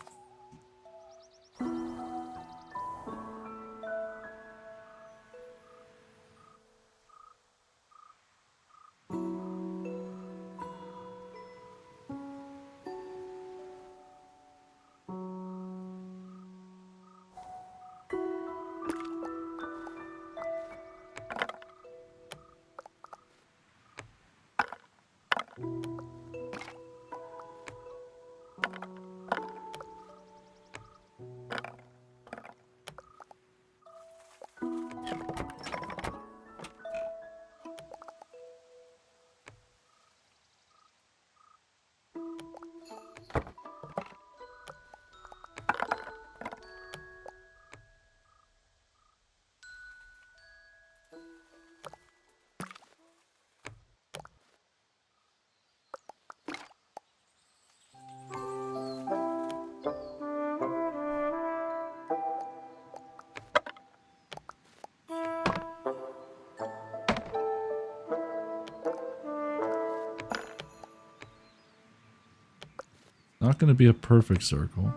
Not going to be a perfect circle.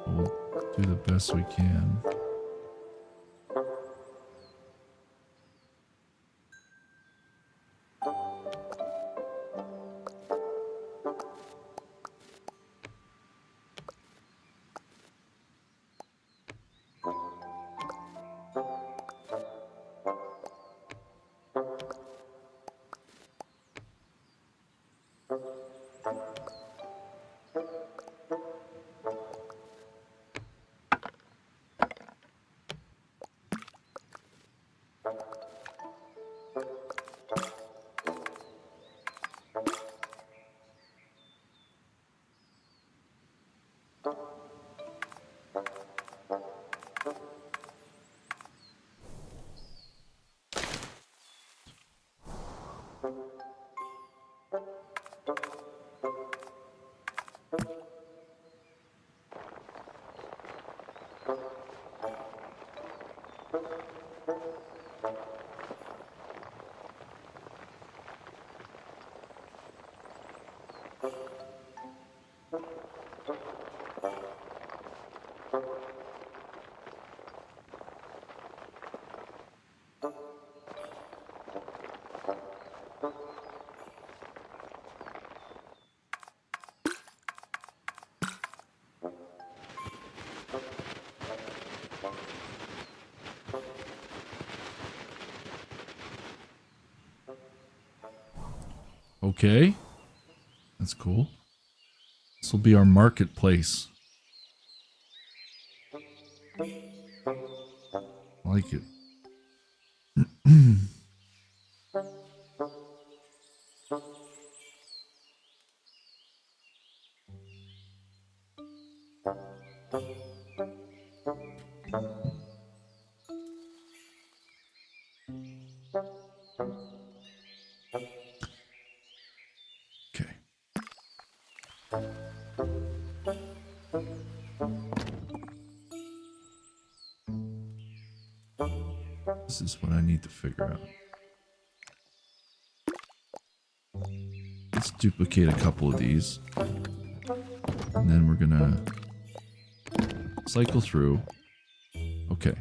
We'll do the best we can. Okay. That's cool. This will be our marketplace. I like it. Okay. This is what I need to figure out. Let's duplicate a couple of these. And then we're gonna cycle through. Okay.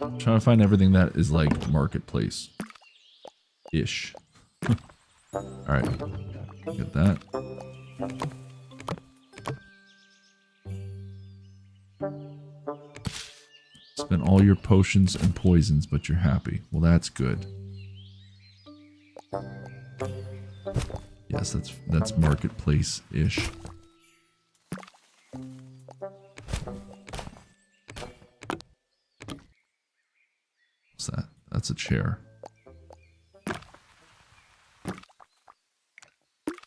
I'm trying to find everything that is like marketplace-ish. Alright. Get that. Spent all your potions and poisons, but you're happy. Well, that's good. Yes, that's marketplace-ish. What's that? That's a chair.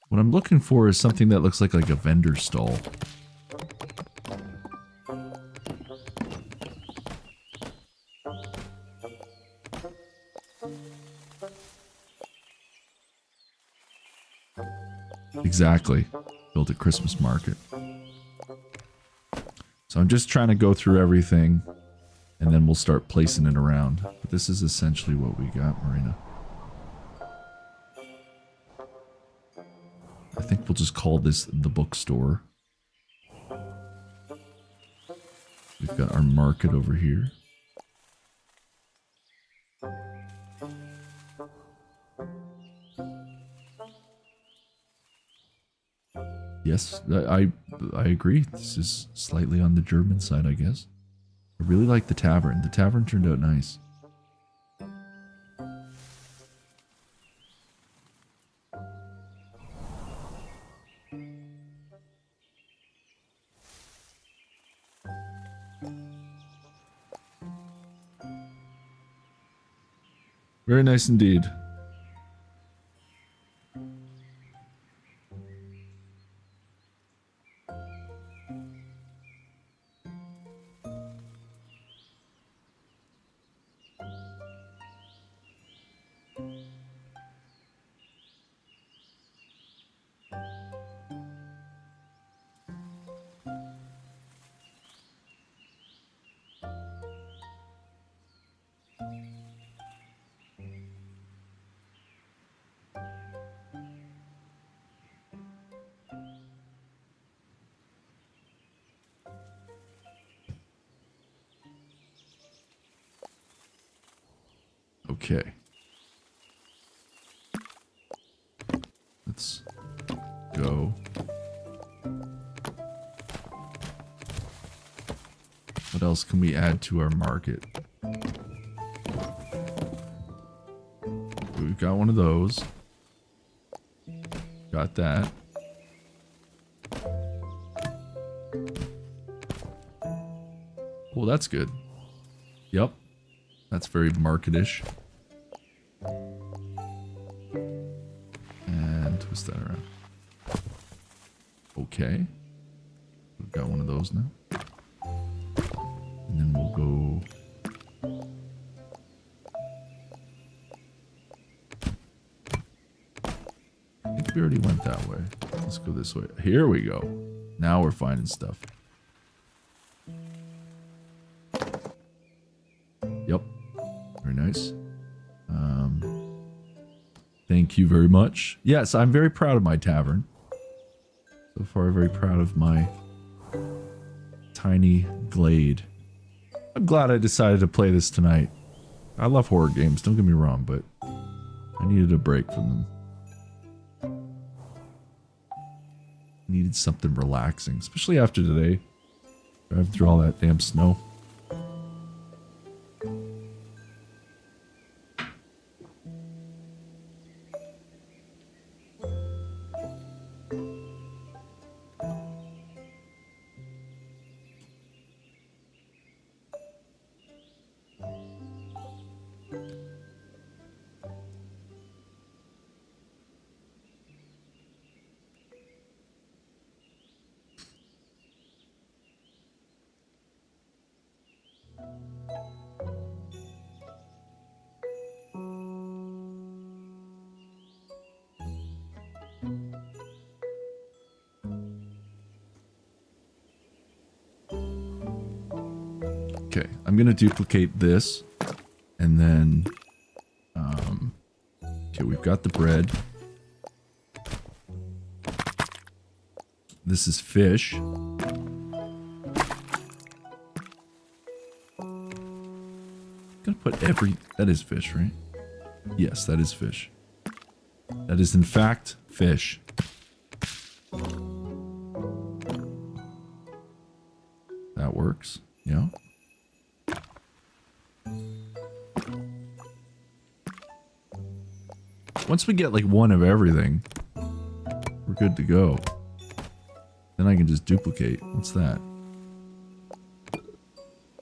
What I'm looking for is something that looks like a vendor stall. Exactly. Build a Christmas market. So I'm just trying to go through everything, and then we'll start placing it around. But this is essentially what we got, Marina. I think we'll just call this the bookstore. We've got our market over here. Yes, I agree. This is slightly on the German side, I guess. I really like the tavern. The tavern turned out nice. Very nice indeed. Okay. Let's go. What else can we add to our market? We've got one of those. Got that. Well, that's good. Yep. That's very market-ish. And twist that around. Okay. We've got one of those now. And then we'll go... I think we already went that way. Let's go this way. Here we go. Now we're finding stuff. Yep. Very nice. Thank you very much. Yes, I'm very proud of my tavern. So far, very proud of my Tiny Glade. I'm glad I decided to play this tonight. I love horror games, don't get me wrong, but I needed a break from them. Needed something relaxing, especially after today. Driving through all that damn snow. Okay, I'm gonna duplicate this, and then, okay, we've got the bread. This is fish. Gonna put that is fish, right? Yes, that is fish. That is in fact fish. That works, yeah. Once we get like one of everything, we're good to go. Then I can just duplicate. What's that?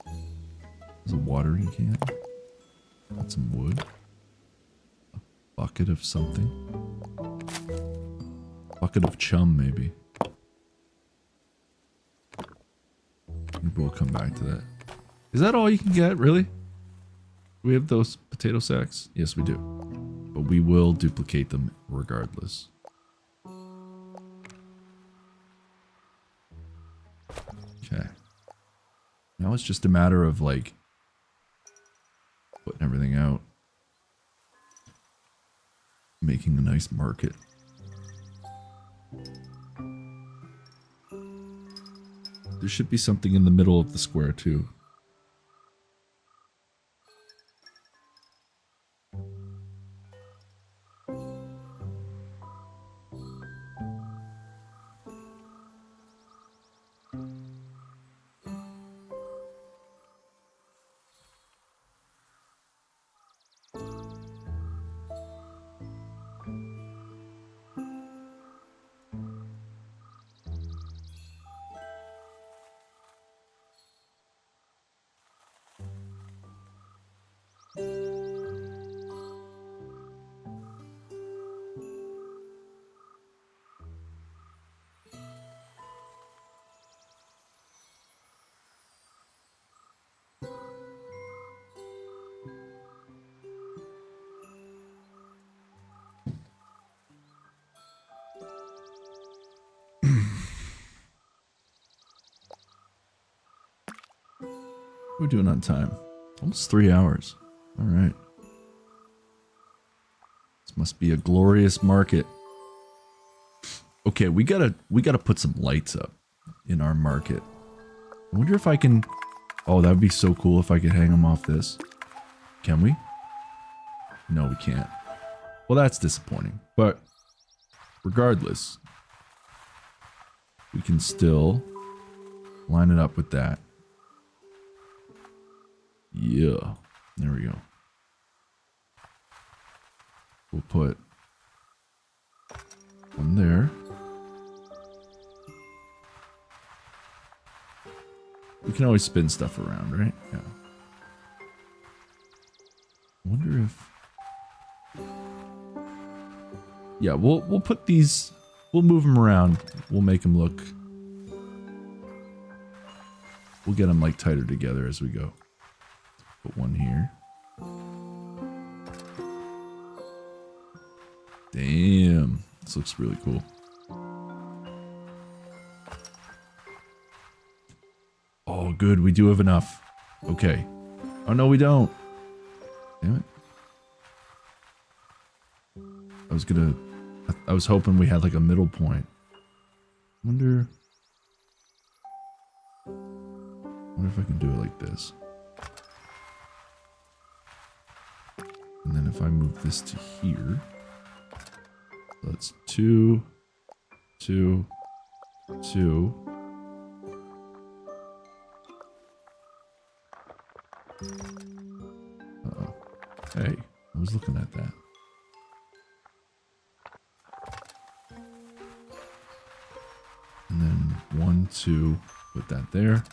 There's a watering can. Got some wood. A bucket of something. Bucket of chum, maybe. Maybe we'll come back to that. Is that all you can get, really? Do we have those potato sacks? Yes, we do. But we will duplicate them regardless. Okay. Now it's just a matter of, like, putting everything out. Making a nice market. There should be something in the middle of the square, too. We're doing on time. Almost 3 hours. All right. This must be a glorious market. Okay, we gotta put some lights up in our market. I wonder if I can. Oh, that would be so cool if I could hang them off this. Can we? No, we can't. Well, that's disappointing. But regardless, we can still line it up with that. Yeah, there we go. We'll put one there. We can always spin stuff around, right? Yeah. I wonder if... Yeah, we'll put these... We'll move them around. We'll make them look... We'll get them like tighter together as we go. Put one here. Damn. This looks really cool. Oh, good. We do have enough. Okay. Oh, no, we don't. Damn it. I was hoping we had like a middle point. Wonder if I can do it like this. And then if I move this to here, that's 2, 2, 2. Uh-oh. Hey, I was looking at that. And then 1, 2, put that there.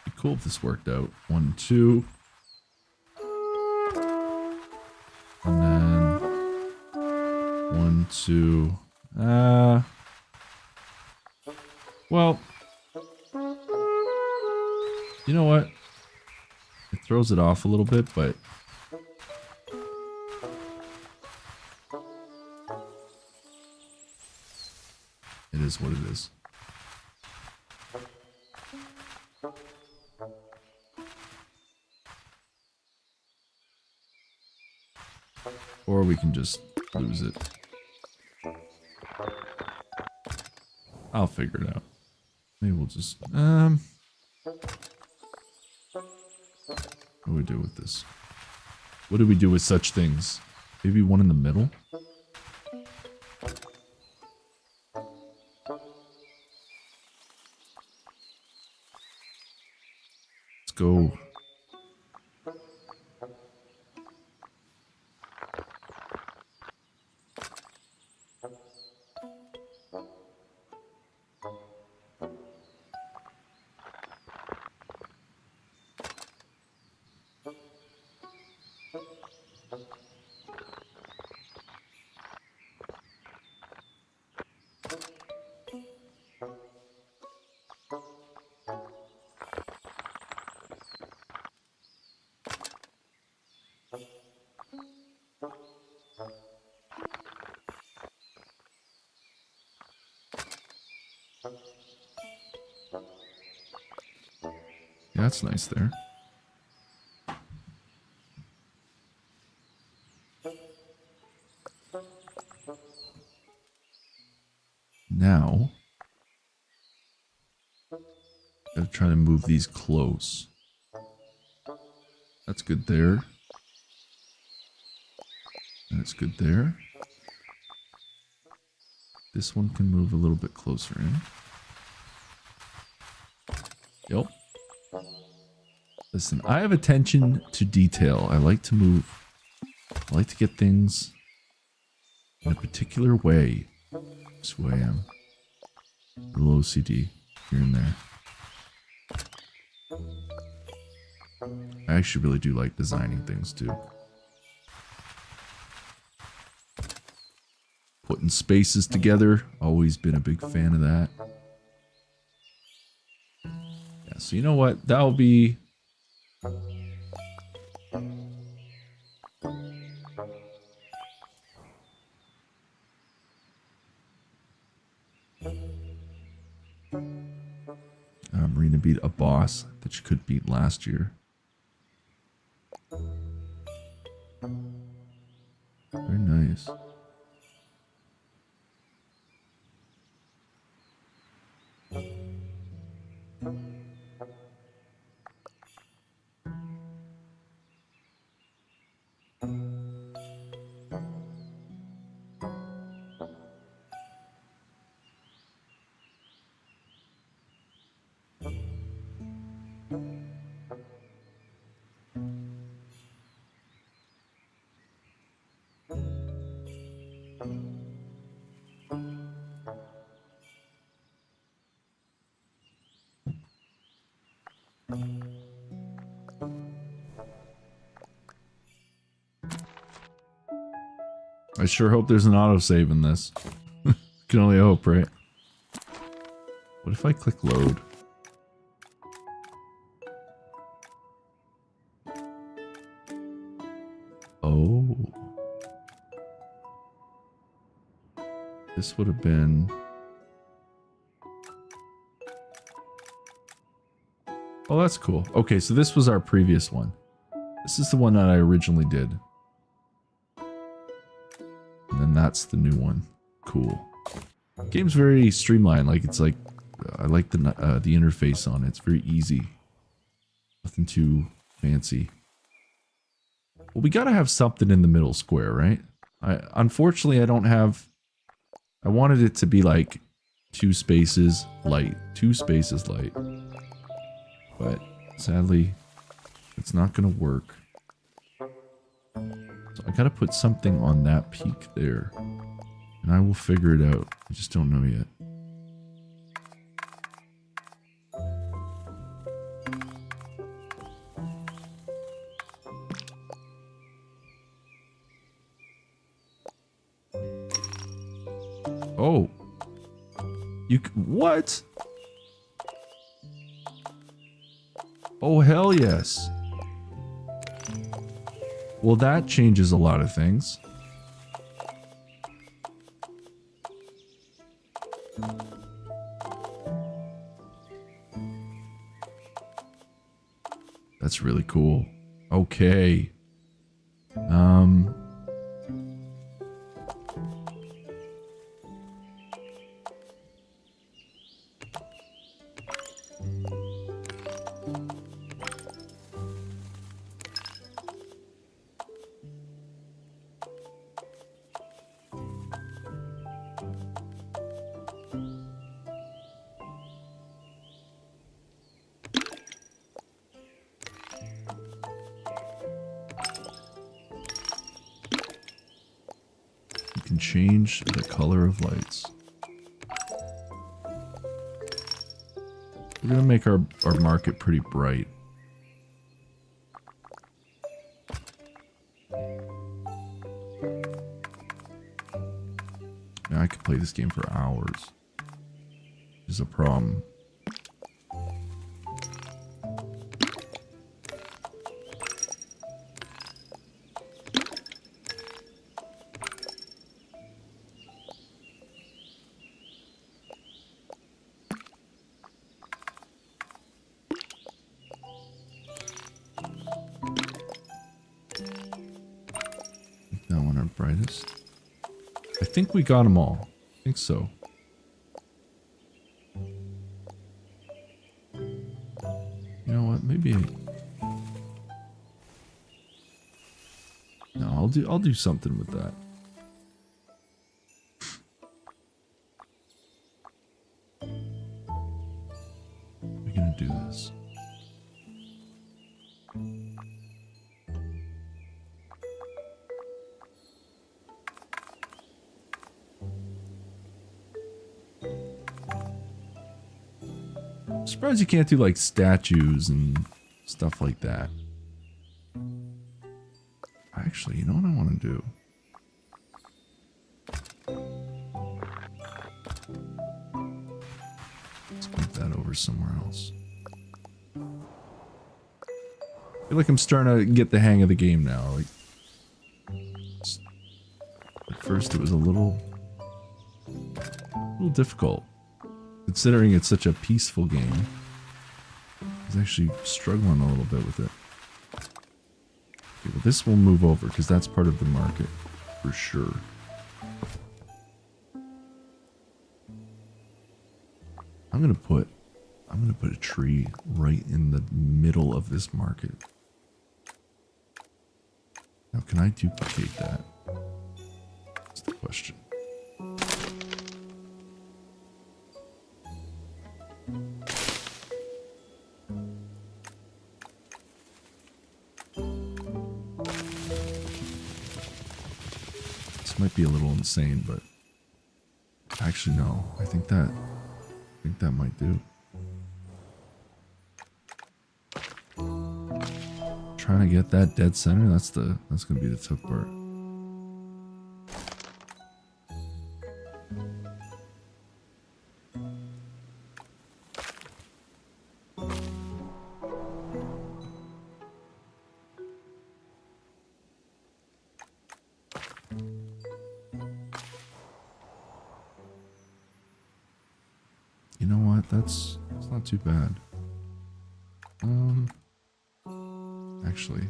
Be cool if this worked out. 1, 2. And then 1, 2. Well, you know what? It throws it off a little bit, but it is what it is. Or we can just lose it. I'll figure it out. Maybe we'll just, what do we do with this? What do we do with such things? Maybe one in the middle? Let's go. Yeah, that's nice there. Now, gotta try to move these close. That's good there. That's good there. This one can move a little bit closer in. Yep. Listen, I have attention to detail. I like to move. I like to get things in a particular way. That's who I am. A little OCD here and there. I actually really do like designing things too. Putting spaces together. Always been a big fan of that. Yeah, so you know what? That'll be... Marina beat a boss that she could beat last year. Very nice. I sure hope there's an autosave in this. Can only hope, right? What if I click load? Oh. This would have been... Oh, that's cool. Okay, so this was our previous one. This is the one that I originally did. And then that's the new one. Cool. Game's very streamlined. Like it's like I like the interface on it. It's very easy. Nothing too fancy. Well, we gotta have something in the middle square, right? Unfortunately, I don't have... I wanted it to be like 2 spaces light. 2 spaces light. But sadly, it's not gonna work. So I gotta put something on that peak there. And I will figure it out. I just don't know yet. Oh. What? Oh, hell yes. Well, that changes a lot of things. That's really cool. Okay. Change the color of lights. We're gonna make our market pretty bright. Now I could play this game for hours. Is a problem. I think we got them all. I think so. You know what? Maybe. No, I'll do something with that. We're gonna do this. Surprised you can't do like statues and stuff like that. Actually, you know what I want to do? Let's put that over somewhere else. I feel like I'm starting to get the hang of the game now. Like, at first it was a little difficult. Considering it's such a peaceful game, I was actually struggling a little bit with it. Okay, well this will move over because that's part of the market for sure. I'm gonna put a tree right in the middle of this market. Now, can I duplicate that? That's the question. Might be a little insane, but actually no. I think that might do. Trying to get that dead center, that's gonna be the tough part. You know what? That's not too bad. Actually,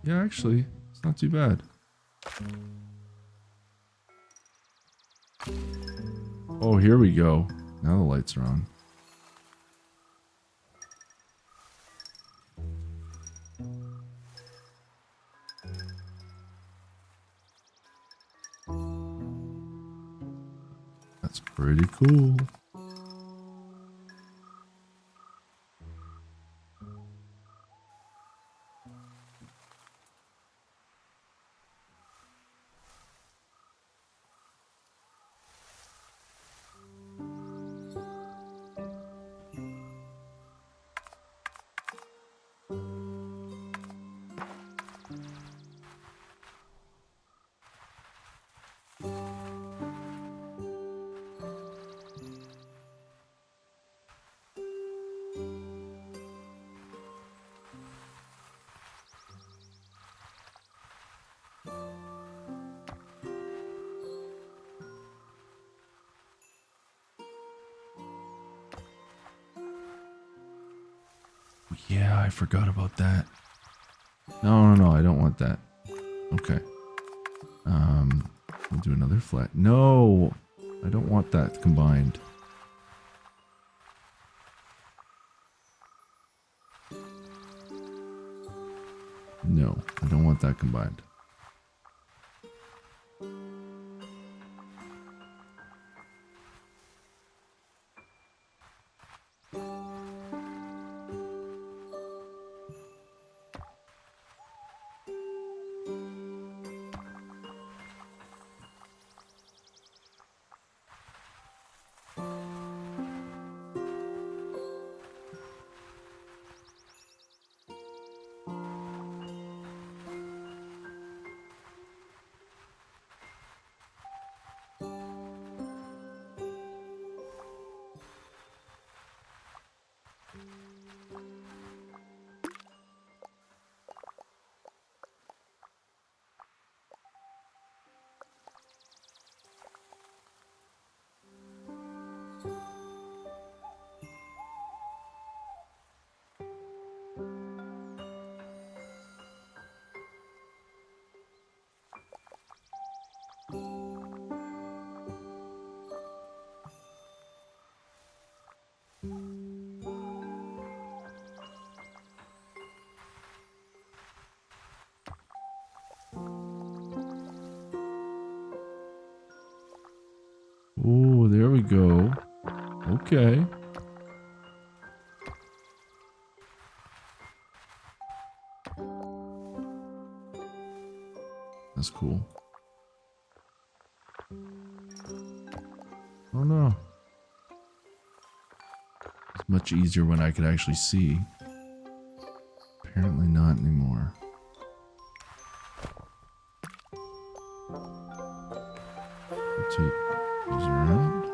Yeah, actually, it's not too bad. Oh, here we go. Now the lights are on. That's pretty cool. Yeah, I forgot about that. No, I don't want that. Okay. We'll do another flat. No, I don't want that combined. No, I don't want that combined. Oh, there we go. Okay. That's cool. Oh no. It's much easier when I could actually see. Apparently not anymore. Rotate these around.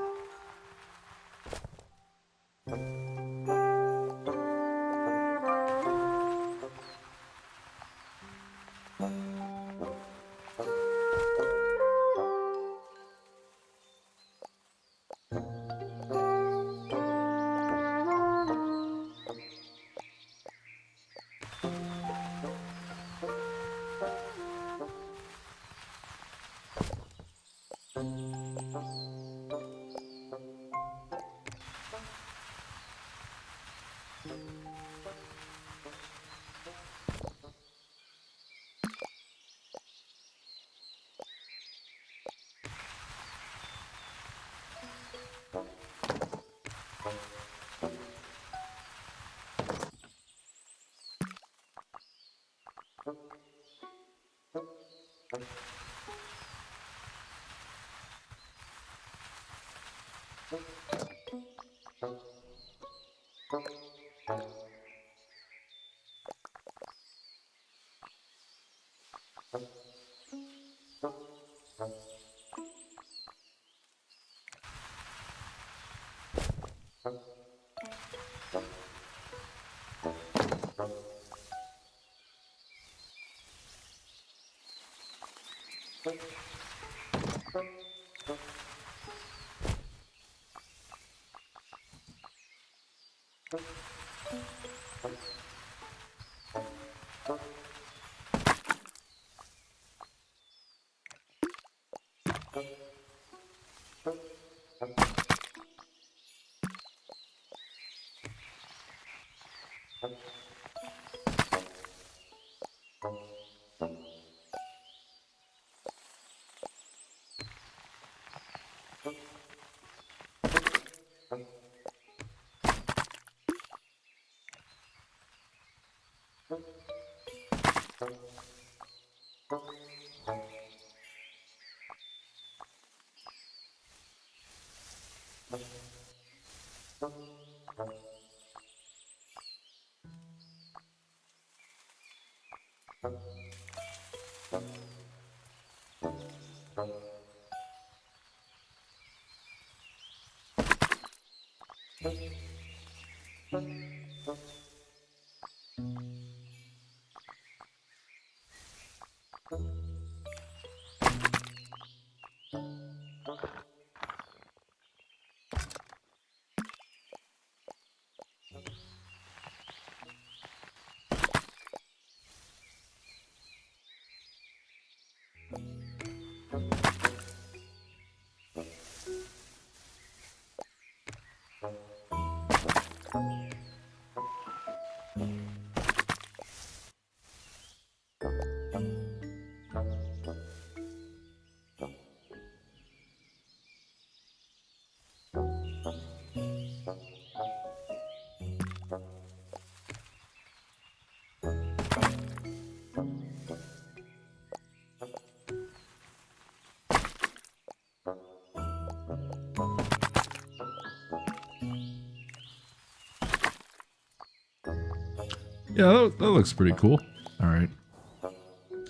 Yeah, that looks pretty cool. All right.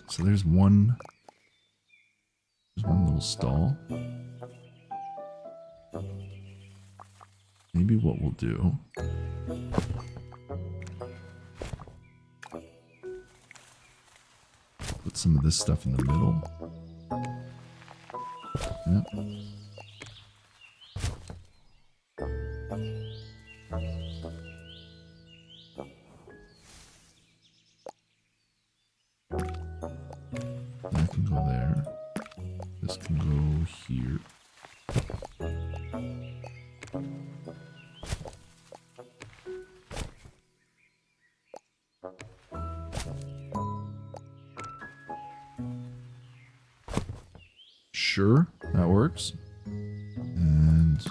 So there's one little stall. Maybe what we'll do. Put some of this stuff in the middle. Yep. That can go there. This can go here. Sure, that works. And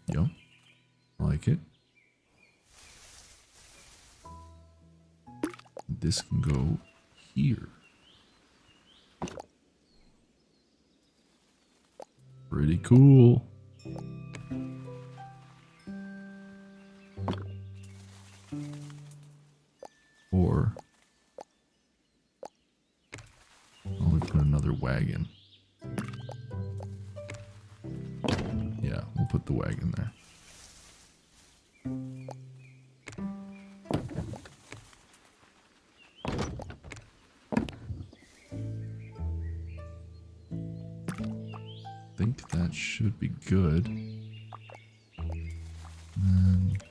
yep, I like it. This can go here. Pretty cool. Or I'll put another wagon. Yeah, we'll put the wagon there. I think that should be good. And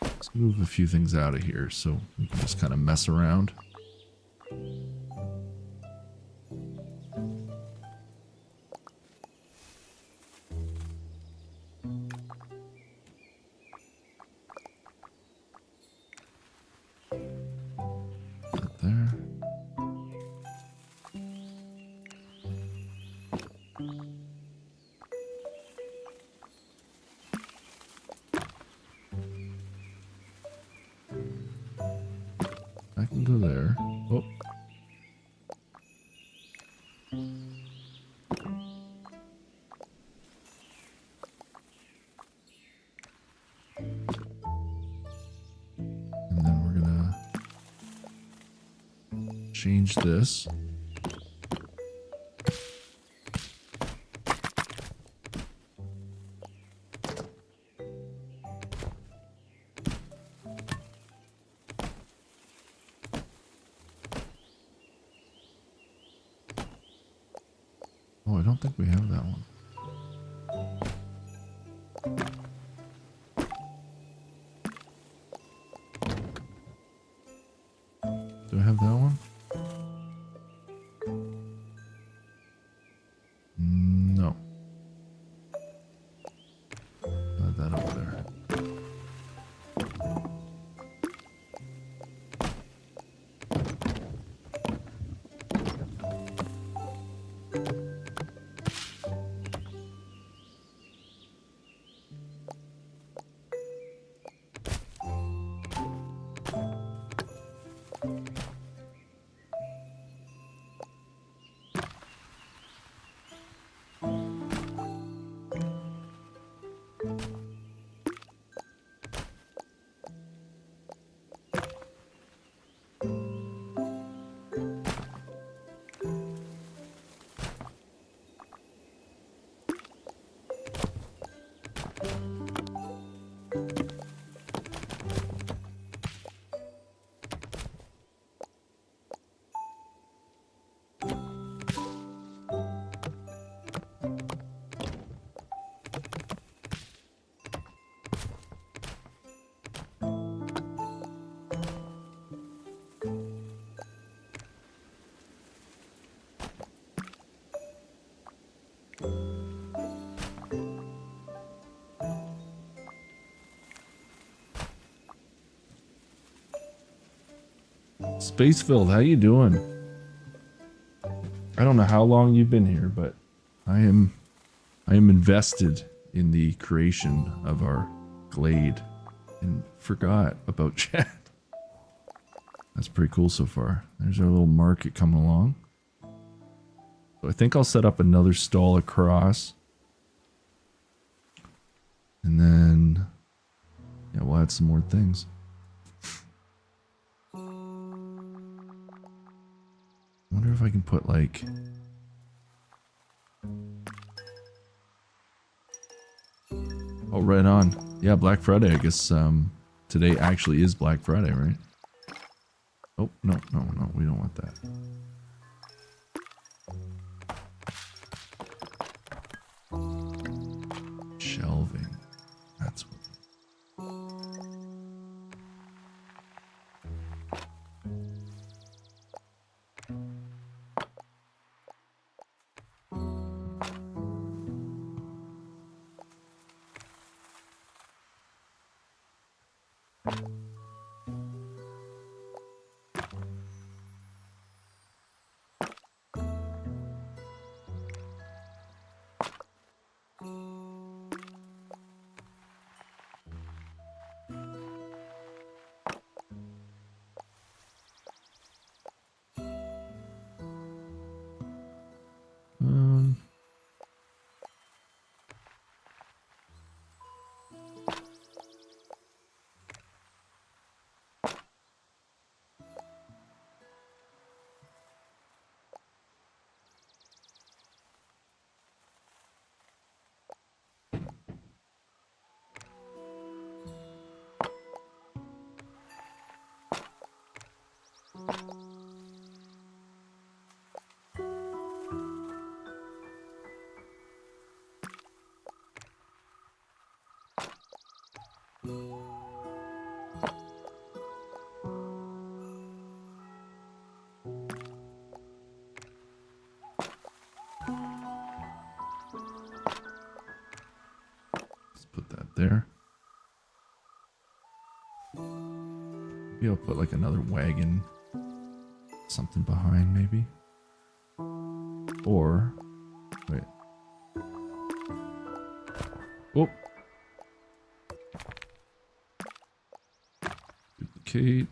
let's move a few things out of here so we can just kind of mess around. Right there. I can go there. Oh. And then we're gonna change this. Oh, I don't think we have that one. Do I have that one? No. Add that over there. Spacefield, how you doing? I don't know how long you've been here, but I am invested in the creation of our glade and forgot about chat. That's pretty cool so far. There's our little market coming along. So I think I'll set up another stall across. And then, yeah, we'll add some more things. I wonder if I can put like... Oh, right on. Yeah, Black Friday. I guess today actually is Black Friday, right? Oh, no, we don't want that. Shelving. That's what... there. Maybe I'll put like another wagon, something behind maybe. Or, wait. Oh. Duplicate.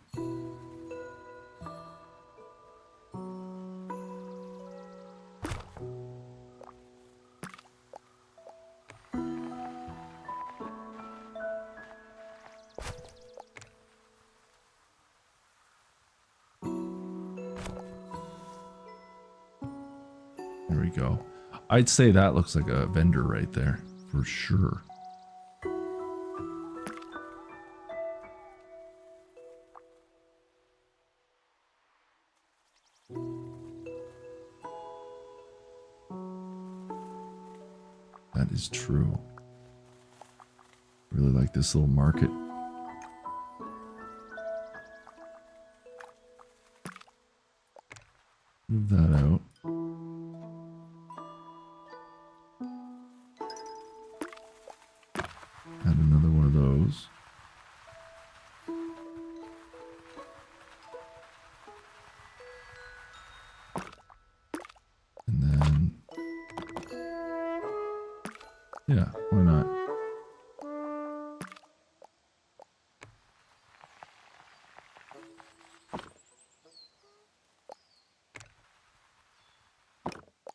There we go. I'd say that looks like a vendor right there, for sure. That is true. Really like this little market. Move that out. Add another one of those. And then, yeah, why not?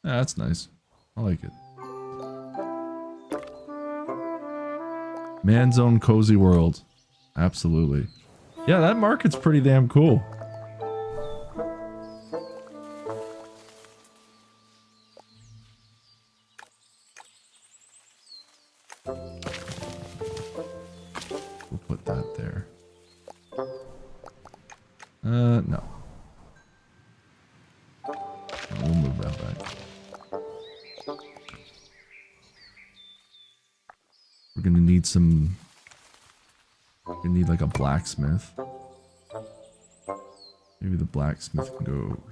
Yeah, that's nice. I like it. Man's own cozy world. Absolutely. Yeah, that market's pretty damn cool. We'll put that there. No. We'll move that back. We're gonna need some... We're gonna need like a blacksmith. Maybe the blacksmith can go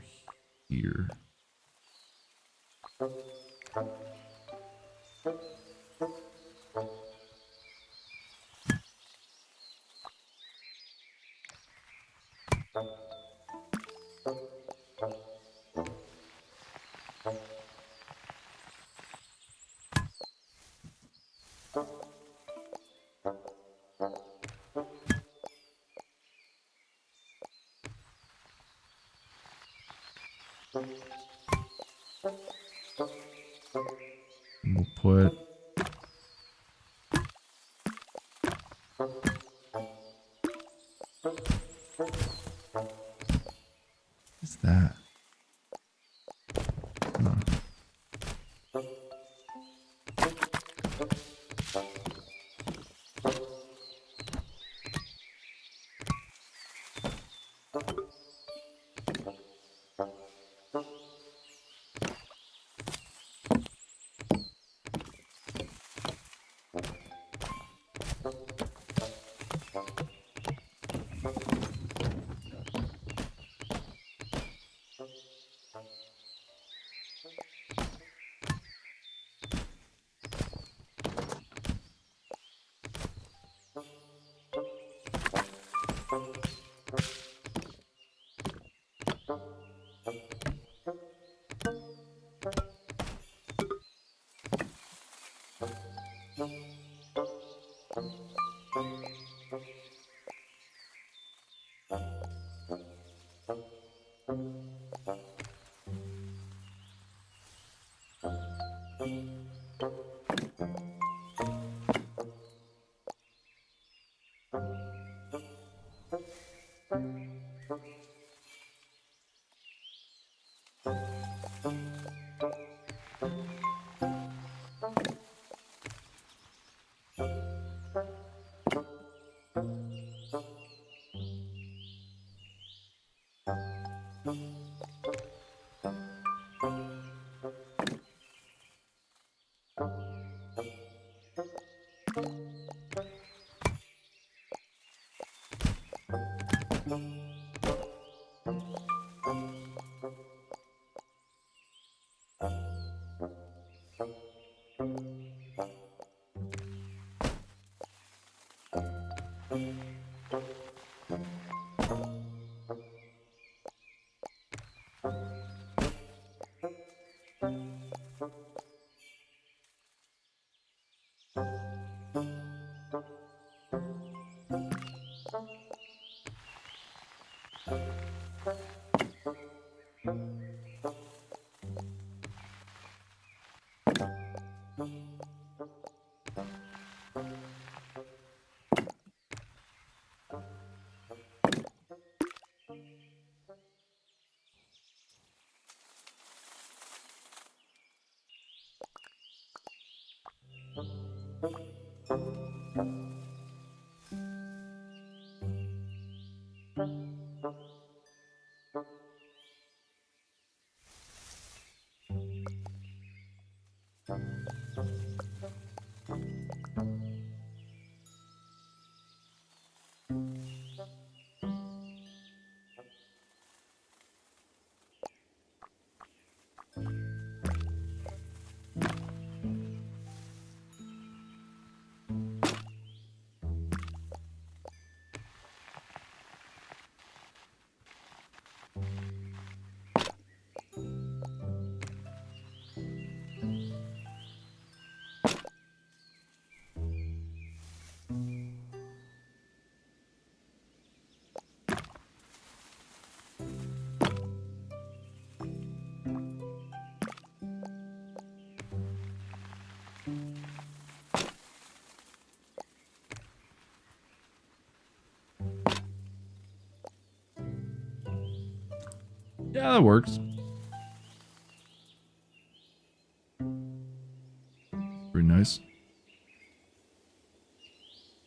here. And we'll put what's that? Huh. Yeah, that works. Pretty nice.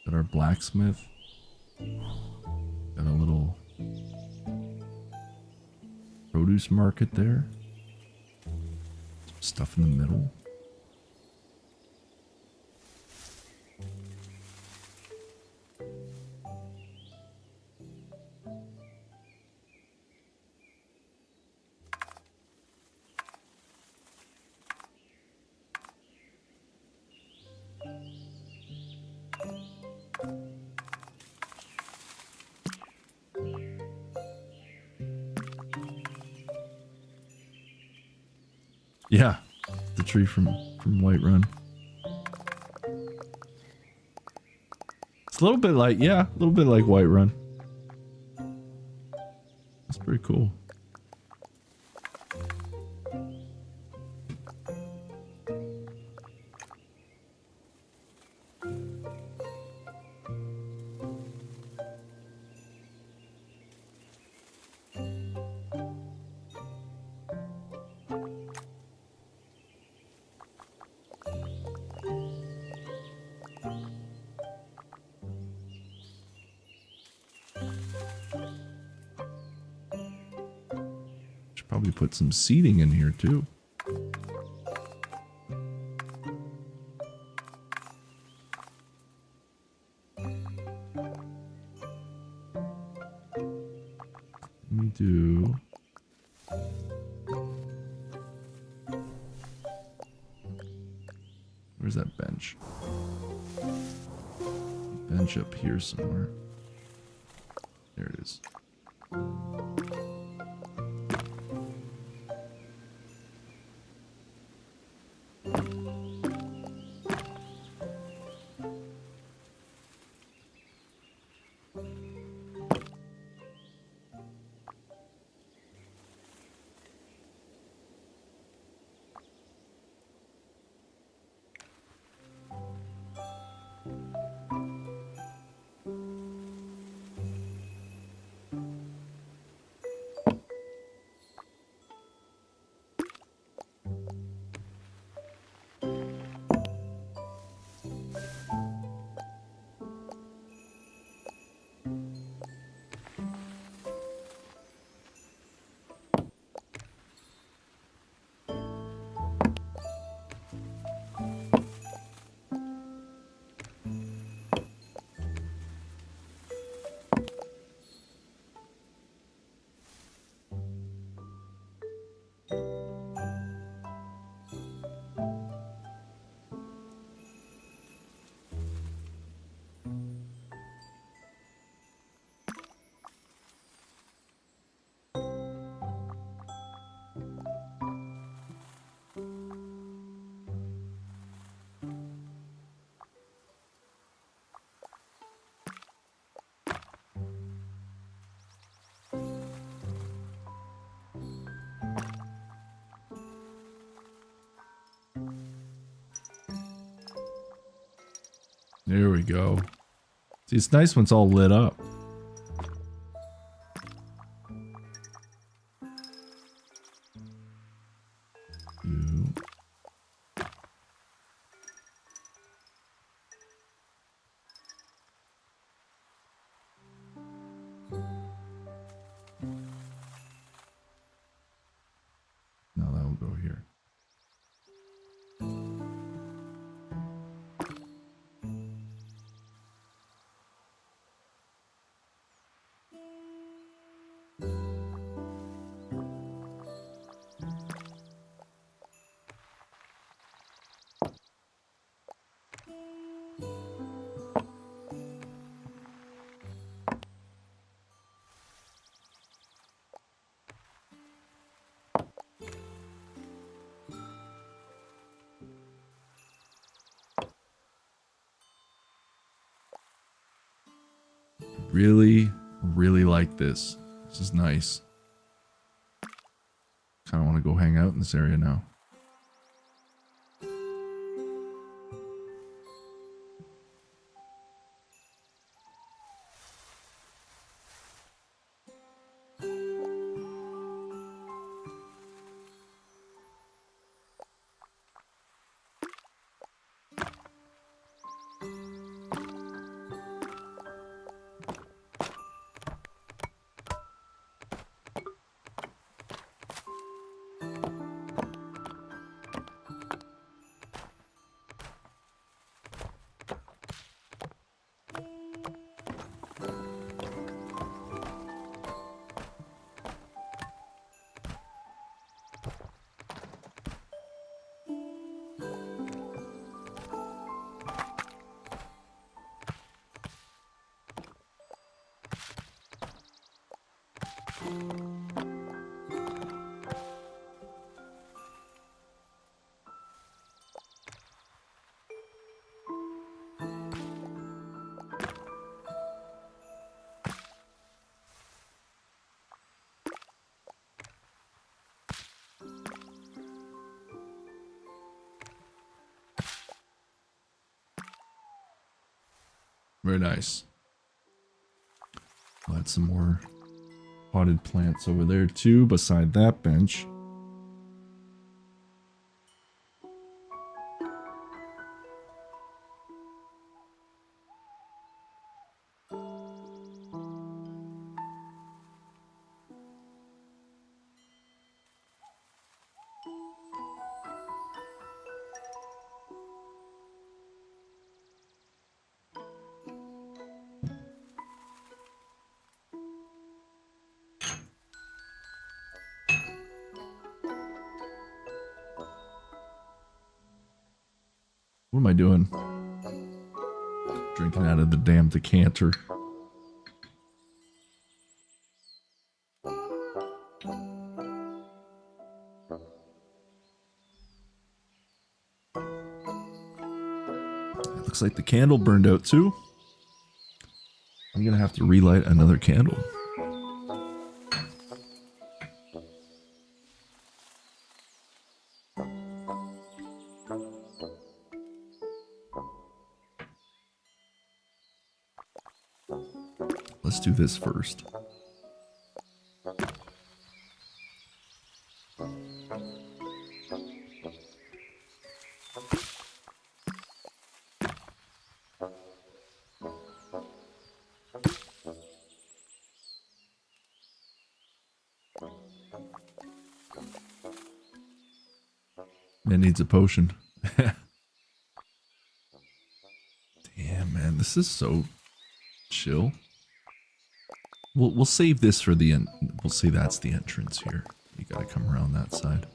Got our blacksmith. Got a little produce market there. Some stuff in the middle. Yeah, the tree from Whiterun. It's a little bit like, yeah, a little bit like Whiterun. That's pretty cool. Probably put some seating in here too. Let me do... Where's that bench? Bench up here somewhere. There it is. There we go. See, it's nice when it's all lit up. Now that will go here. Really like this. This is nice. Kind of want to go hang out in this area now. Very nice. I'll add some more potted plants over there too, beside that bench. What am I doing? Drinking out of the damn decanter. It looks like the candle burned out too. I'm gonna have to relight another candle. Let's do this first. It needs a potion. Damn, man, this is so chill. We'll save this for the end. We'll say that's the entrance here. You gotta come around that side.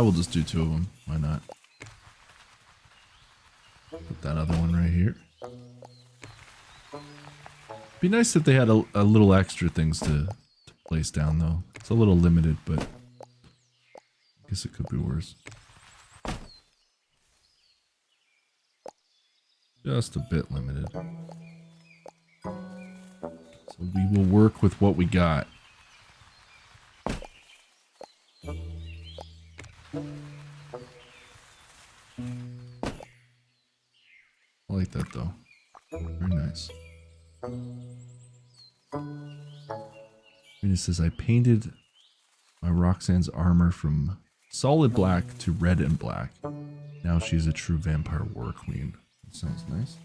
We'll just do two of them. Why not? Put that other one right here. Be nice if they had a little extra things to place down, though. It's a little limited, but I guess it could be worse. Just a bit limited. So we will work with what we got. I like that though. Very nice. It says I painted my Roxanne's armor from solid black to red and black. Now she's a true vampire war queen. That sounds nice.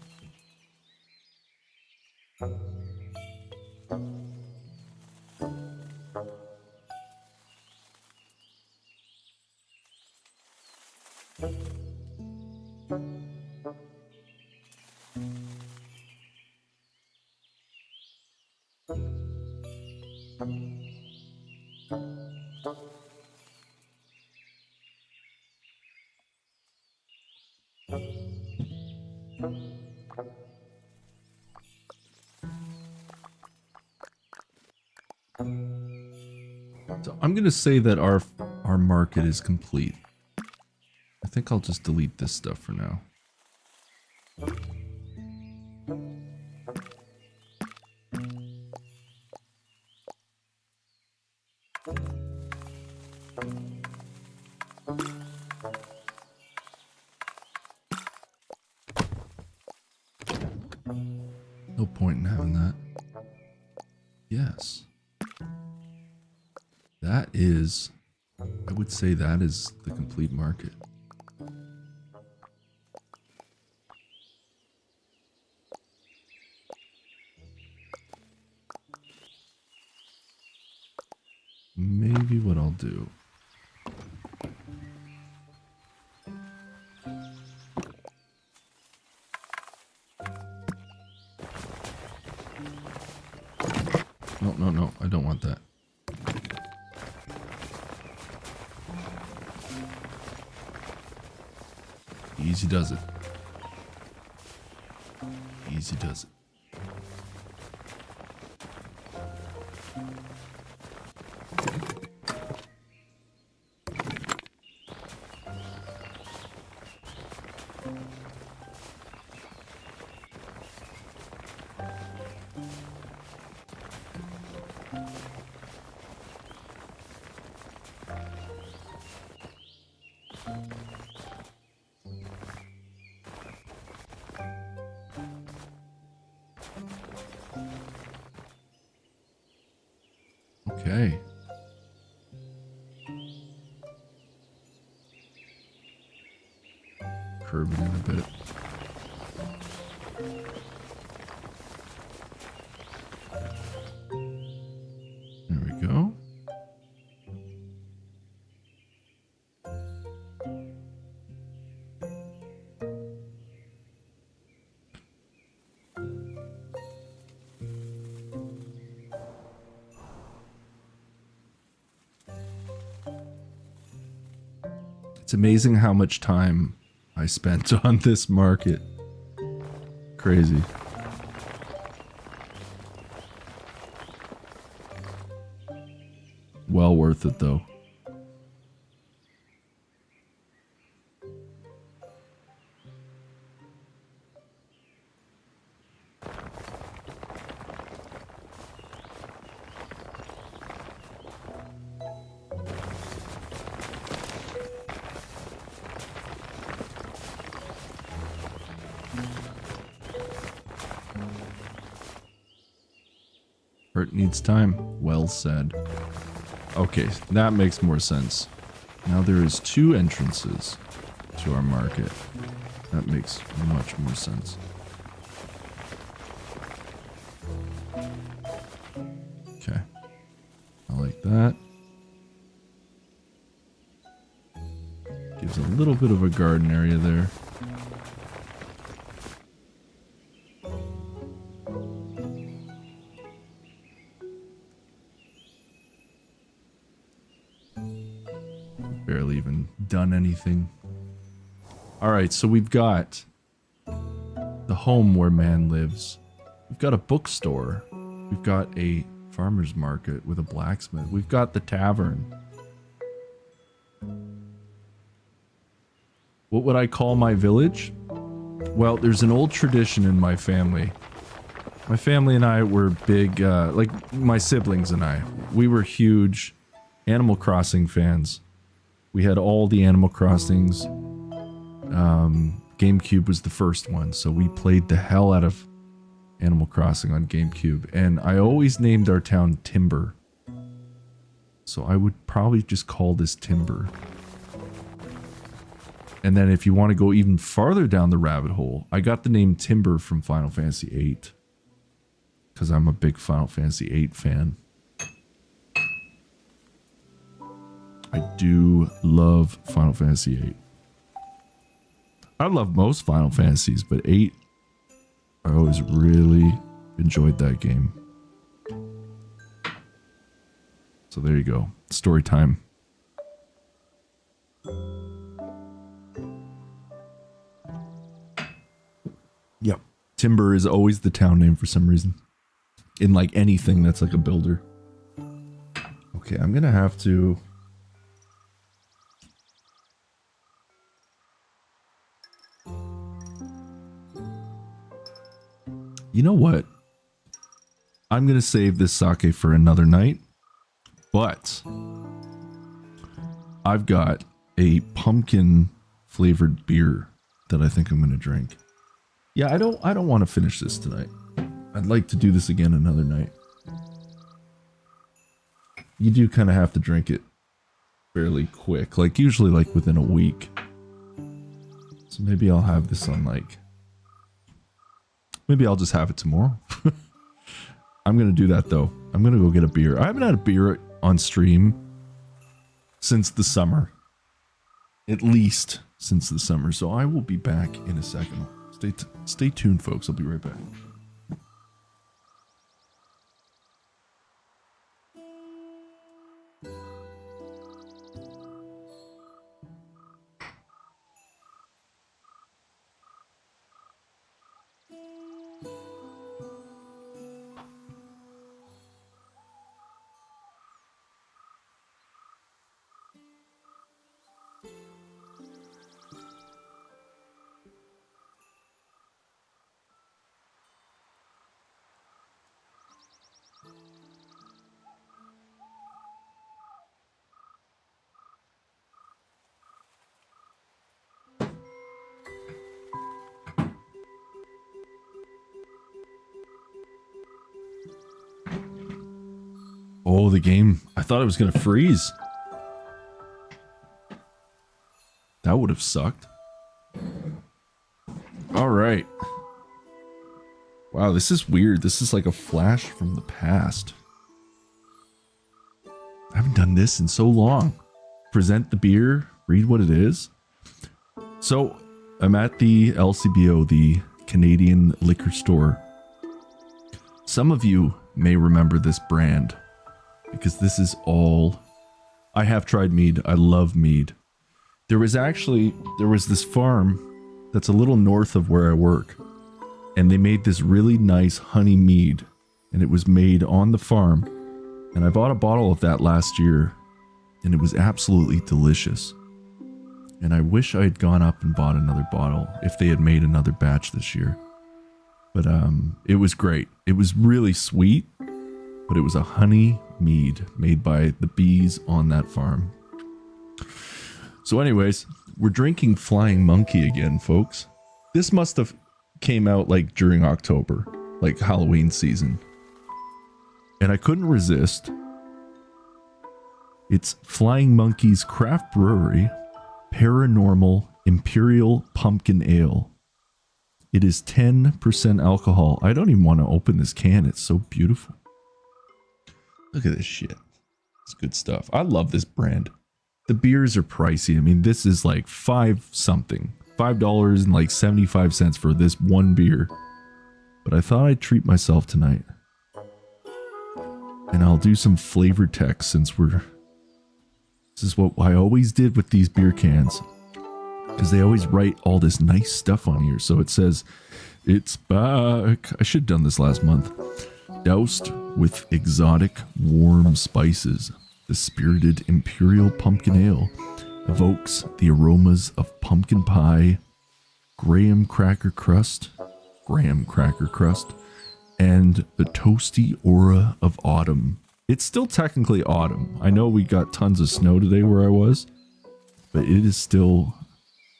So I'm going to say that our market is complete. I think I'll just delete this stuff for now. No point in having that. Yes. That is, I would say that is the complete market. Maybe what I'll do. No, I don't want that. Easy does it. easy does it. Okay. Curve it in a bit. There we go. It's amazing how much time I spent on this market. Crazy. Well worth it though. Art needs time. Well said. Okay, that makes more sense. Now there is 2 entrances to our market. That makes much more sense. Okay. I like that. Gives a little bit of a garden area there. Barely even done anything. Alright, so we've got the home where man lives. We've got a bookstore. We've got a farmer's market with a blacksmith. We've got the tavern. What would I call my village? Well, there's an old tradition in my family. My family and I were big, like my siblings and I. We were huge Animal Crossing fans. We had all the Animal Crossings. GameCube was the first one, so we played the hell out of Animal Crossing on GameCube. And I always named our town Timber. So I would probably just call this Timber. And then if you want to go even farther down the rabbit hole, I got the name Timber from Final Fantasy VIII. Because I'm a big Final Fantasy VIII fan. I do love Final Fantasy VIII. I love most Final Fantasies, but 8, I always really enjoyed that game. So there you go. Story time. Yep. Timber is always the town name for some reason. In like anything that's like a builder. Okay, I'm gonna have to... You know what? I'm going to save this sake for another night, but I've got a pumpkin flavored beer that I think I'm going to drink. Yeah, I don't want to finish this tonight. I'd like to do this again another night. You do kind of have to drink it fairly quick, like usually like within a week. So maybe I'll have this on like... Maybe I'll just have it tomorrow. I'm going to do that though. I'm going to go get a beer. I haven't had a beer on stream since the summer. At least since the summer. So I will be back in a second. Stay tuned, folks. I'll be right back. Oh, the game. I thought it was going to freeze. That would have sucked. All right. Wow, this is weird. This is like a flash from the past. I haven't done this in so long. Present the beer, read what it is. So, I'm at the LCBO, the Canadian liquor store. Some of you may remember this brand because this is all... I have tried mead. I love mead. There was this farm that's a little north of where I work, and they made this really nice honey mead, and it was made on the farm, and I bought a bottle of that last year, and it was absolutely delicious. And I wish I had gone up and bought another bottle if they had made another batch this year. But it was great. It was really sweet, but it was a honey mead made by the bees on that farm. So anyways, we're drinking Flying Monkey again, folks. This must have came out like during October, like Halloween season. And I couldn't resist. It's Flying Monkey's Craft Brewery Paranormal Imperial Pumpkin Ale. It is 10% alcohol. I don't even want to open this can. It's so beautiful. Look at this shit. It's good stuff. I love this brand. The beers are pricey. I mean, this is like $5 and like 75 cents for this one beer. But I thought I'd treat myself tonight. And I'll do some flavor text since this is what I always did with these beer cans. Because they always write all this nice stuff on here. So it says, it's back. I should have done this last month. Doused with exotic warm spices. The spirited Imperial Pumpkin Ale evokes the aromas of pumpkin pie, graham cracker crust, and the toasty aura of autumn. It's still technically autumn. I know we got tons of snow today where I was, but it is still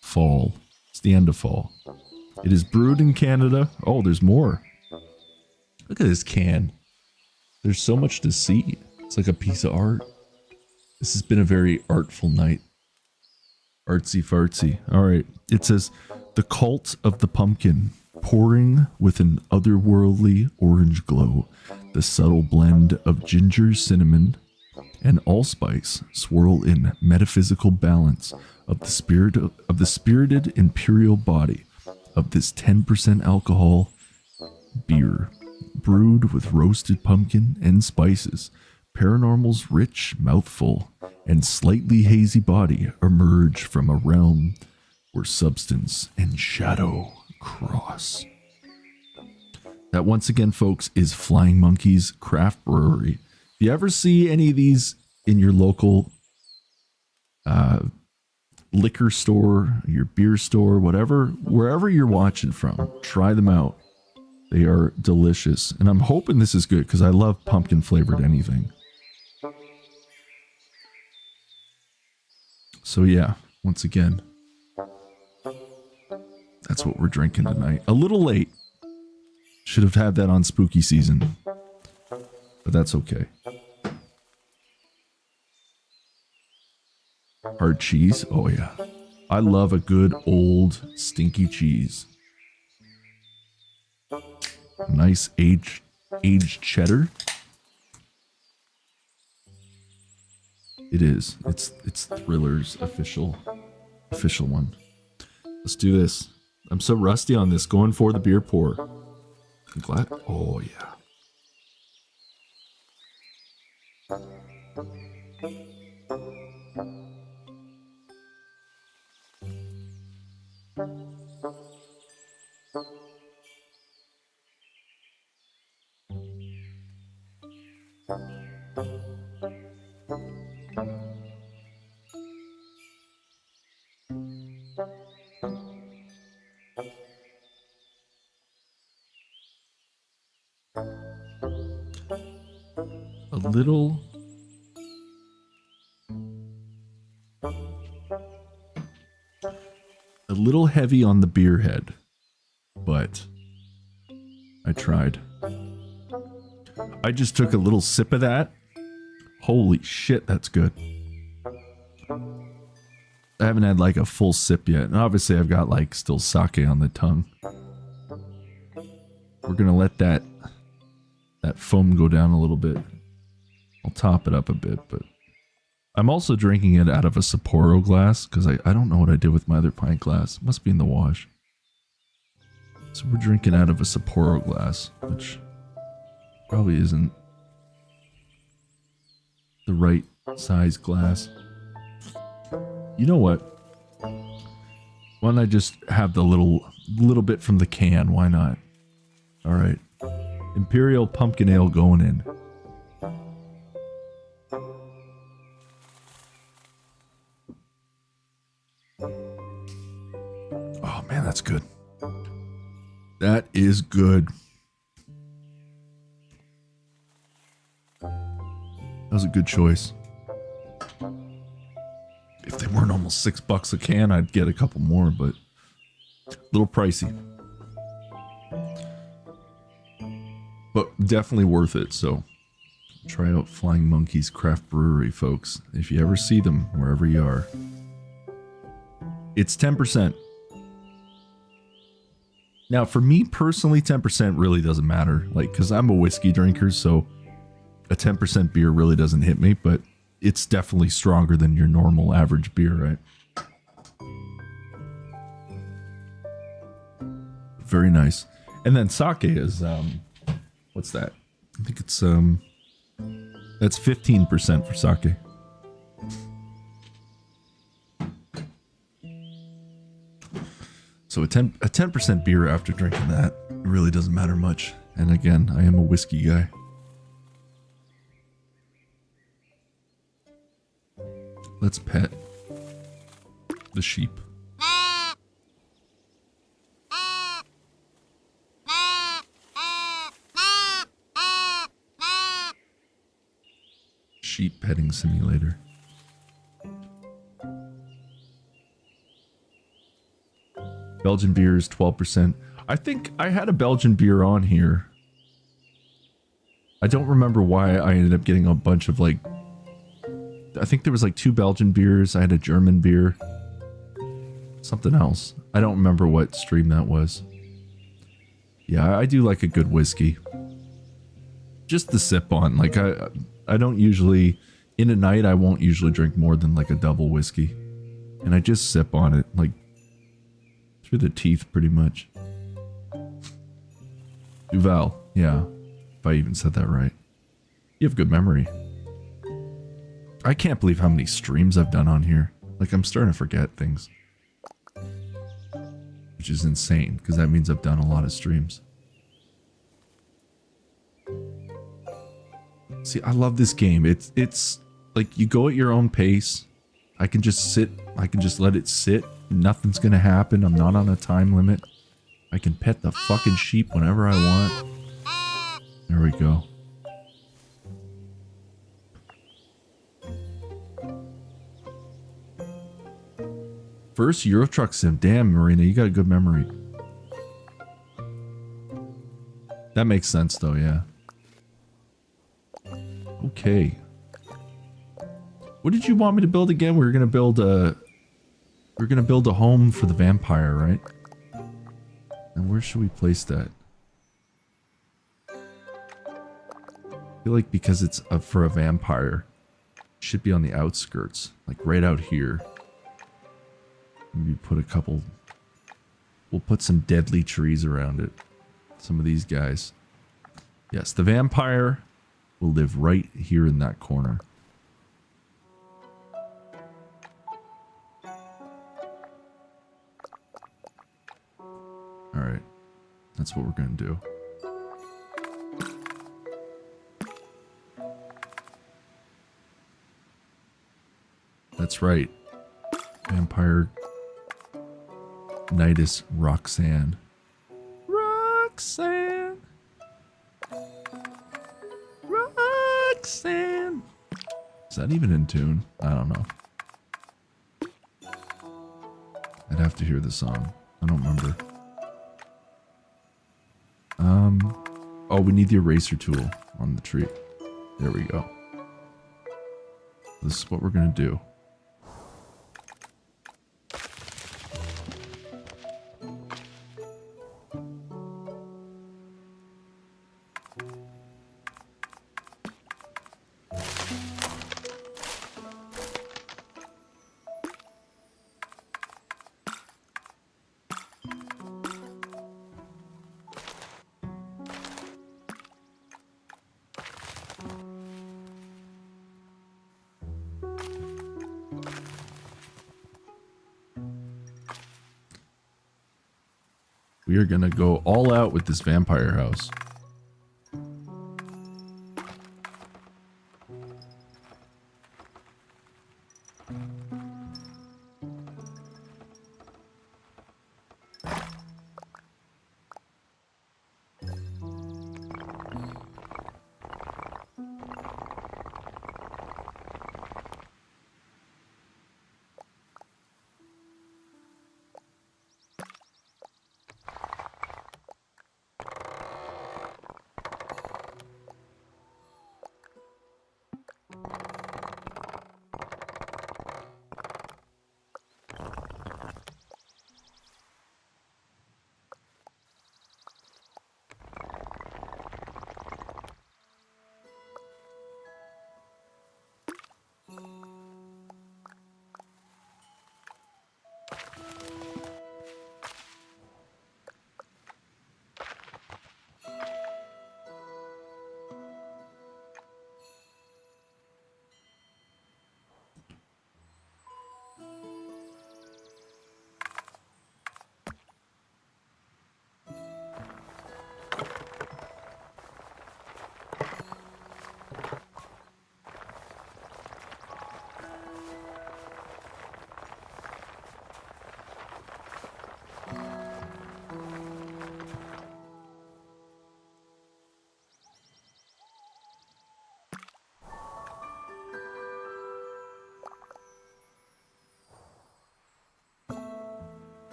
fall. It's the end of fall. It is brewed in Canada. Oh, there's more. Look at this can. There's so much to see. It's like a piece of art. This has been a very artful night. Artsy fartsy. Alright. It says, the cult of the pumpkin, pouring with an otherworldly orange glow. The subtle blend of ginger, cinnamon, and allspice swirl in metaphysical balance of the spirit of the spirited imperial body of this 10% alcohol beer, brewed with roasted pumpkin and spices. Paranormal's rich mouthful and slightly hazy body emerge from a realm where substance and shadow cross. That, once again, folks, is Flying Monkey's Craft Brewery. If you ever see any of these in your local liquor store, your beer store, whatever, wherever you're watching from, try them out. They are delicious. And I'm hoping this is good because I love pumpkin flavored anything. So yeah, once again, that's what we're drinking tonight. A little late. Should have had that on spooky season. But that's okay. Hard cheese? Oh yeah. I love a good old stinky cheese. Nice aged cheddar. It is. It's Thriller's official one. Let's do this. I'm so rusty on this. Going for the beer pour. I'm glad. Oh yeah. A little heavy on the beer head, but I tried. I just took a little sip of that Holy shit, that's good. I haven't had like a full sip yet. And obviously I've got like still sake on the tongue. We're going to let that foam go down a little bit. I'll top it up a bit, but I'm also drinking it out of a Sapporo glass because I don't know what I did with my other pint glass. It must be in the wash. So we're drinking out of a Sapporo glass, which probably isn't the right size glass. You know what? Why don't I just have the little bit from the can? Why not? All right. Imperial Pumpkin Ale going in. Oh man, that's good. That is good. That was a good choice. If they weren't almost $6 a can, I'd get a couple more, but a little pricey. But definitely worth it, so try out Flying Monkey's Craft Brewery, folks. If you ever see them, wherever you are. It's 10%. Now, for me personally, 10% really doesn't matter. Like, because I'm a whiskey drinker, so a 10% beer really doesn't hit me, but it's definitely stronger than your normal average beer, right? Very nice. And then sake is, what's that? I think it's, that's 15% for sake. So a 10% beer after drinking that really doesn't matter much. And again, I am a whiskey guy. Let's pet the sheep. Sheep petting simulator. Belgian beer is 12%. I think I had a Belgian beer on here. I don't remember why I ended up getting a bunch of like... I think there was like 2 Belgian beers. I had a German beer. Something else. I don't remember what stream that was. Yeah, I do like a good whiskey. Just the sip on. Like I don't usually... In a night, I won't usually drink more than like a double whiskey. And I just sip on it. Like... through the teeth, pretty much. Duval, yeah. If I even said that right. You have good memory. I can't believe how many streams I've done on here. Like, I'm starting to forget things. Which is insane, because that means I've done a lot of streams. See, I love this game. It's like, you go at your own pace. I can just sit. I can just let it sit. Nothing's gonna happen. I'm not on a time limit. I can pet the fucking sheep whenever I want. There we go. First Euro Truck Sim. Damn, Marina, you got a good memory. That makes sense though, yeah. Okay. What did you want me to build again? We were gonna build a... We're gonna build a home for the vampire, right? And where should we place that? I feel like because it's for a vampire, it should be on the outskirts, like right out here. Maybe put a couple... We'll put some deadly trees around it. Some of these guys. Yes, the vampire will live right here in that corner. Alright. That's what we're going to do. That's right. Vampire Nidus Roxanne. Roxanne. Roxanne. Is that even in tune? I don't know. I'd have to hear the song. I don't remember. Oh, we need the eraser tool on the tree. There we go. This is what we're going to do. We are going to go all out with this vampire house.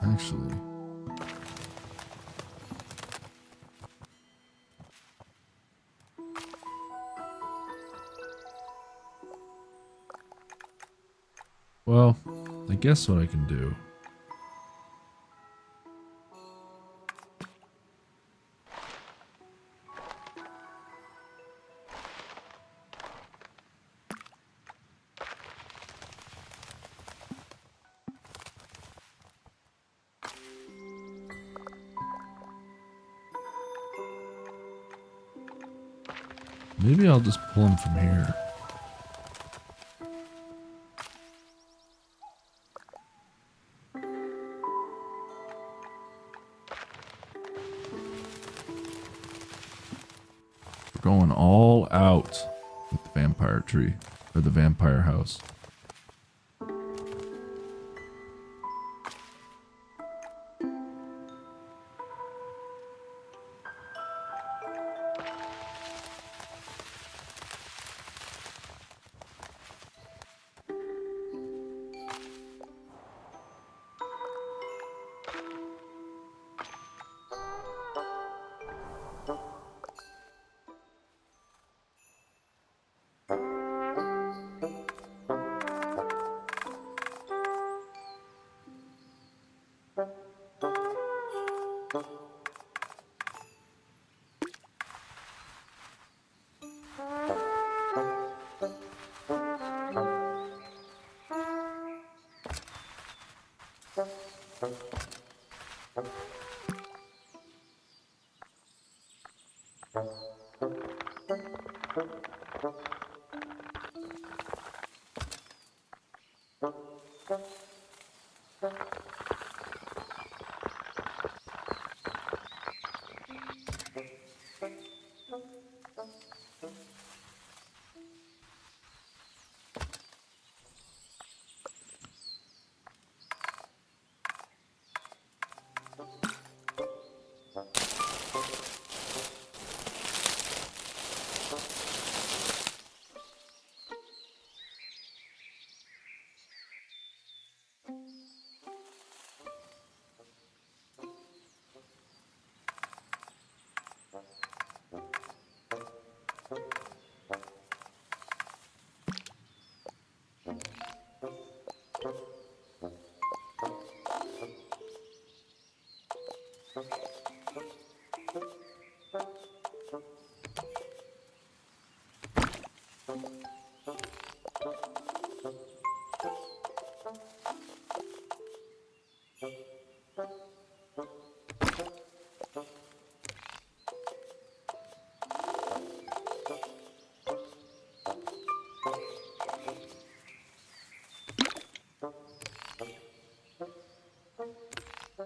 Actually, well, I guess what I can do. Maybe I'll just pull him from here. We're going all out with the vampire tree, or the vampire house. Oh.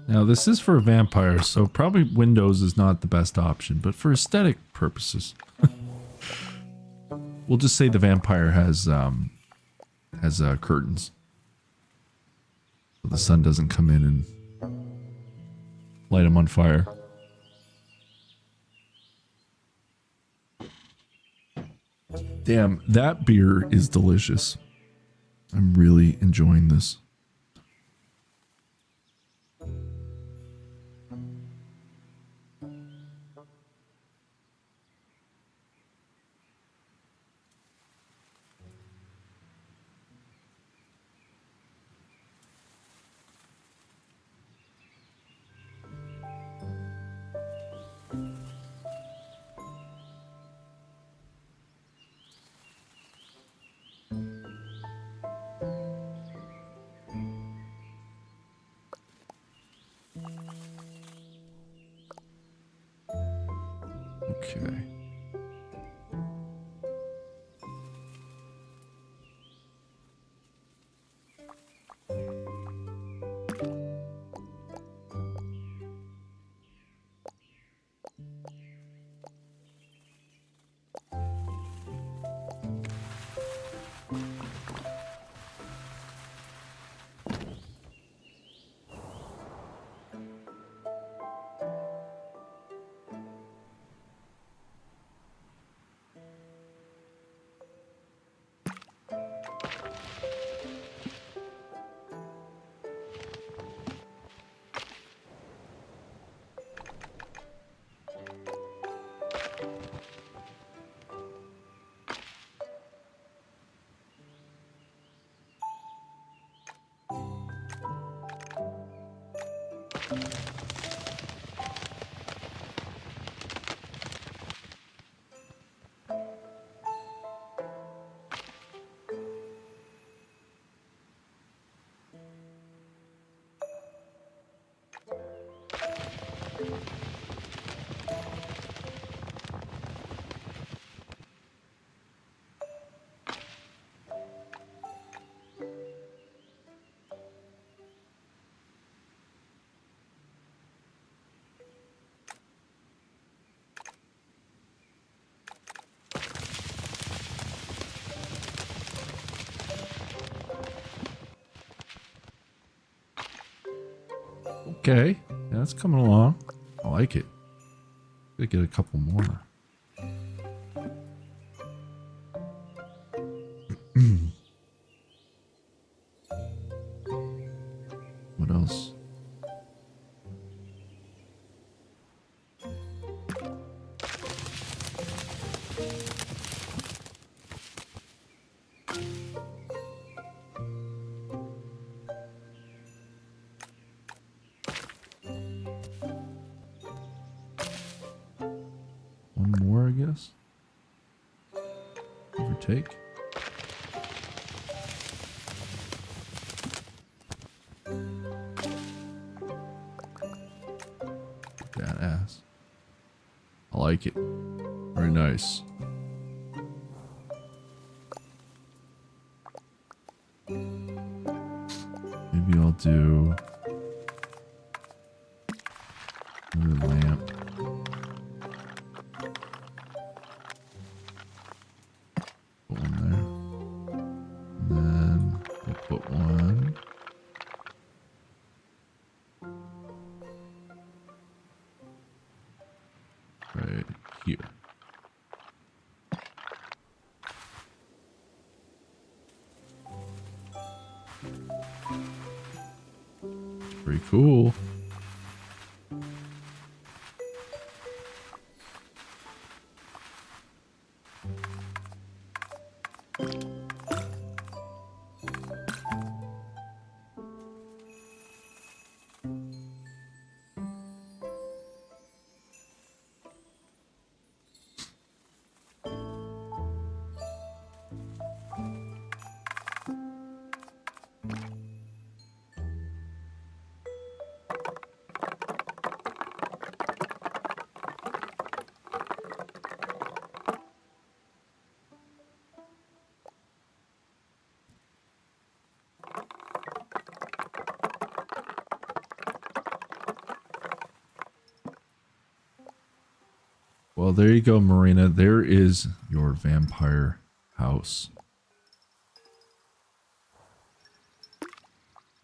Now this is for a vampire, so probably Windows is not the best option, but for aesthetic purposes, we'll just say the vampire has curtains, so the sun doesn't come in and light him on fire. Damn, that beer is delicious. I'm really enjoying this. Okay. Okay, yeah, that's coming along. I like it. Gotta get a couple more. What else? One more, I guess. Give or take. Badass. I like it. Very nice. Maybe I'll do another lamp. Put one there. And then we'll put one. Right here. Pretty cool. Well, there you go, Marina. There is your vampire house.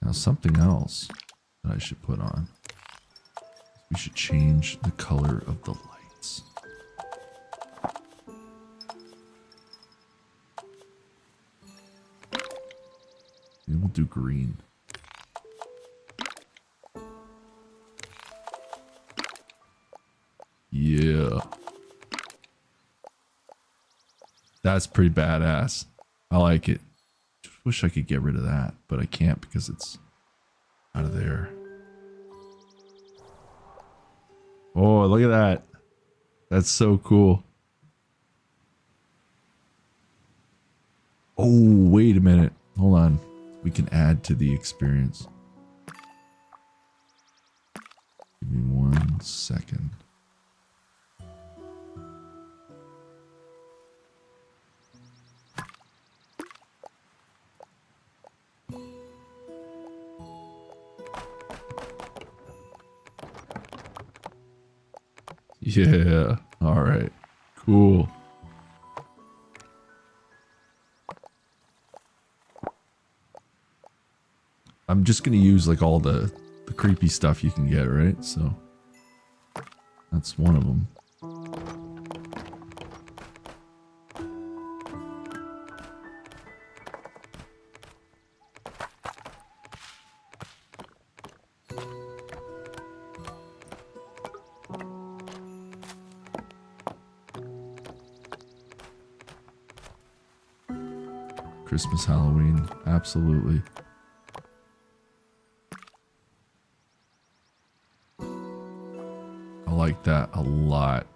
Now, something else that I should put on. We should change the color of the lights. Maybe we'll do green. Yeah. That's pretty badass. I like it. Just wish I could get rid of that, but I can't because it's out of there. Oh, look at that. That's so cool. Oh, wait a minute. Hold on. We can add to the experience. Give me 1 second. Yeah. All right. Cool. I'm just going to use like all the creepy stuff you can get, right? So that's one of them. Christmas, Halloween, absolutely. I like that a lot.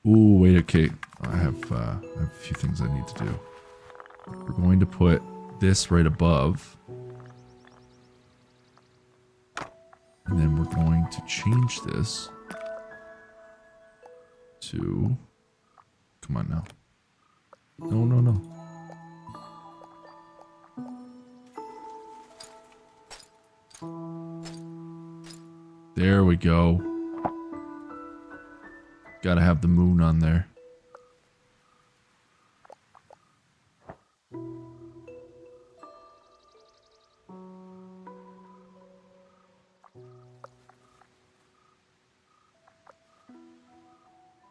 Ooh, wait, okay. I have a few things I need to do. We're going to put this right above. And then we're going to change this to... Come on now. No, no, no. There we go. Gotta have the moon on there.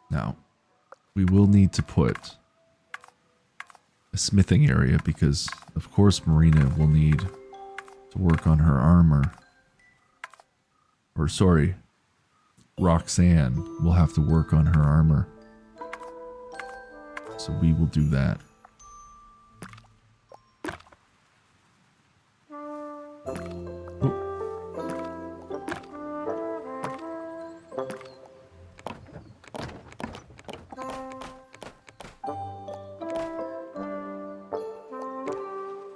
Now, we will need to put a smithing area because, of course, Marina will need to work on her armor. Or, sorry, Roxanne will have to work on her armor. So we will do that.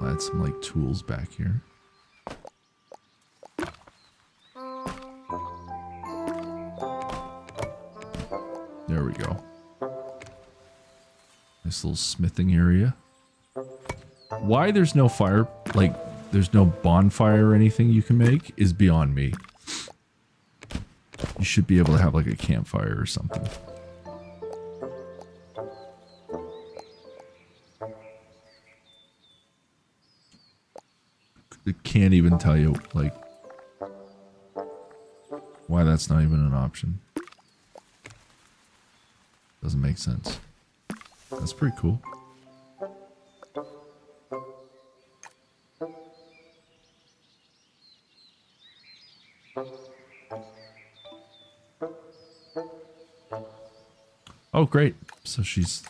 Add some like tools back here. There we go. Nice little smithing area. Why there's no fire, like there's no bonfire or anything you can make is beyond me. You should be able to have like a campfire or something. I can't even tell you, like, why that's not even an option. Doesn't make sense. That's pretty cool. Oh, great. So she's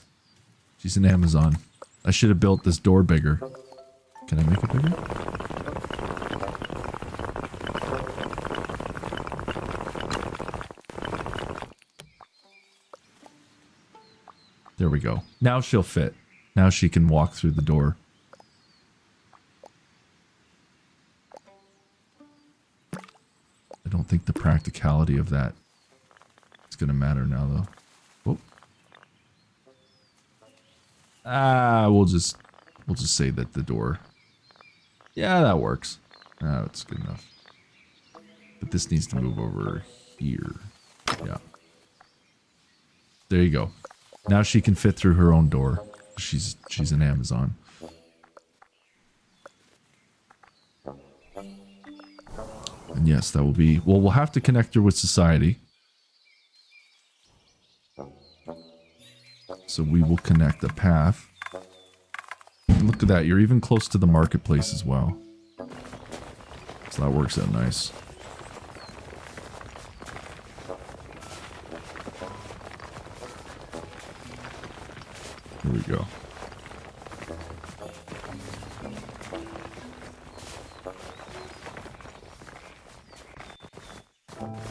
an Amazon. I should have built this door bigger. Can I make it bigger? There we go. Now she'll fit. Now she can walk through the door. I don't think the practicality of that is going to matter now, though. Oh. Ah, we'll just say that the door. Yeah, that works. Ah, that's good enough. But this needs to move over here. Yeah. There you go. Now she can fit through her own door. She's an Amazon. And yes, that will be... Well, we'll have to connect her with society. So we will connect a path. And look at that. You're even close to the marketplace as well. So that works out nice. Here we go.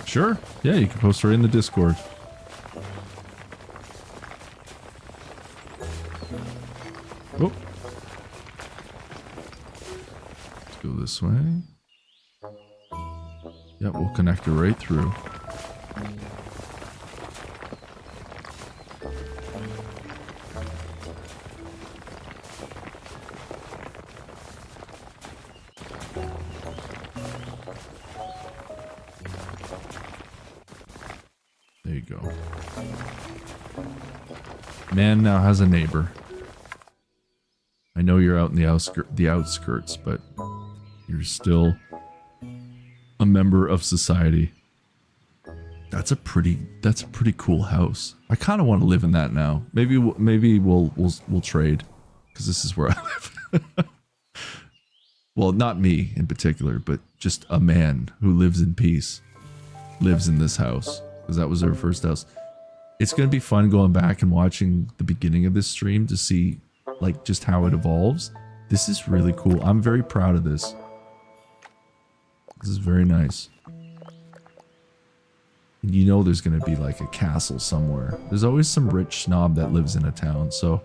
Sure. Yeah, you can post her in the Discord. Oh. Let's go this way. Yep, we'll connect her right through. There you go. Man now has a neighbor. I know you're out in the outskirts, but you're still a member of society. That's a pretty cool house. I kind of want to live in that now. Maybe we'll trade, because this is where I live. Well, not me in particular, but just a man who lives in peace lives in this house, because that was our first house. It's going to be fun going back and watching the beginning of this stream to see like just how it evolves. This is really cool. I'm very proud of this. This is very nice. And you know there's going to be like a castle somewhere. There's always some rich snob that lives in a town, so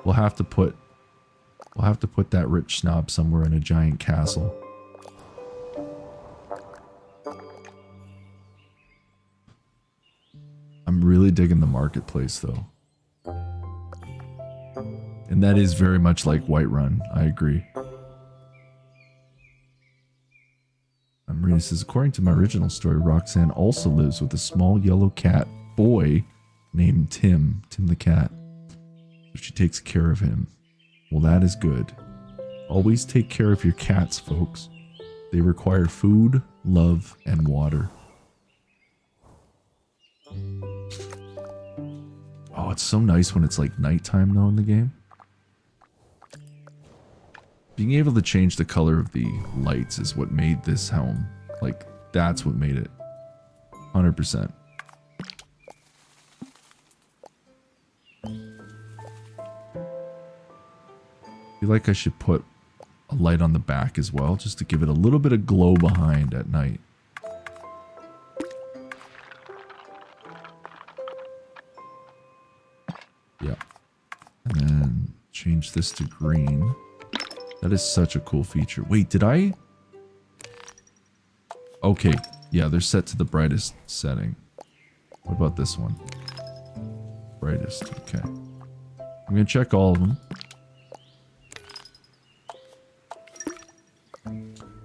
we'll have to put that rich snob somewhere in a giant castle. I'm really digging the marketplace though. And that is very much like Whiterun, I agree. Marina says, according to my original story, Roxanne also lives with a small yellow cat boy named Tim the cat. So she takes care of him. Well, that is good. Always take care of your cats, folks. They require food, love, and water. Oh, it's so nice when it's like nighttime though in the game. Being able to change the color of the lights is what made this helm. Like, that's what made it. 100%. I feel like I should put a light on the back as well, just to give it a little bit of glow behind at night. Yeah. And then change this to green. That is such a cool feature. Wait, did I? Okay. Yeah, they're set to the brightest setting. What about this one? Brightest. Okay. I'm going to check all of them.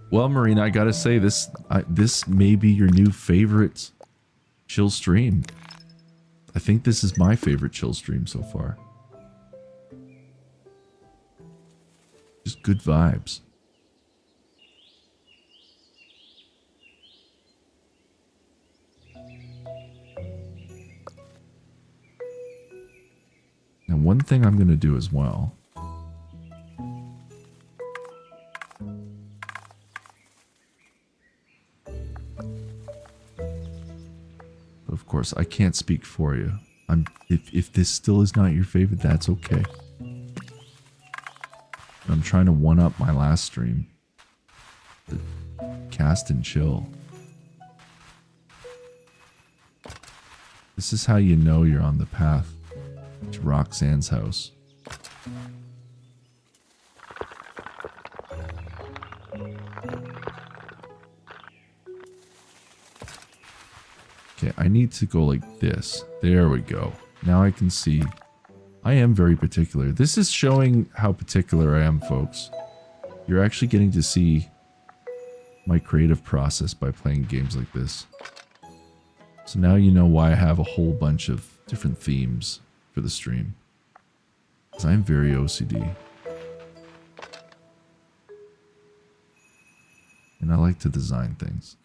Well, Marina, I got to say, this may be your new favorite chill stream. I think this is my favorite chill stream so far. Just good vibes. And one thing I'm going to do as well. But of course, I can't speak for you. If this still is not your favorite, that's okay. I'm trying to one-up my last stream. The cast and chill. This is how you know you're on the path to Roxanne's house. Okay, I need to go like this. There we go. Now I can see. I am very particular. This is showing how particular I am, folks. You're actually getting to see my creative process by playing games like this. So now you know why I have a whole bunch of different themes for the stream. Because I'm very OCD. And I like to design things.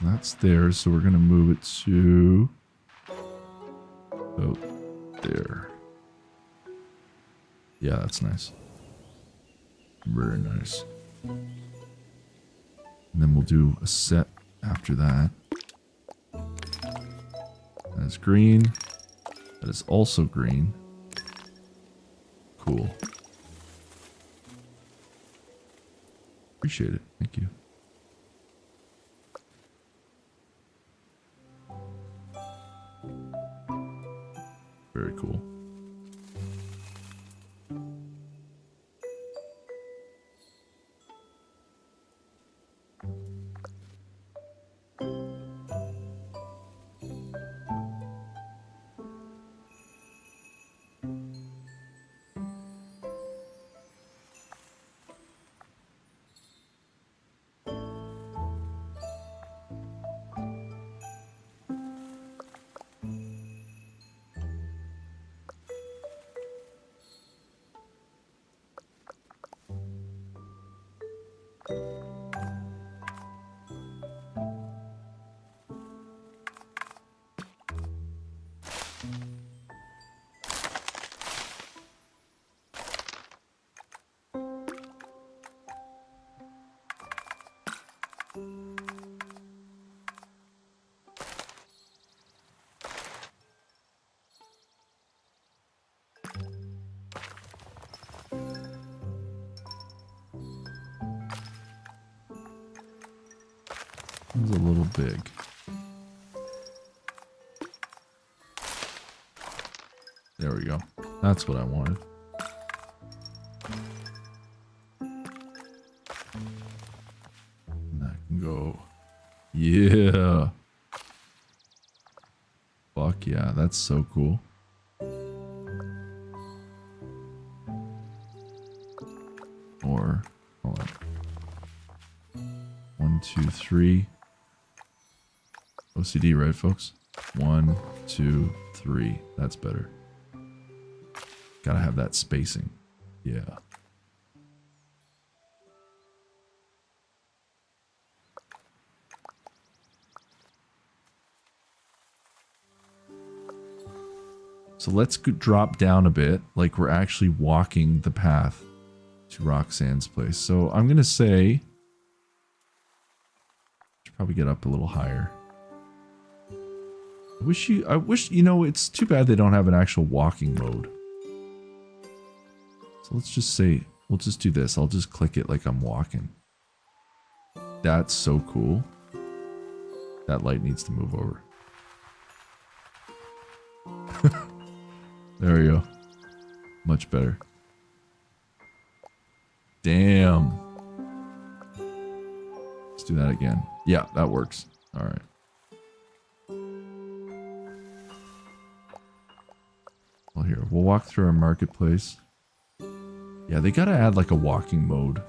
That's there, so we're going to move it to... oh, there. Yeah, that's nice. Very nice. And then we'll do a set after that. That is green. That is also green. Cool. Appreciate it. Thank you. Very cool. It's a little big. There we go. That's what I wanted. And that can go. Yeah. Fuck yeah, that's so cool. Or, hold on. 1, 2, 3. OCD, right, folks? 1, 2, 3. That's better. Gotta have that spacing. Yeah. So let's drop down a bit, like we're actually walking the path to Roxanne's place. So I'm going to say, should probably get up a little higher. I wish, you know, it's too bad they don't have an actual walking mode. So let's just say, we'll just do this. I'll just click it like I'm walking. That's so cool. That light needs to move over. There we go. Much better. Damn. Let's do that again. Yeah, that works. All right. Well, here, we'll walk through our marketplace. Yeah, they gotta add like a walking mode.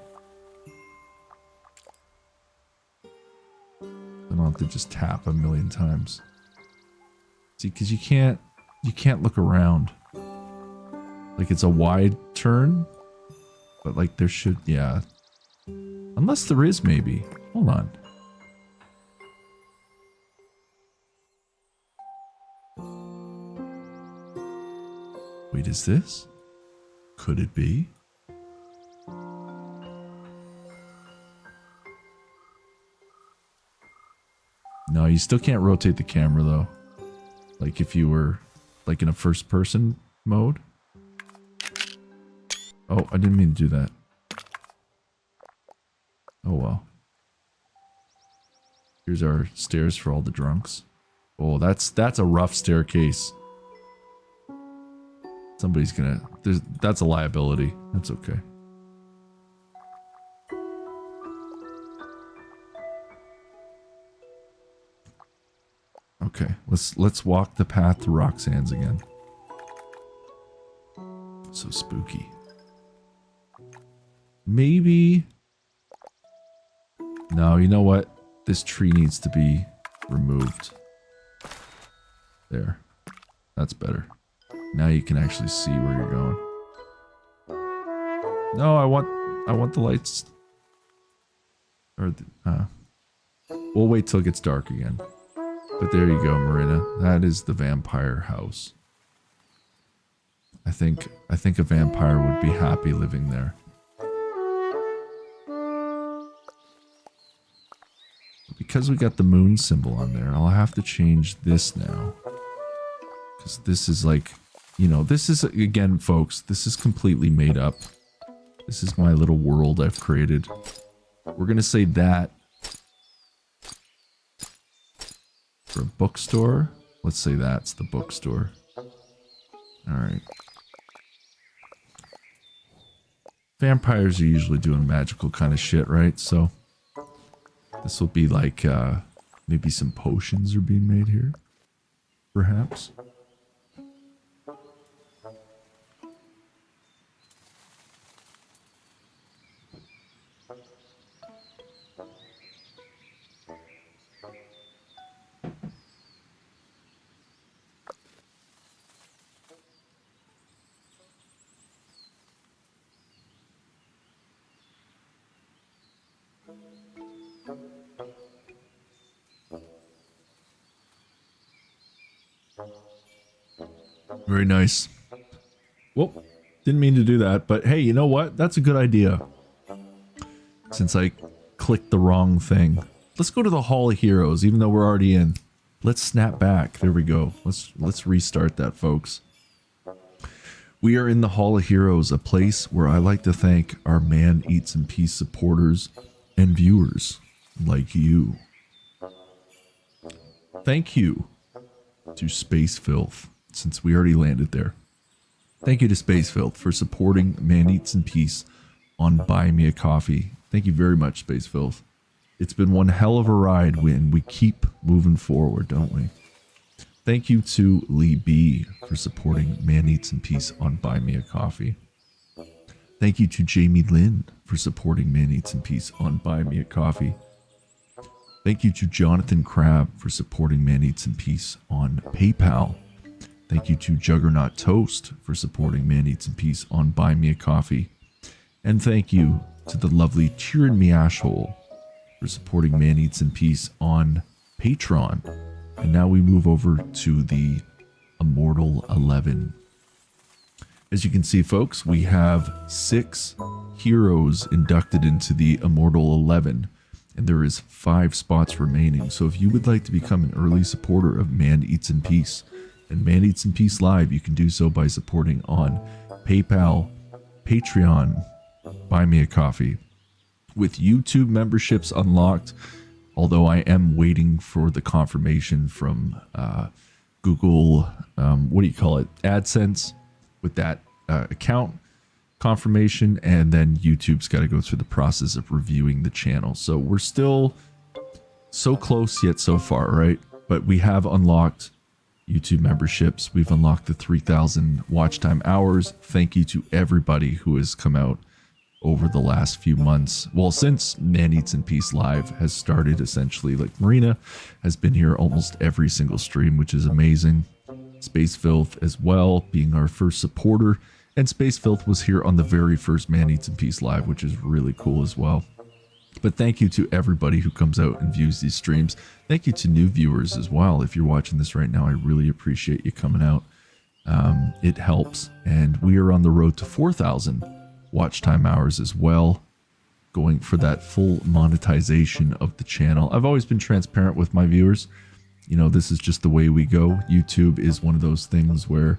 I don't have to just tap a million times. See, because you can't look around. Like it's a wide turn, but like there should, yeah. Unless there is, maybe. Hold on. Wait, is this? Could it be? No, you still can't rotate the camera though. Like if you were like in a first person mode. Oh, I didn't mean to do that. Oh well. Here's our stairs for all the drunks. Oh, that's a rough staircase. Somebody's gonna... that's a liability. That's okay. Okay, let's walk the path to Roxanne's again. So spooky. Maybe... no, you know what? This tree needs to be removed. There. That's better. Now you can actually see where you're going. No, I want the lights. Or we'll wait till it gets dark again. But there you go, Marina. That is the vampire house. I think a vampire would be happy living there. Because we got the moon symbol on there, I'll have to change this now. Because this is like, you know, this is, again, folks, this is completely made up. This is my little world I've created. We're going to say that. For a bookstore, let's say that's the bookstore. Alright. Vampires are usually doing magical kind of shit, right? So, this will be like, maybe some potions are being made here. Perhaps. Very nice. Well, didn't mean to do that, but hey, you know what? That's a good idea. Since I clicked the wrong thing. Let's go to the Hall of Heroes, even though we're already in. Let's snap back. There we go. Let's restart that, folks. We are in the Hall of Heroes, a place where I like to thank our Man Eats in Peace supporters and viewers like you. Thank you to Space Filth, since we already landed there. Thank you to Space Filth for supporting Man Eats in Peace on Buy Me a Coffee. Thank you very much, Space Filth. It's been one hell of a ride when we keep moving forward, don't we? Thank you to Lee B for supporting Man Eats in Peace on Buy Me a Coffee. Thank you to Jamie Lynn for supporting Man Eats in Peace on Buy Me a Coffee. Thank you to Jonathan Crabb for supporting Man Eats in Peace on PayPal. Thank you to Juggernaut Toast for supporting Man Eats in Peace on Buy Me a Coffee. And thank you to the lovely Tyrion Miashole for supporting Man Eats in Peace on Patreon. And now we move over to the Immortal 11. As you can see, folks, we have 6 heroes inducted into the Immortal 11, and there is 5 spots remaining. So if you would like to become an early supporter of Man Eats in Peace and Man Eats in Peace Live, you can do so by supporting on PayPal, Patreon, Buy Me a Coffee. With YouTube memberships unlocked, although I am waiting for the confirmation from Google, AdSense, with that account confirmation, and then YouTube's got to go through the process of reviewing the channel. So we're still so close yet so far, right? But we have unlocked YouTube memberships. We've unlocked the 3,000 watch time hours. Thank you to everybody who has come out over the last few months. Well, since Man Eats in Peace Live has started, essentially, like Marina has been here almost every single stream, which is amazing. Space Filth as well, being our first supporter. And Space Filth was here on the very first Man Eats in Peace Live, which is really cool as well. But thank you to everybody who comes out and views these streams. Thank you to new viewers as well. If you're watching this right now, I really appreciate you coming out. It helps. And we are on the road to 4,000 watch time hours as well, going for that full monetization of the channel. I've always been transparent with my viewers. You know, this is just the way we go. YouTube is one of those things where,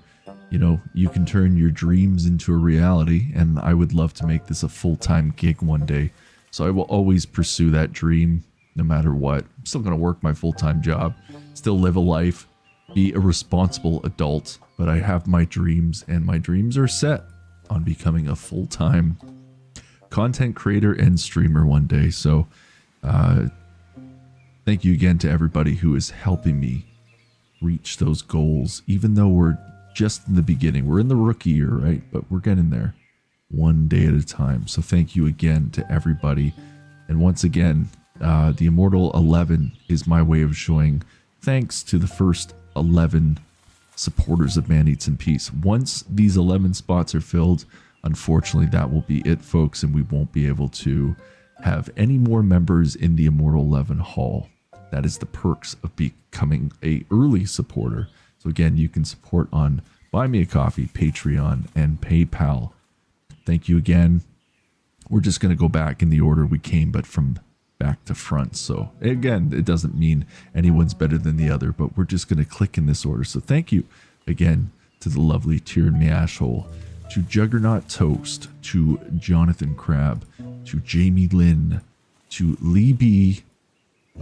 you know, you can turn your dreams into a reality, and I would love to make this a full-time gig one day. So I will always pursue that dream no matter what. I'm still going to work my full-time job, still live a life, be a responsible adult, but I have my dreams, and my dreams are set on becoming a full-time content creator and streamer one day. So thank you again to everybody who is helping me reach those goals, even though we're just in the beginning. We're in the rookie year, right? But we're getting there one day at a time. So thank you again to everybody. And once again, the Immortal 11 is my way of showing thanks to the first 11 supporters of Man Eats in Peace. Once these 11 spots are filled, unfortunately, that will be it, folks, and we won't be able to have any more members in the Immortal 11 Hall. That is the perks of becoming a early supporter. So again, you can support on Buy Me a Coffee, Patreon, and PayPal. Thank you again. We're just going to go back in the order we came, but from back to front. So again, it doesn't mean anyone's better than the other, but we're just going to click in this order. So thank you again to the lovely Tyrion Meashole, to Juggernaut Toast, to Jonathan Crab, to Jamie Lynn, to Lee B,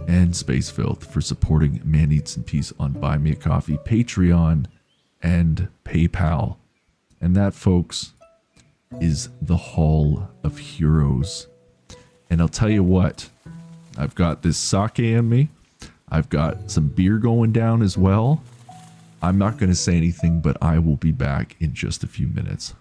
and Space Filth for supporting Man Eats in Peace on Buy Me a Coffee, Patreon, and PayPal. And that, folks, is the Hall of Heroes. And I'll tell you what, I've got this sake in me. I've got some beer going down as well. I'm not going to say anything, but I will be back in just a few minutes.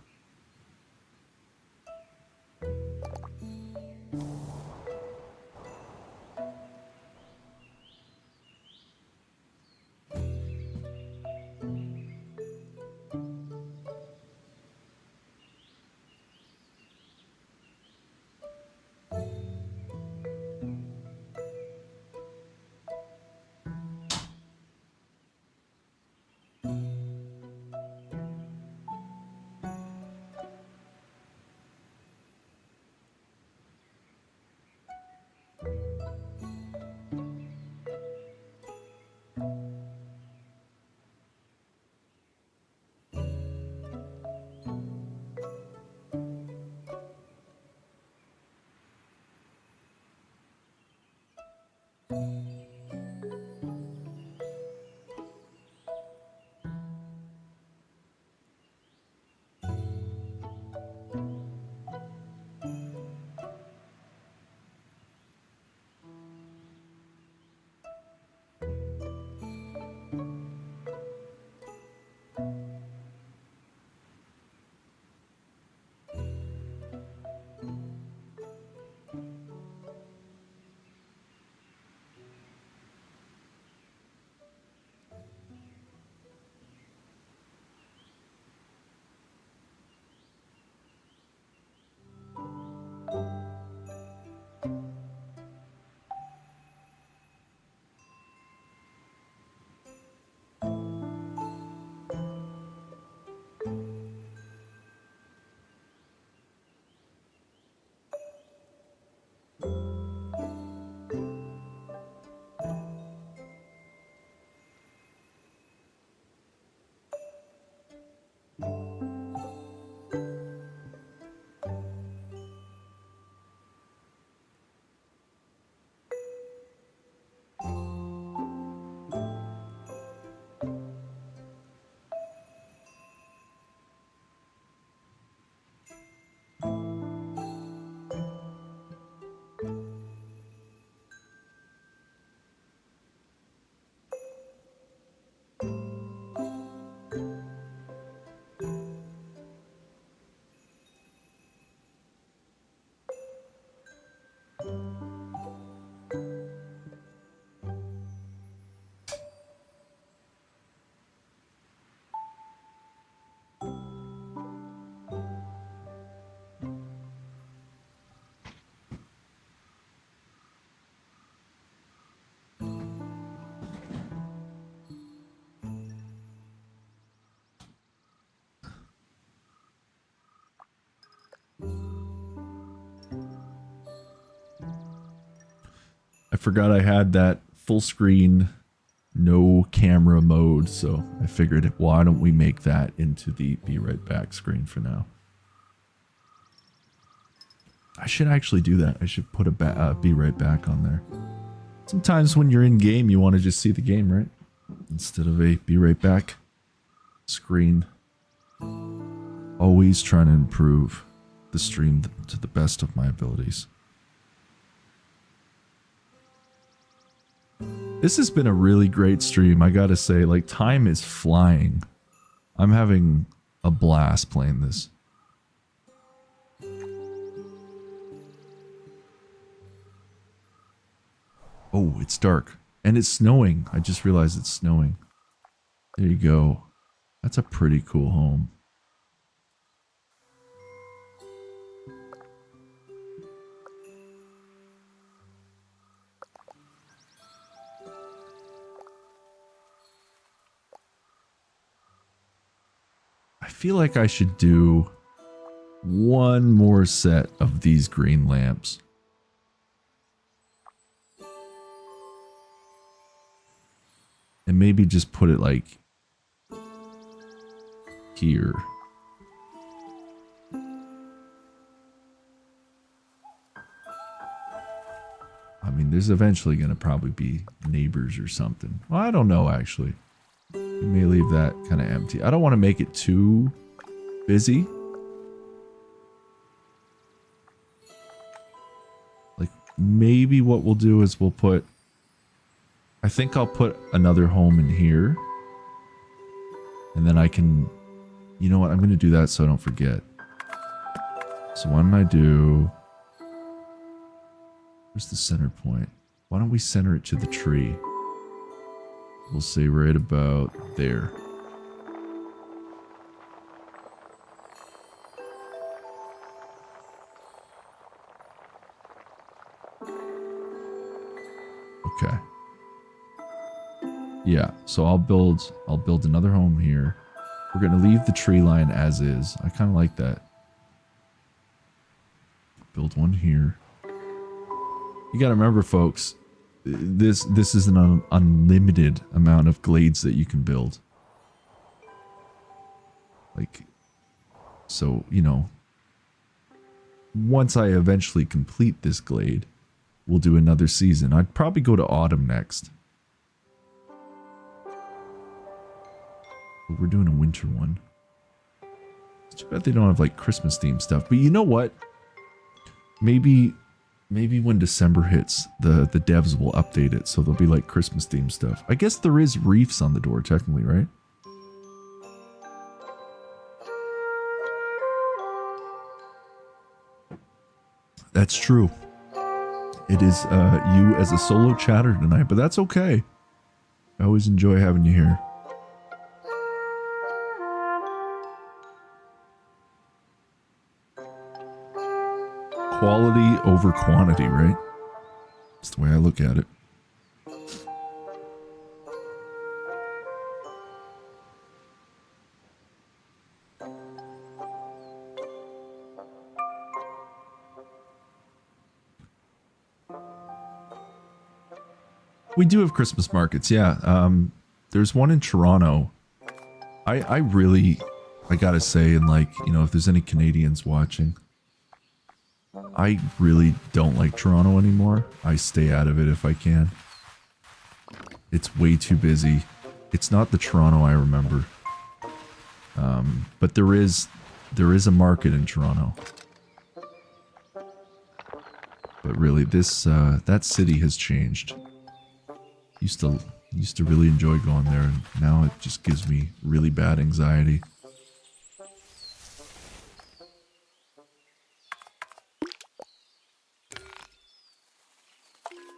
I forgot I had that full screen, no camera mode, so I figured, why don't we make that into the be right back screen for now. I should actually do that. I should put a be right back on there. Sometimes when you're in game, you want to just see the game, right? Instead of a be right back screen. Always trying to improve the stream to the best of my abilities. This has been a really great stream, I gotta say. Like, time is flying. I'm having a blast playing this. Oh, it's dark. And it's snowing. I just realized it's snowing. There you go. That's a pretty cool home. I feel like I should do one more set of these green lamps. And maybe just put it like here. I mean, there's eventually going to probably be neighbors or something. Well, I don't know, actually. We may leave that kind of empty. I don't want to make it too busy. Like, maybe what we'll do is we'll put... I think I'll put another home in here. And then I can... You know what? I'm going to do that so I don't forget. So why don't I do... Where's the center point? Why don't we center it to the tree? We'll say right about there. Okay. Yeah, so I'll build another home here. We're gonna leave the tree line as is. I kind of like that. Build one here. You gotta remember, folks, this is an unlimited amount of glades that you can build. Like, so, you know, once I eventually complete this glade, we'll do another season. I'd probably go to autumn next. But we're doing a winter one. It's too bad they don't have like Christmas themed stuff. But you know what? Maybe when December hits, the devs will update it, so there'll be like Christmas themed stuff. I guess there is reefs on the door, technically, right? That's true. It is you as a solo chatter tonight, but that's okay. I always enjoy having you here. Quality over quantity, right? That's the way I look at it. We do have Christmas markets, yeah. There's one in Toronto. I gotta say, and like, you know, if there's any Canadians watching, I really don't like Toronto anymore. I stay out of it if I can. It's way too busy. It's not the Toronto I remember. But there is a market in Toronto. But really, that city has changed. Used to really enjoy going there, and now it just gives me really bad anxiety.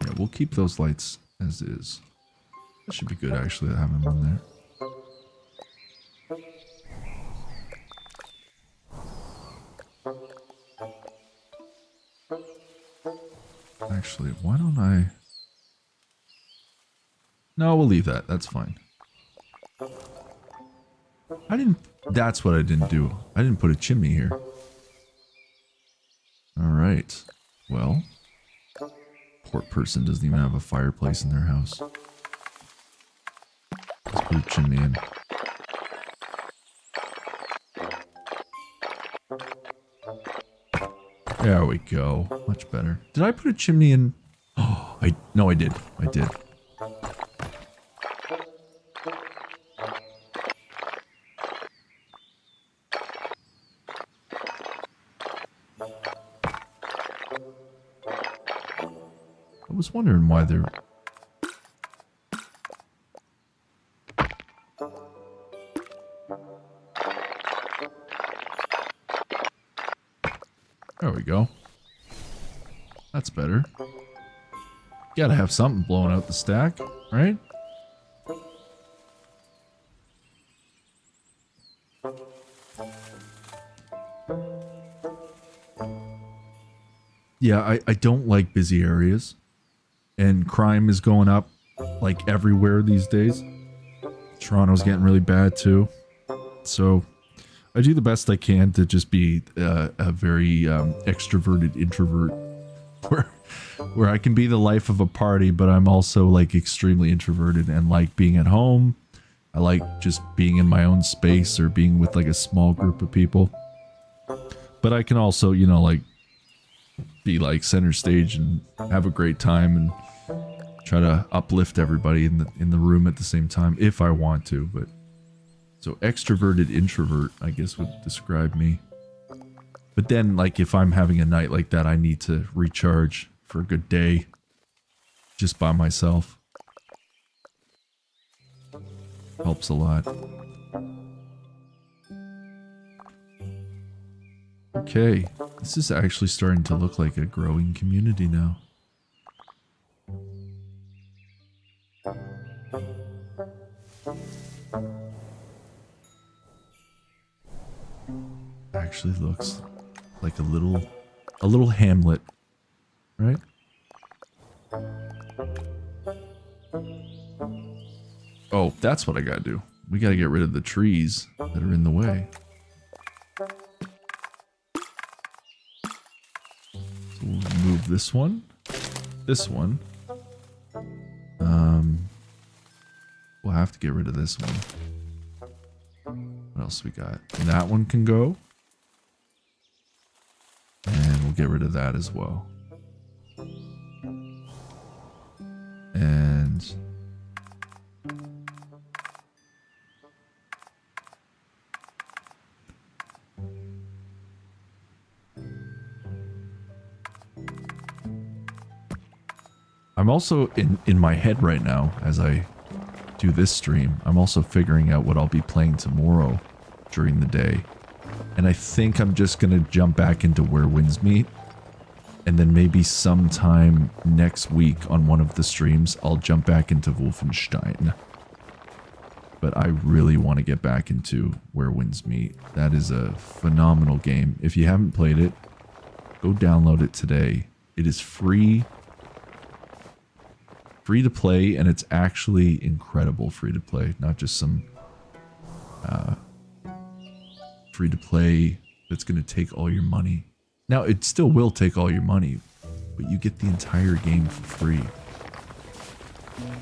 Yeah, we'll keep those lights as is. That should be good, actually, having one there. Actually, why don't I... No, we'll leave that. That's fine. That's what I didn't do. I didn't put a chimney here. Alright. Well. Poor person doesn't even have a fireplace in their house. Let's put a chimney in. There we go. Much better. Did I put a chimney in? Oh, no, I did. I did. I was wondering why they're... There we go. That's better. Gotta have something blowing out the stack, right? Yeah, I don't like busy areas. And crime is going up, like, everywhere these days. Toronto's getting really bad, too. So, I do the best I can to just be a very extroverted introvert. Where I can be the life of a party, but I'm also, like, extremely introverted and like being at home. I like just being in my own space or being with, like, a small group of people. But I can also, you know, like, be, like, center stage and have a great time and try to uplift everybody in the room at the same time if I want to. But so extroverted introvert, I guess, would describe me. But then, like, if I'm having a night like that, I need to recharge for a good day just by myself. Helps a lot. Okay, this is actually starting to look like a growing community now. Actually looks like a little hamlet, right? Oh, that's what I gotta do. We gotta get rid of the trees that are in the way. So we'll remove this one. This one. We'll have to get rid of this one. What else we got? And that one can go. And we'll get rid of that as well. And I'm also in my head right now as I do this stream. I'm also figuring out what I'll be playing tomorrow during the day. And I think I'm just going to jump back into Where Winds Meet. And then maybe sometime next week on one of the streams, I'll jump back into Wolfenstein. But I really want to get back into Where Winds Meet. That is a phenomenal game. If you haven't played it, go download it today. It is free to play, and it's actually incredible free to play. Not just some free to play that's going to take all your money. Now, it still will take all your money, but you get the entire game for free.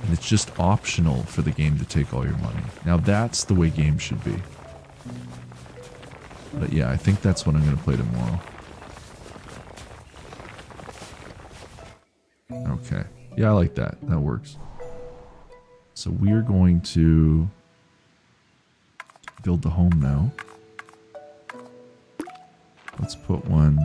And it's just optional for the game to take all your money. Now, that's the way games should be. But yeah, I think that's what I'm going to play tomorrow. Okay. Yeah, I like that. That works. So we're going to build the home now. Let's put one.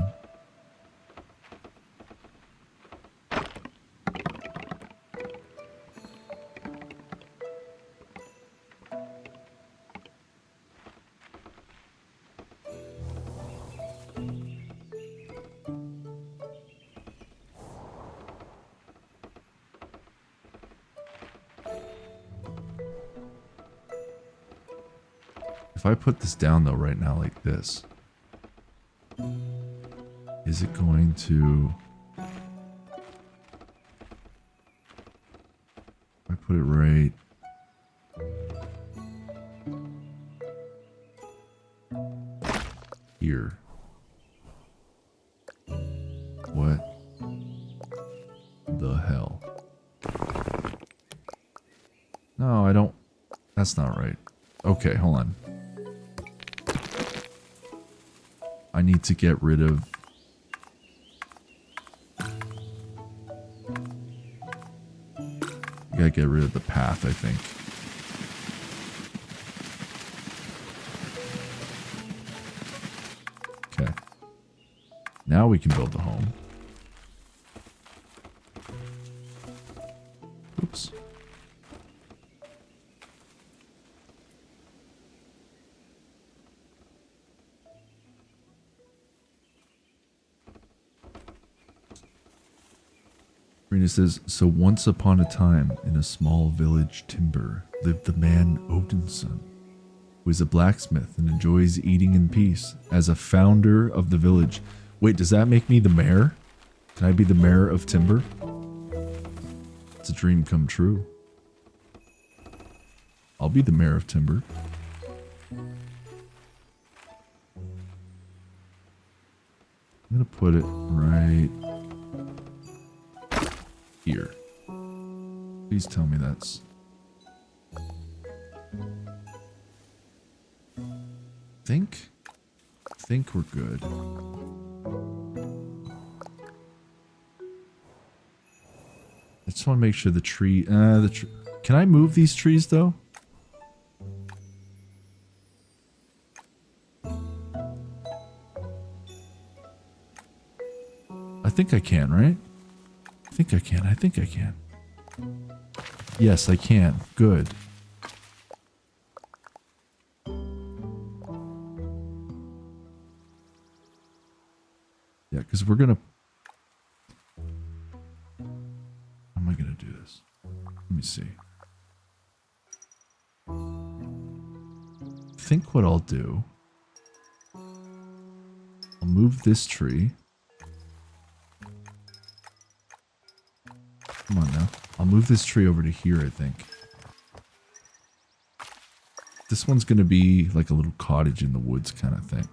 If I put this down though right now like this, is it going to... If I put it right... here. the hell? No, I don't. That's not right. Okay, hold on. I need to get rid of... I gotta get rid of the path, I think. Okay. Now we can build the home. Oops. Rena says, so once upon a time in a small village timber lived the man Odinson, who is a blacksmith and enjoys eating in peace. As a founder of the village. Wait, does that make me the mayor? Can I be the mayor of Timber? It's a dream come true. I'll be the mayor of Timber. I'm gonna put it right here. Please tell me that's... think we're good. I just want to make sure the tree... Can I move these trees, though? I think I can, right? I think I can. Yes, I can. Good. Yeah, because we're gonna... How am I gonna do this? Let me see. I think what I'll do... I'll move this tree. Come on now. I'll move this tree over to here, I think. This one's gonna be like a little cottage in the woods kind of thing.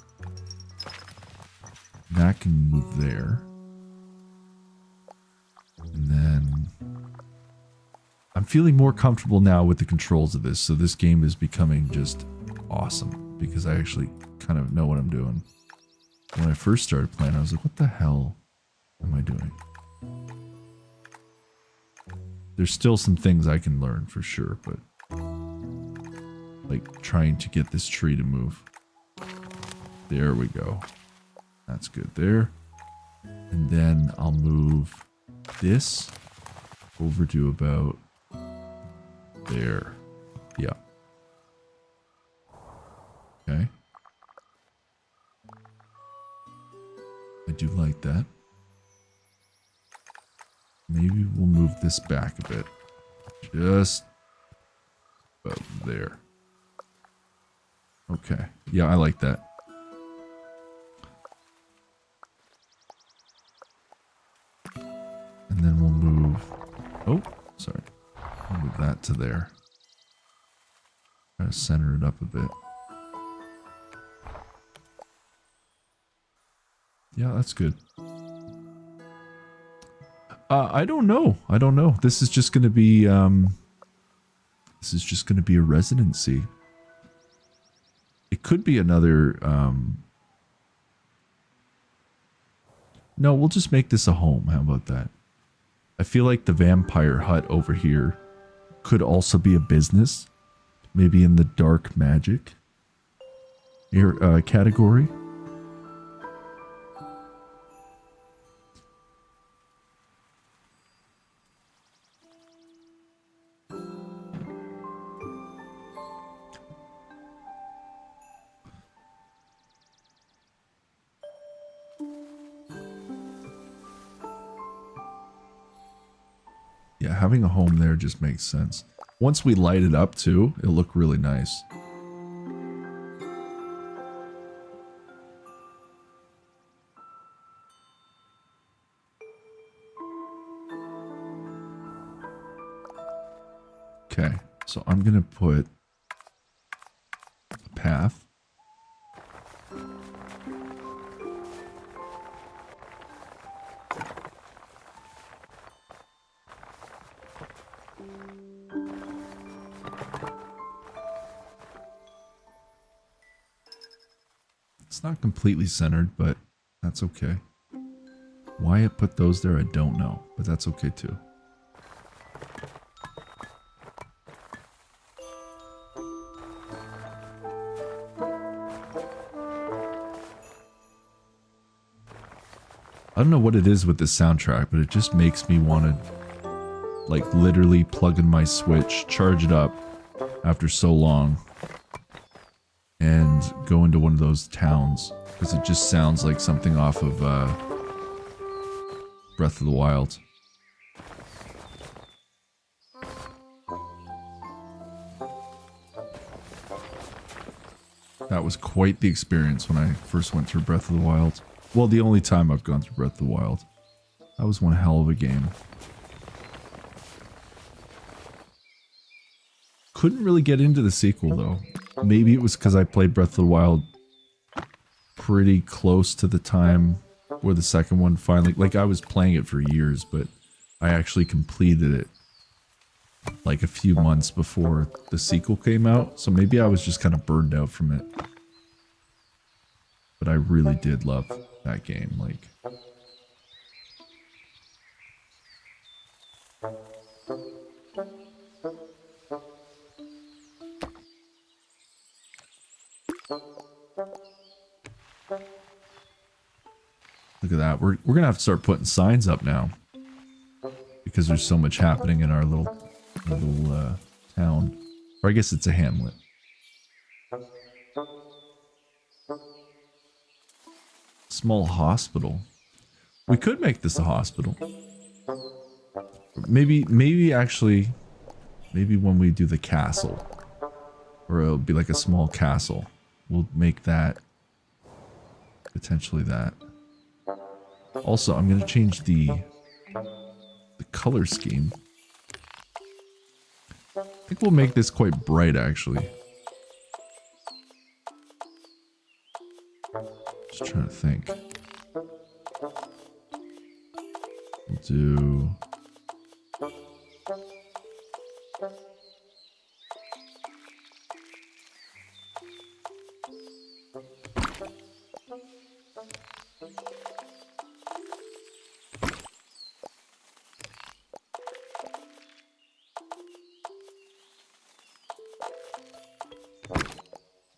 That can move there. And then... I'm feeling more comfortable now with the controls of this, so this game is becoming just awesome. Because I actually kind of know what I'm doing. When I first started playing, I was like, what the hell am I doing? There's still some things I can learn for sure, but... like, trying to get this tree to move. There we go. That's good there. And then I'll move this over to about there. Yeah. Okay. I do like that. Maybe we'll move this back a bit. Just about there. Okay. Yeah, I like that. And then we'll move... Oh, sorry. We'll move that to there. Try to center it up a bit. Yeah, that's good. I don't know. This is just going to be... this is just going to be a residency. It could be another... No, we'll just make this a home. How about that? I feel like the vampire hut over here could also be a business. Maybe in the dark magic category. Yeah, having a home there just makes sense. Once we light it up too, it'll look really nice. Okay, so I'm gonna put a path. It's not completely centered, but that's okay. Why it put those there, I don't know, but that's okay too. I don't know what it is with this soundtrack, but it just makes me want to, like, literally plug in my Switch, charge it up after so long, and go into one of those towns, because it just sounds like something off of Breath of the Wild. That was quite the experience when I first went through Breath of the Wild. Well, the only time I've gone through Breath of the Wild. That was one hell of a game. Couldn't really get into the sequel though. Maybe it was because I played Breath of the Wild pretty close to the time where the second one finally... Like, I was playing it for years, but I actually completed it like a few months before the sequel came out. So maybe I was just kind of burned out from it. But I really did love that game, like... Look at that. We're gonna have to start putting signs up now. Because there's so much happening in our little town. Or I guess it's a hamlet. Small hospital. We could make this a hospital. Maybe actually, maybe when we do the castle. Or it'll be like a small castle. We'll make that potentially that. Also, I'm going to change the color scheme. I think we'll make this quite bright, actually. Just trying to think. We'll do...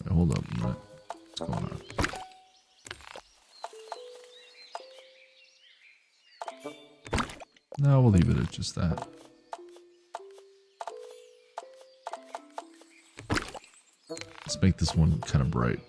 Hold up a minute. What's going on? No, we'll leave it at just that. Let's make this one kind of bright.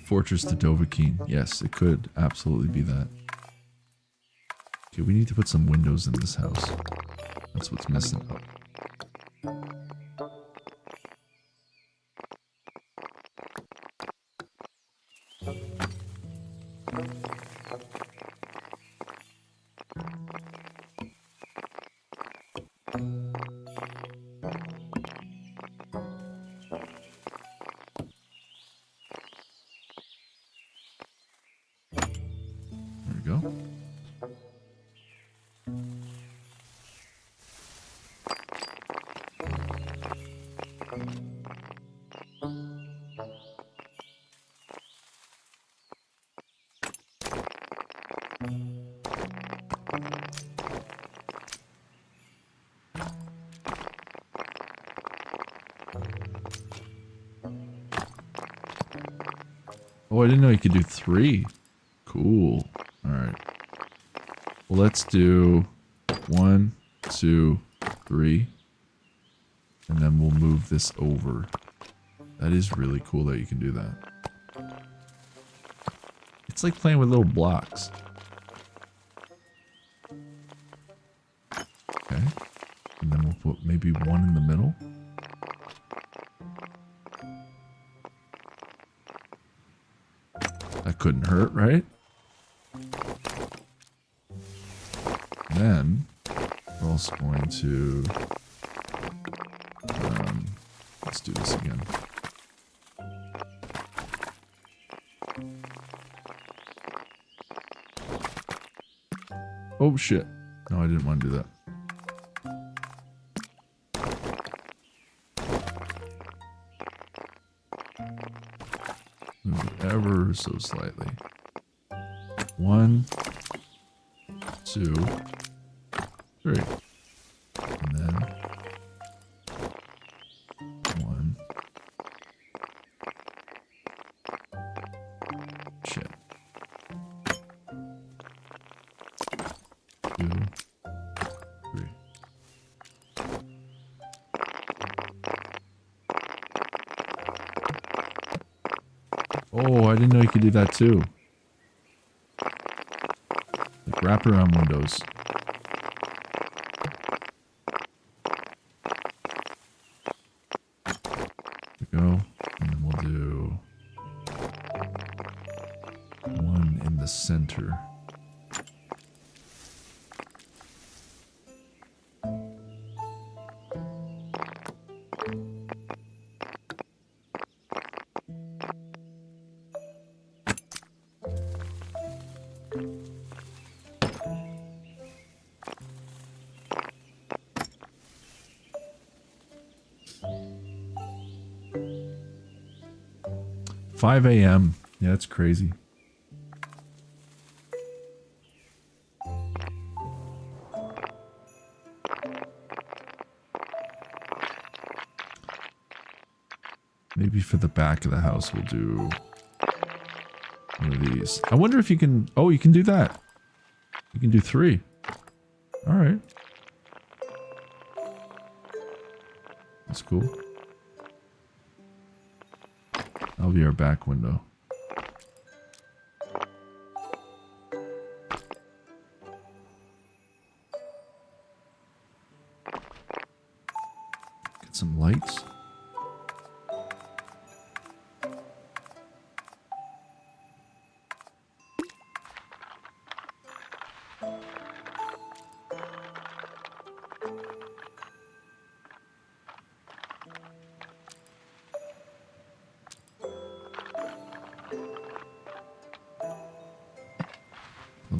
Fortress to Dovahkiin. Yes, it could absolutely be that. Okay, we need to put some windows in this house. That's what's missing. Oh, I didn't know you could do 3. Cool. Alright. Well, let's do 1, 2, 3. And then we'll move this over. That is really cool that you can do that. It's like playing with little blocks. Okay. And then we'll put maybe 1 in the middle. That couldn't hurt, right? Then also going to let's do this again. Oh shit. No, I didn't want to do that. Move it ever so slightly. 1, 2, 3. And then 1. Shit. 2, 3. Oh, I didn't know you could do that too. Like wraparound windows. There we go. And then we'll do one in the center. $5 a.m. Yeah, that's crazy. Maybe for the back of the house we'll do one of these. I wonder if you can... Oh, you can do that. You can do 3. All right. That's cool. That'll be our back window. Get some lights.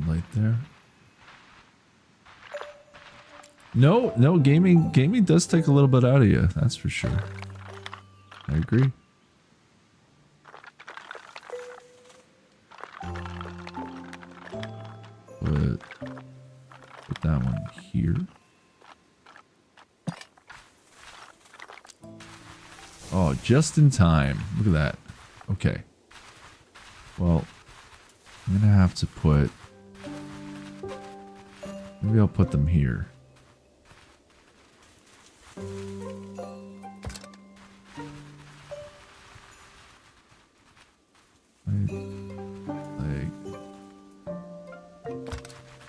Light there. No, gaming does take a little bit out of you, that's for sure. I agree. But put that one here. Oh, just in time. Look at that. Okay. Well, I'm gonna have to put... Maybe I'll put them here.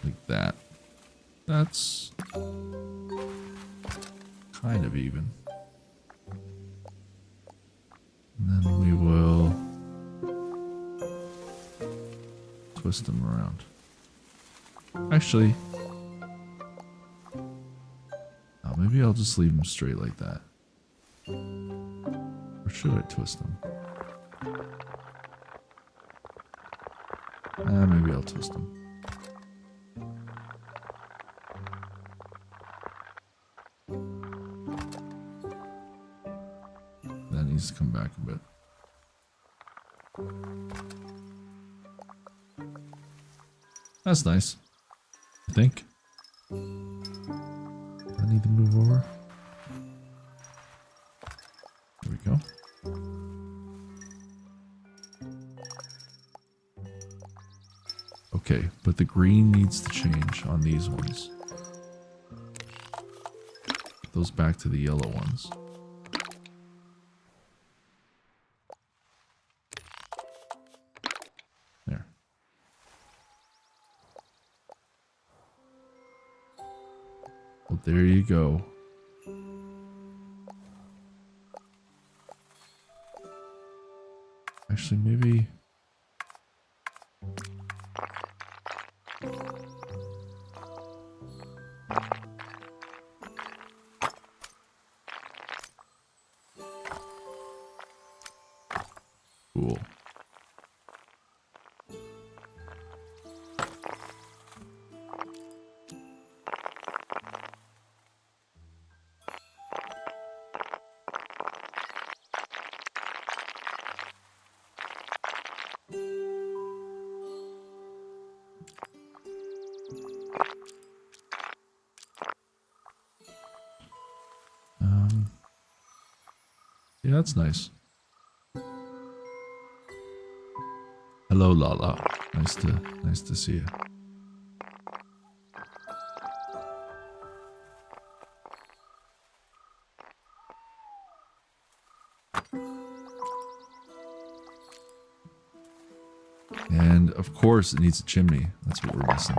Like that. That's kind of even. And then we will twist them around. Actually, maybe I'll just leave them straight like that. Or should I twist them? Maybe I'll twist them. That needs to come back a bit. That's nice, I think. I need to move over. There we go. Okay, but the green needs to change on these ones. Put those back to the yellow ones. There. Well, there you go. Actually, maybe... Cool. Yeah, that's nice. Hello, Lala. Nice to see you. And of course, it needs a chimney. That's what we're missing.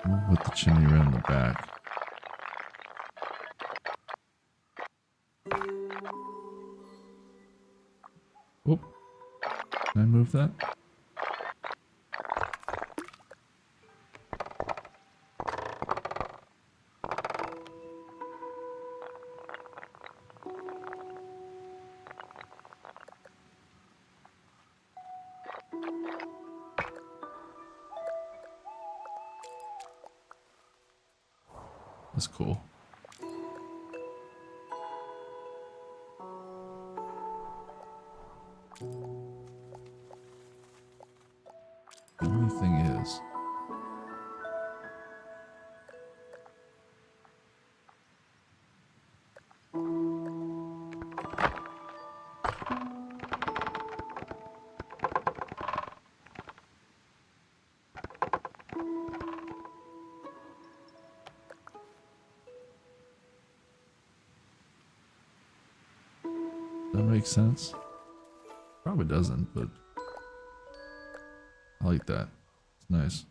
We'll put the chimney around the back. Whoop. Can I move that? That's cool. The only thing is, that makes sense. Probably doesn't, but I like that. It's nice.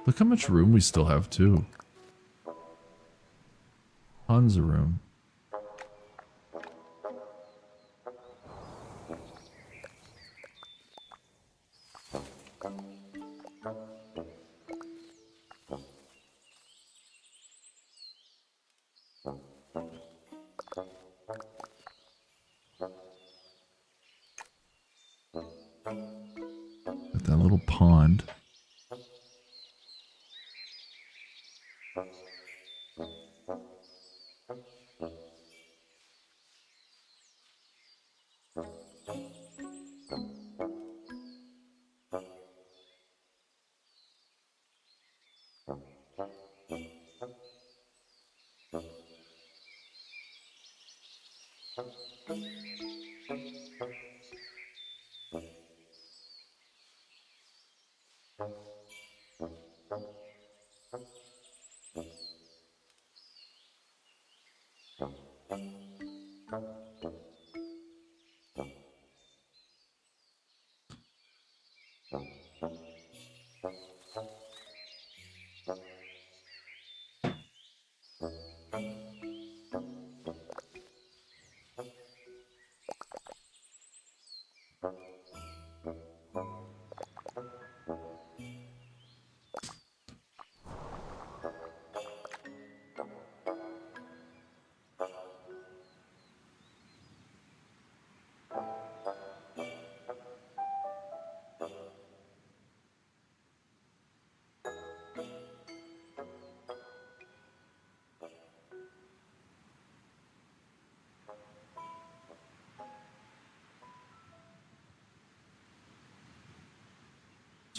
Look how much room we still have, too. Tons of room. Got that little pond.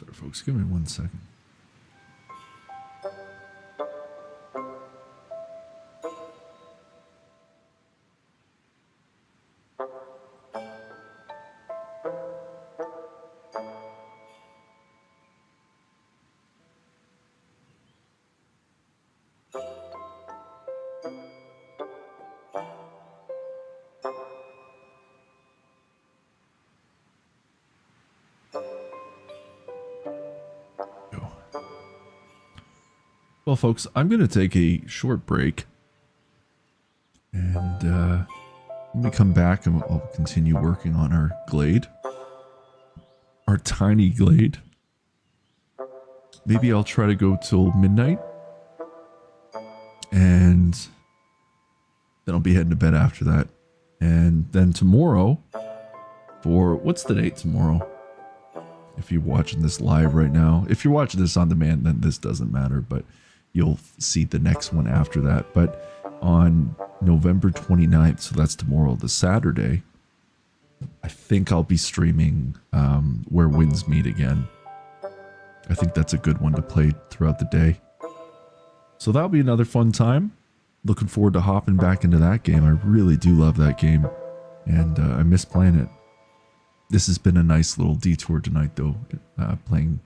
Sorry, folks. Give me 1 second. Well, folks, I'm going to take a short break. And when we come back, and I'll continue working on our Glade. Our Tiny Glade. Maybe I'll try to go till midnight. And then I'll be heading to bed after that. And then tomorrow, for, what's the date tomorrow? If you're watching this live right now. If you're watching this on demand, then this doesn't matter, but you'll see the next one after that. But on November 29th, so that's tomorrow, the Saturday, I think I'll be streaming Where Winds Meet again. I think that's a good one to play throughout the day. So that'll be another fun time. Looking forward to hopping back into that game. I really do love that game. And I miss playing it. This has been a nice little detour tonight, though, playing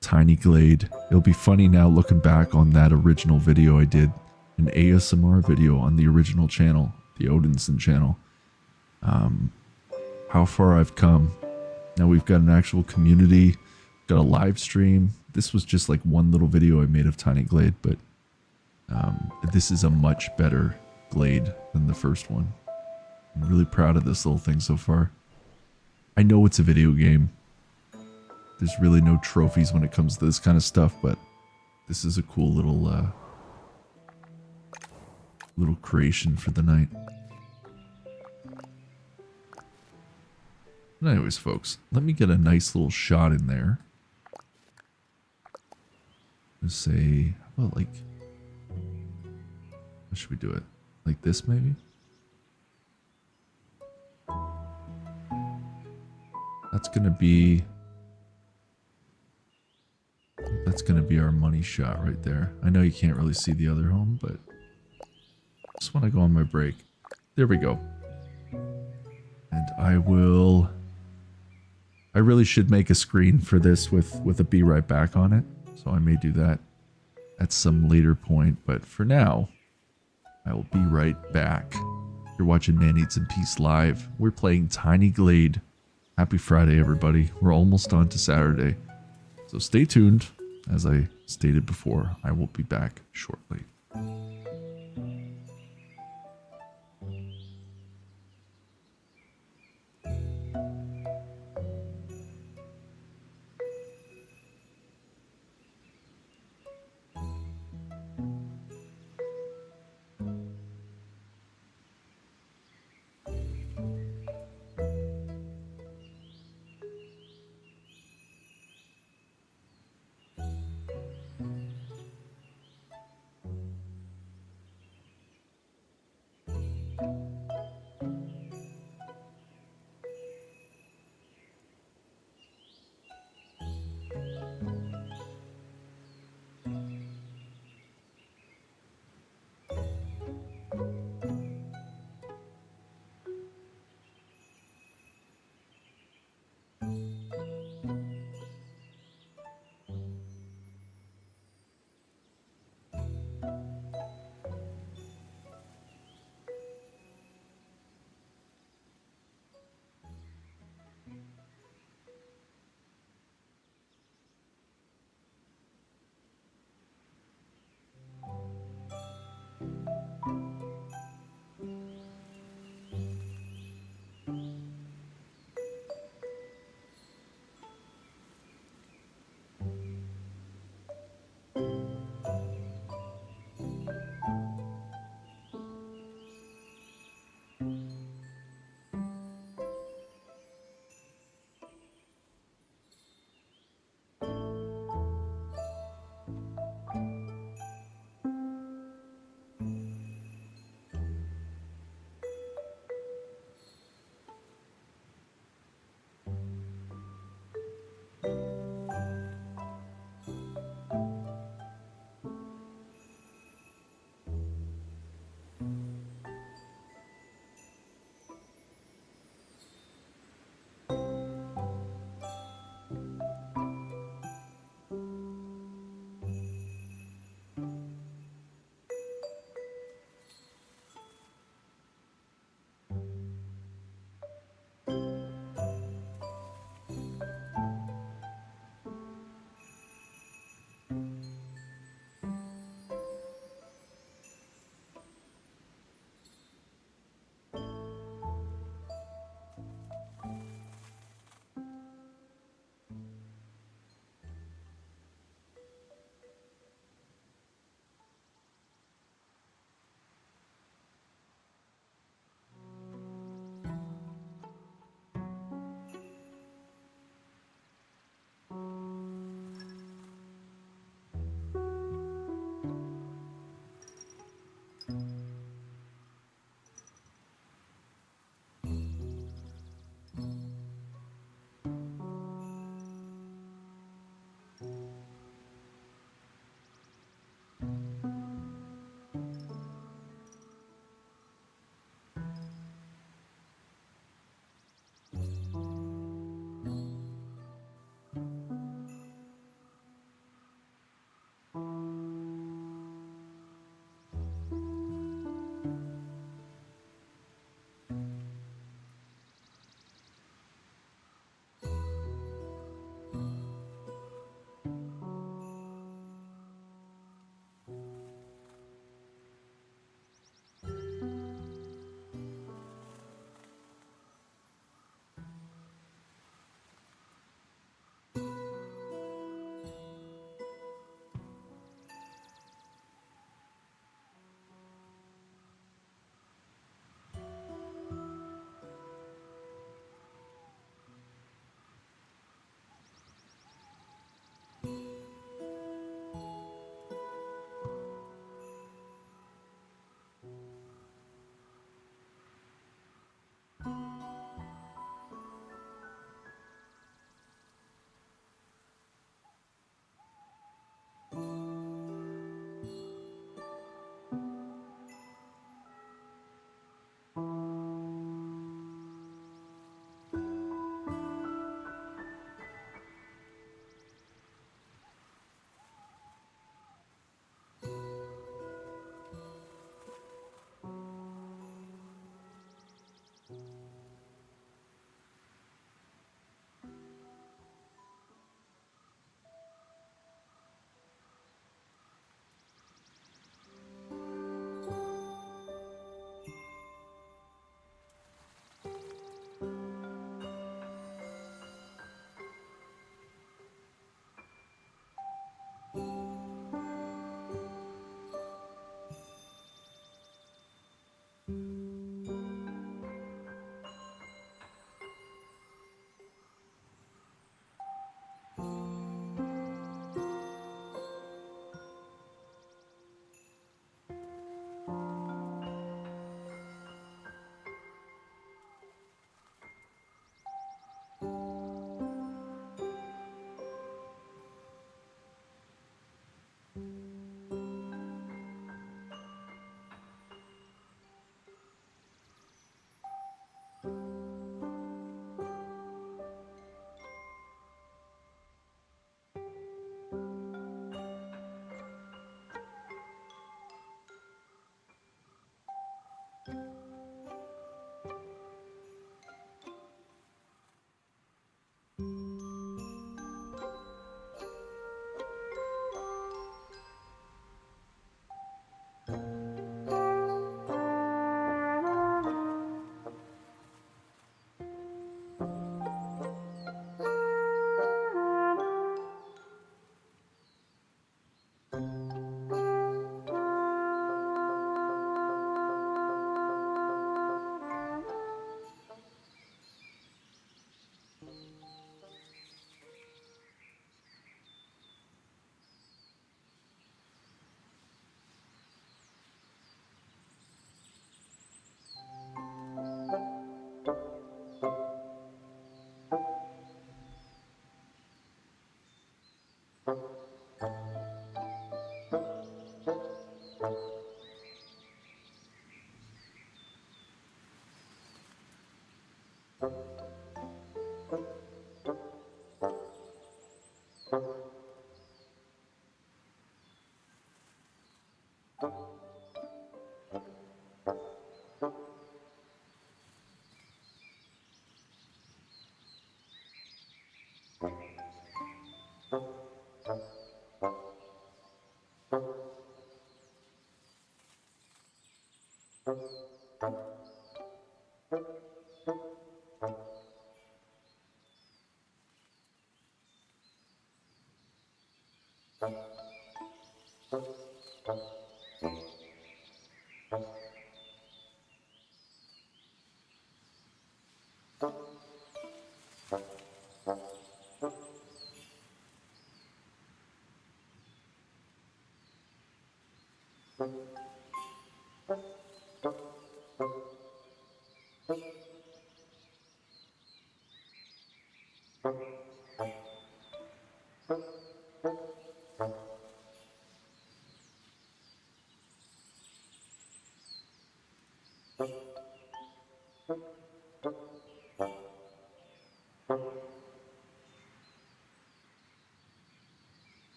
Tiny Glade. It'll be funny now looking back on that original video I did, an ASMR video on the original channel, the Odinson channel. How far I've come. Now we've got an actual community, got a live stream. This was just like one little video I made of Tiny Glade, but this is a much better Glade than the first one. I'm really proud of this little thing so far. I know it's a video game. There's really no trophies when it comes to this kind of stuff, but this is a cool little little creation for the night. But anyways, folks, let me get a nice little shot in there. Let's say, well, like, how should we do it? Like this, maybe? That's gonna be our money shot right there. I know you can't really see the other home, but just when I go on my break. There we go. And I really should make a screen for this with a Be Right Back on it. So I may do that at some later point, but for now, I will be right back. You're watching Man Eats in Peace Live. We're playing Tiny Glade. Happy Friday, everybody. We're almost on to Saturday. So stay tuned. As I stated before, I will be back shortly.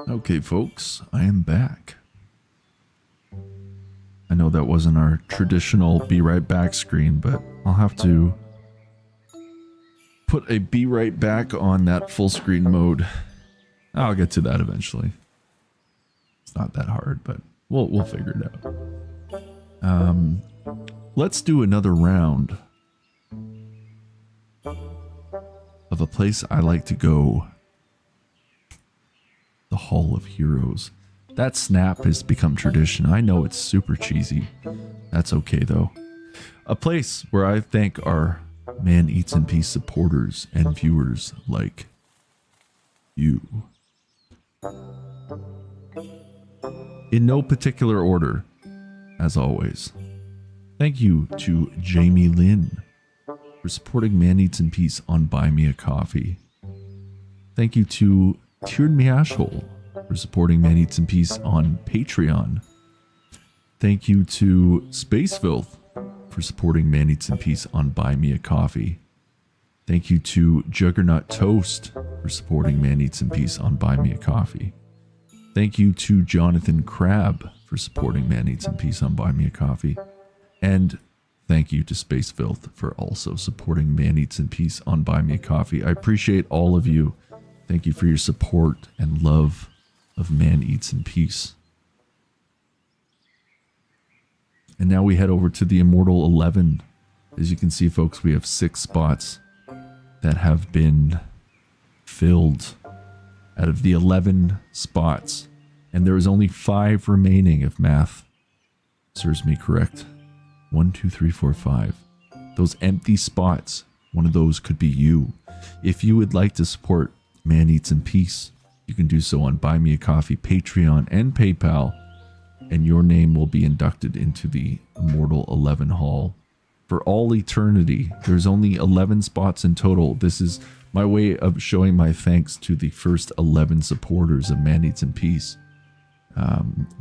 Okay, folks, I am back. I know that wasn't our traditional be right back screen, but I'll have to put a be right back on that full screen mode. I'll get to that eventually. It's not that hard, but we'll figure it out. Let's do another round of a place I like to go. The Hall of Heroes. That snap has become tradition. I know it's super cheesy. That's okay though. A place where I thank our Man Eats in Peace supporters and viewers like you. In no particular order, as always. Thank you to Jamie Lynn for supporting Man Eats in Peace on Buy Me a Coffee. Thank you to Tiered Me Ashhole for supporting Man Eats in Peace on Patreon. Thank you to Space Filth for supporting Man Eats in Peace on Buy Me a Coffee. Thank you to Juggernaut Toast for supporting Man Eats in Peace on Buy Me a Coffee. Thank you to Jonathan Crab for supporting Man Eats in Peace on Buy Me a Coffee. And thank you to Space Filth for also supporting Man Eats in Peace on Buy Me a Coffee. I appreciate all of you. Thank you for your support and love of Man Eats in Peace. And now we head over to the Immortal 11. As you can see, folks, we have 6 spots that have been filled out of the 11 spots. And there is only 5 remaining, if math serves me correct. 1, 2, 3, 4, 5. Those empty spots, one of those could be you. If you would like to support Man Eats in Peace, you can do so on Buy Me a Coffee, Patreon, and PayPal, and your name will be inducted into the Immortal 11 Hall for all eternity. There's only 11 spots in total. This is my way of showing my thanks to the first 11 supporters of Man Eats in Peace.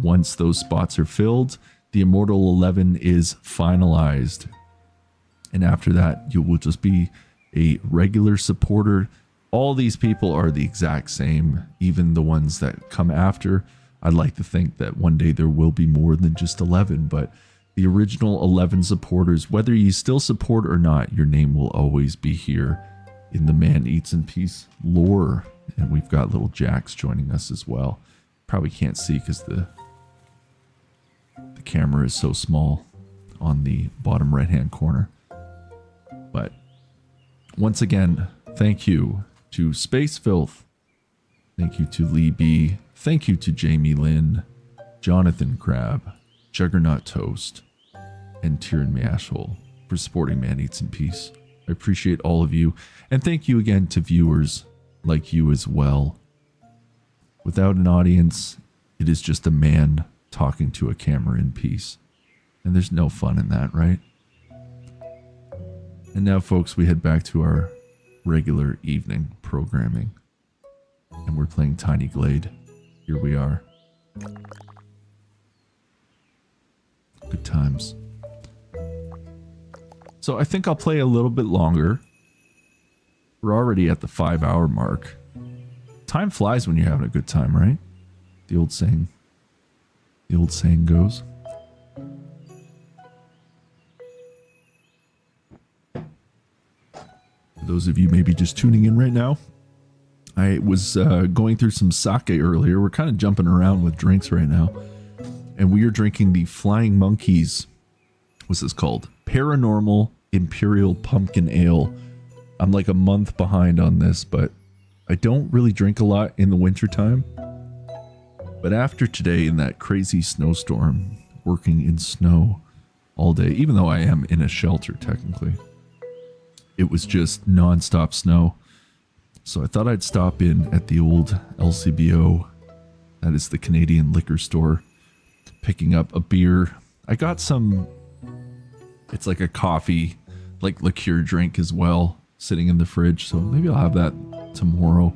Once those spots are filled, the Immortal 11 is finalized. And after that, you will just be a regular supporter. All these people are the exact same, even the ones that come after. I'd like to think that one day there will be more than just 11, but the original 11 supporters, whether you still support or not, your name will always be here in the Man Eats in Peace lore. And we've got little Jax joining us as well. Probably can't see because the camera is so small on the bottom right hand corner. But once again, thank you to Space Filth. Thank you to Lee B. Thank you to Jamie Lynn, Jonathan Crab, Juggernaut Toast, and Tyrion Mashhole for supporting Man Eats in Peace. I appreciate all of you, and thank you again to viewers like you as well. Without an audience, it is just a man talking to a camera in peace. And there's no fun in that, right? And now, folks, we head back to our regular evening programming. And we're playing Tiny Glade. Here we are. Good times. So I think I'll play a little bit longer. We're already at the 5-hour mark. Time flies when you're having a good time, right? The old saying goes. For those of you maybe just tuning in right now, I was going through some sake earlier. We're kind of jumping around with drinks right now. And we are drinking the Flying Monkeys. What's this called? Paranormal Imperial Pumpkin Ale. I'm like a month behind on this, but I don't really drink a lot in the wintertime. But after today, in that crazy snowstorm, working in snow all day, even though I am in a shelter technically, it was just non-stop snow. So I thought I'd stop in at the old LCBO, that is the Canadian liquor store, picking up a beer. I got some, it's like a coffee, like liqueur drink as well, sitting in the fridge. So maybe I'll have that tomorrow.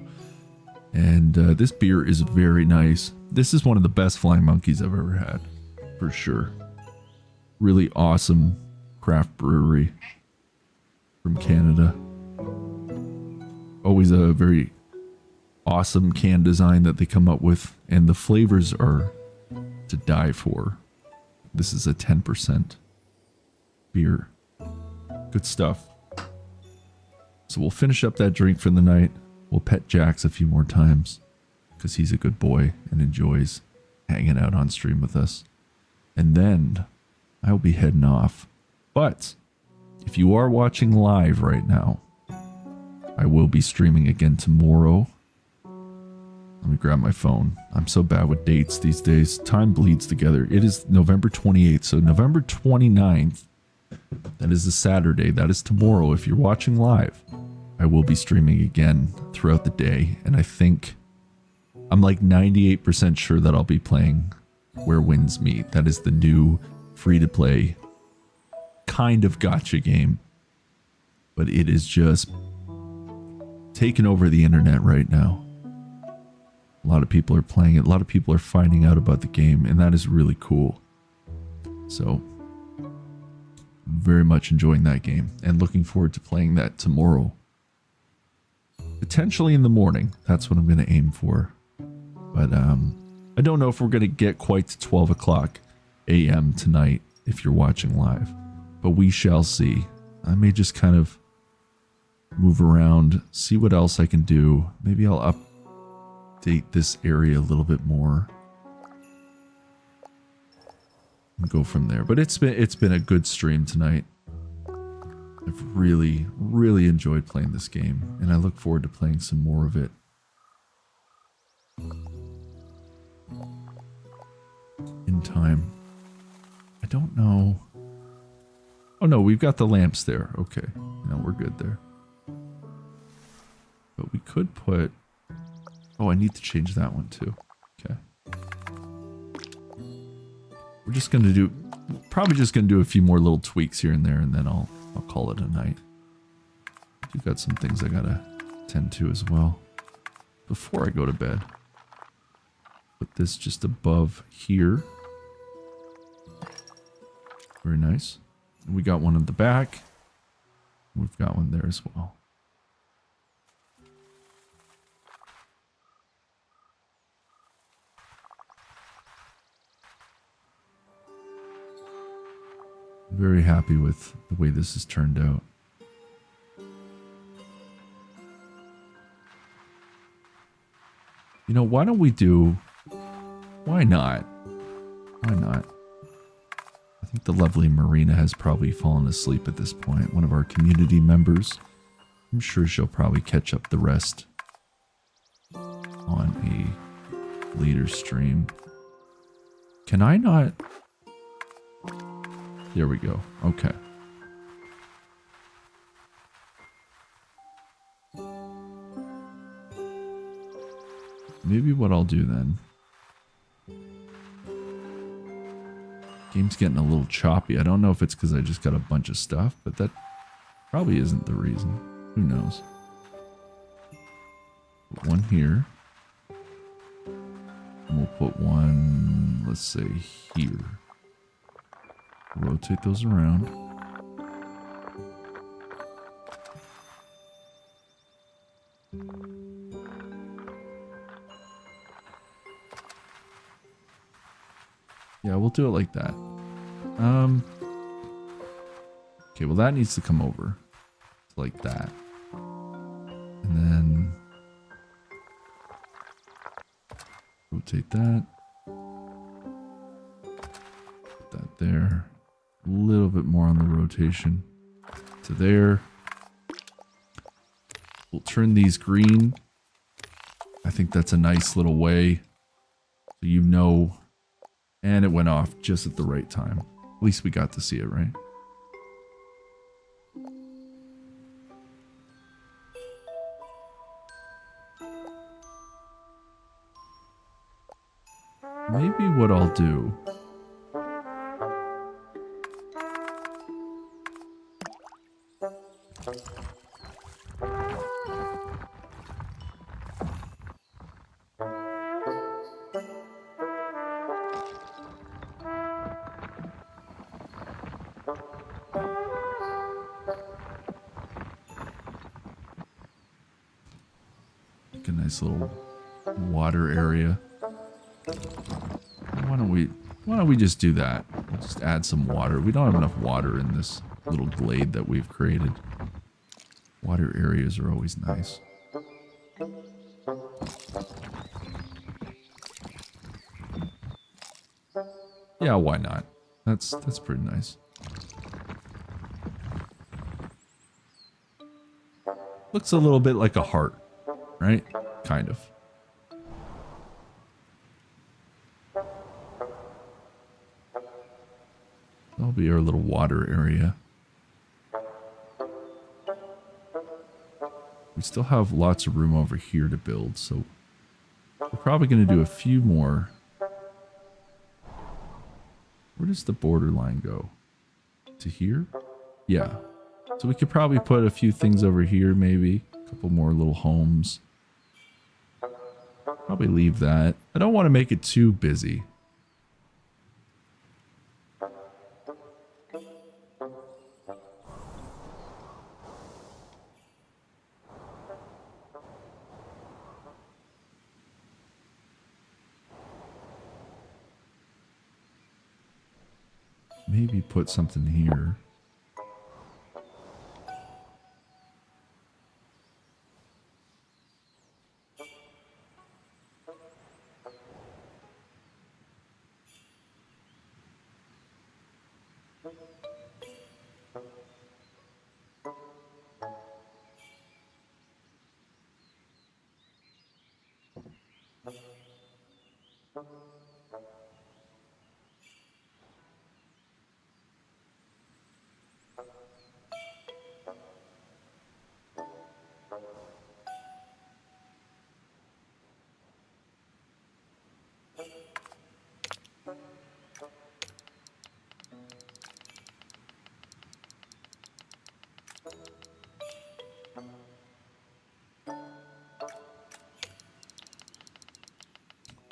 And this beer is very nice. This is one of the best Flying Monkeys I've ever had, for sure. Really awesome craft brewery from Canada. Always a very awesome can design that they come up with, and the flavors are to die for. This is a 10% beer. Good stuff. So we'll finish up that drink for the night. We'll pet Jax a few more times because he's a good boy and enjoys hanging out on stream with us. And then I'll be heading off. But if you are watching live right now, I will be streaming again tomorrow. Let me grab my phone. I'm so bad with dates these days. Time bleeds together. It is November 28th, so November 29th. That is a Saturday. That is tomorrow. If you're watching live, I will be streaming again throughout the day. And I think I'm like 98% sure that I'll be playing Where Winds Meet. That is the new free-to-play kind of gacha game. But it is just taking over the internet right now. A lot of people are playing it. A lot of people are finding out about the game, and that is really cool. So, very much enjoying that game and looking forward to playing that tomorrow. Potentially in the morning. That's what I'm going to aim for. But I don't know if we're going to get quite to 12 o'clock a.m. tonight if you're watching live. But we shall see. I may just kind of move around, see what else I can do. Maybe I'll update this area a little bit more and go from there. But it's been a good stream tonight. I've really enjoyed playing this game, and I look forward to playing some more of it. In time. I don't know. Oh no, we've got the lamps there. Okay. No, we're good there. But we could put... Oh, I need to change that one too. Okay. We're just going to do... Probably just going to do a few more little tweaks here and there, and then I'll call it a night. I've got some things I gotta tend to as well before I go to bed. Put this just above here. Very nice. And we got one at the back. We've got one there as well. Very happy with the way this has turned out. You know, why don't we do... Why not? Why not? I think the lovely Marina has probably fallen asleep at this point. One of our community members. I'm sure she'll probably catch up the rest on a later stream. Can I not... There we go. Okay. Maybe what I'll do then. Game's getting a little choppy. I don't know if it's because I just got a bunch of stuff, but that probably isn't the reason. Who knows? Put one here. And we'll put one, let's say, here. Rotate those around. Yeah, we'll do it like that. Okay, well that needs to come over. Like that. And then rotate that. Put that there. A little bit more on the rotation to there. We'll turn these green. I think that's a nice little way. So you know. And it went off just at the right time. At least we got to see it, right? Maybe what I'll do... a nice little water area. Why don't we just do that? We'll just add some water. We don't have enough water in this little glade that we've created. Water areas are always nice. Yeah, why not? That's pretty nice. Looks a little bit like a heart, right? Kind of. That'll be our little water area. We still have lots of room over here to build, so we're probably going to do a few more. Where does the border line go? To here? Yeah. So we could probably put a few things over here, maybe. A couple more little homes. Probably leave that. I don't want to make it too busy. Maybe put something here.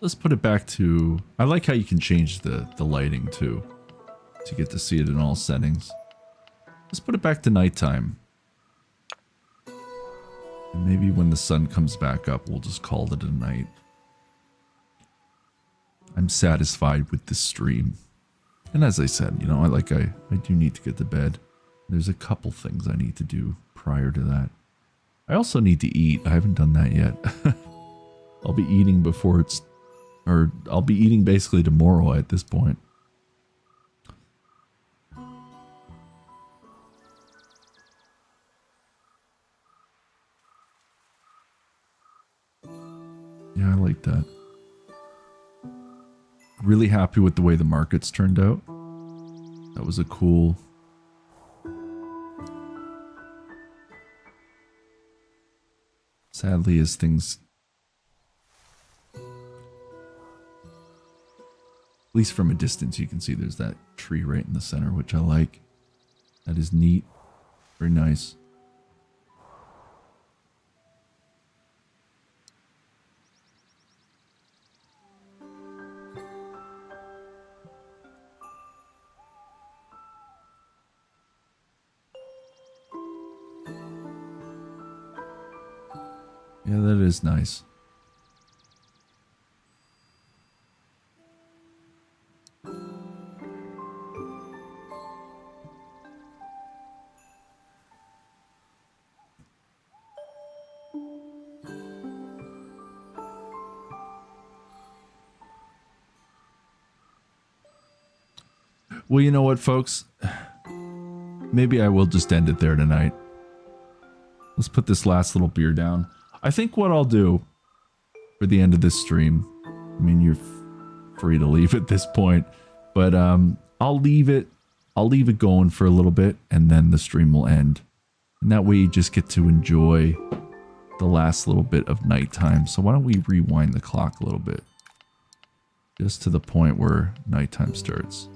Let's put it back to... I like how you can change the lighting too, to get to see it in all settings. Let's put it back to nighttime. And maybe when the sun comes back up, we'll just call it a night. I'm satisfied with this stream. And as I said, you know, I do need to get to bed. There's a couple things I need to do prior to that. I also need to eat. I haven't done that yet. I'll be eating before it's... Or I'll be eating basically tomorrow at this point. Yeah, I like that. Really happy with the way the markets turned out. That was a cool... Sadly, as things... At least from a distance, you can see there's that tree right in the center, which I like. That is neat. Very nice. Yeah, that is nice. Well, you know what, folks? Maybe I will just end it there tonight. Let's put this last little beer down. I think what I'll do for the end of this stream, I mean, you're free to leave at this point, but I'll leave it going for a little bit, and then the stream will end. And that way you just get to enjoy the last little bit of nighttime. So why don't we rewind the clock a little bit? Just to the point where nighttime starts.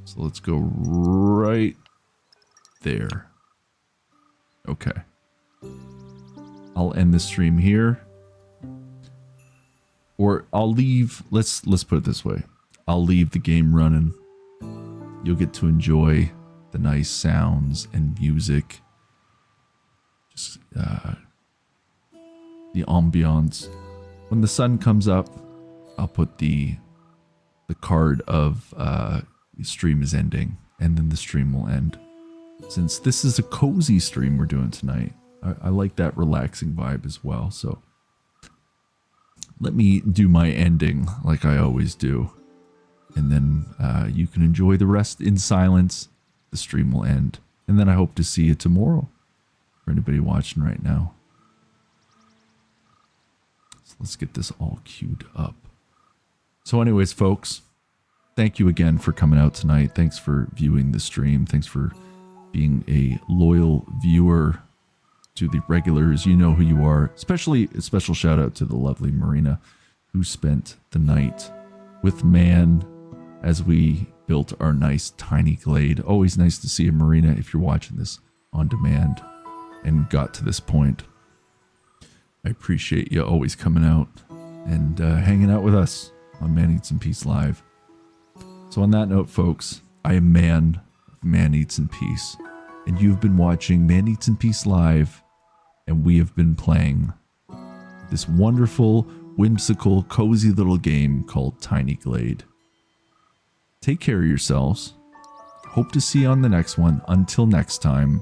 So let's go right there. Okay. I'll end the stream here. Or I'll leave, let's put it this way. I'll leave the game running. You'll get to enjoy the nice sounds and music. Just the ambiance. When the sun comes up, I'll put the card of the stream is ending, and then the stream will end. Since this is a cozy stream we're doing tonight, I like that relaxing vibe as well. So let me do my ending like I always do. And then you can enjoy the rest in silence. The stream will end. And then I hope to see you tomorrow for anybody watching right now. So let's get this all queued up. So anyways, folks, thank you again for coming out tonight. Thanks for viewing the stream. Thanks for being a loyal viewer. To the regulars, you know who you are. Especially a special shout out to the lovely Marina, who spent the night with Man as we built our nice Tiny Glade. Always nice to see you, Marina, if you're watching this on demand and got to this point. I appreciate you always coming out and hanging out with us on Man Eats in Peace Live. So on that note, folks, I am Man of Man Eats in Peace, and you've been watching Man Eats in Peace Live, and we have been playing this wonderful, whimsical, cozy little game called Tiny Glade. Take care of yourselves. Hope to see you on the next one. Until next time.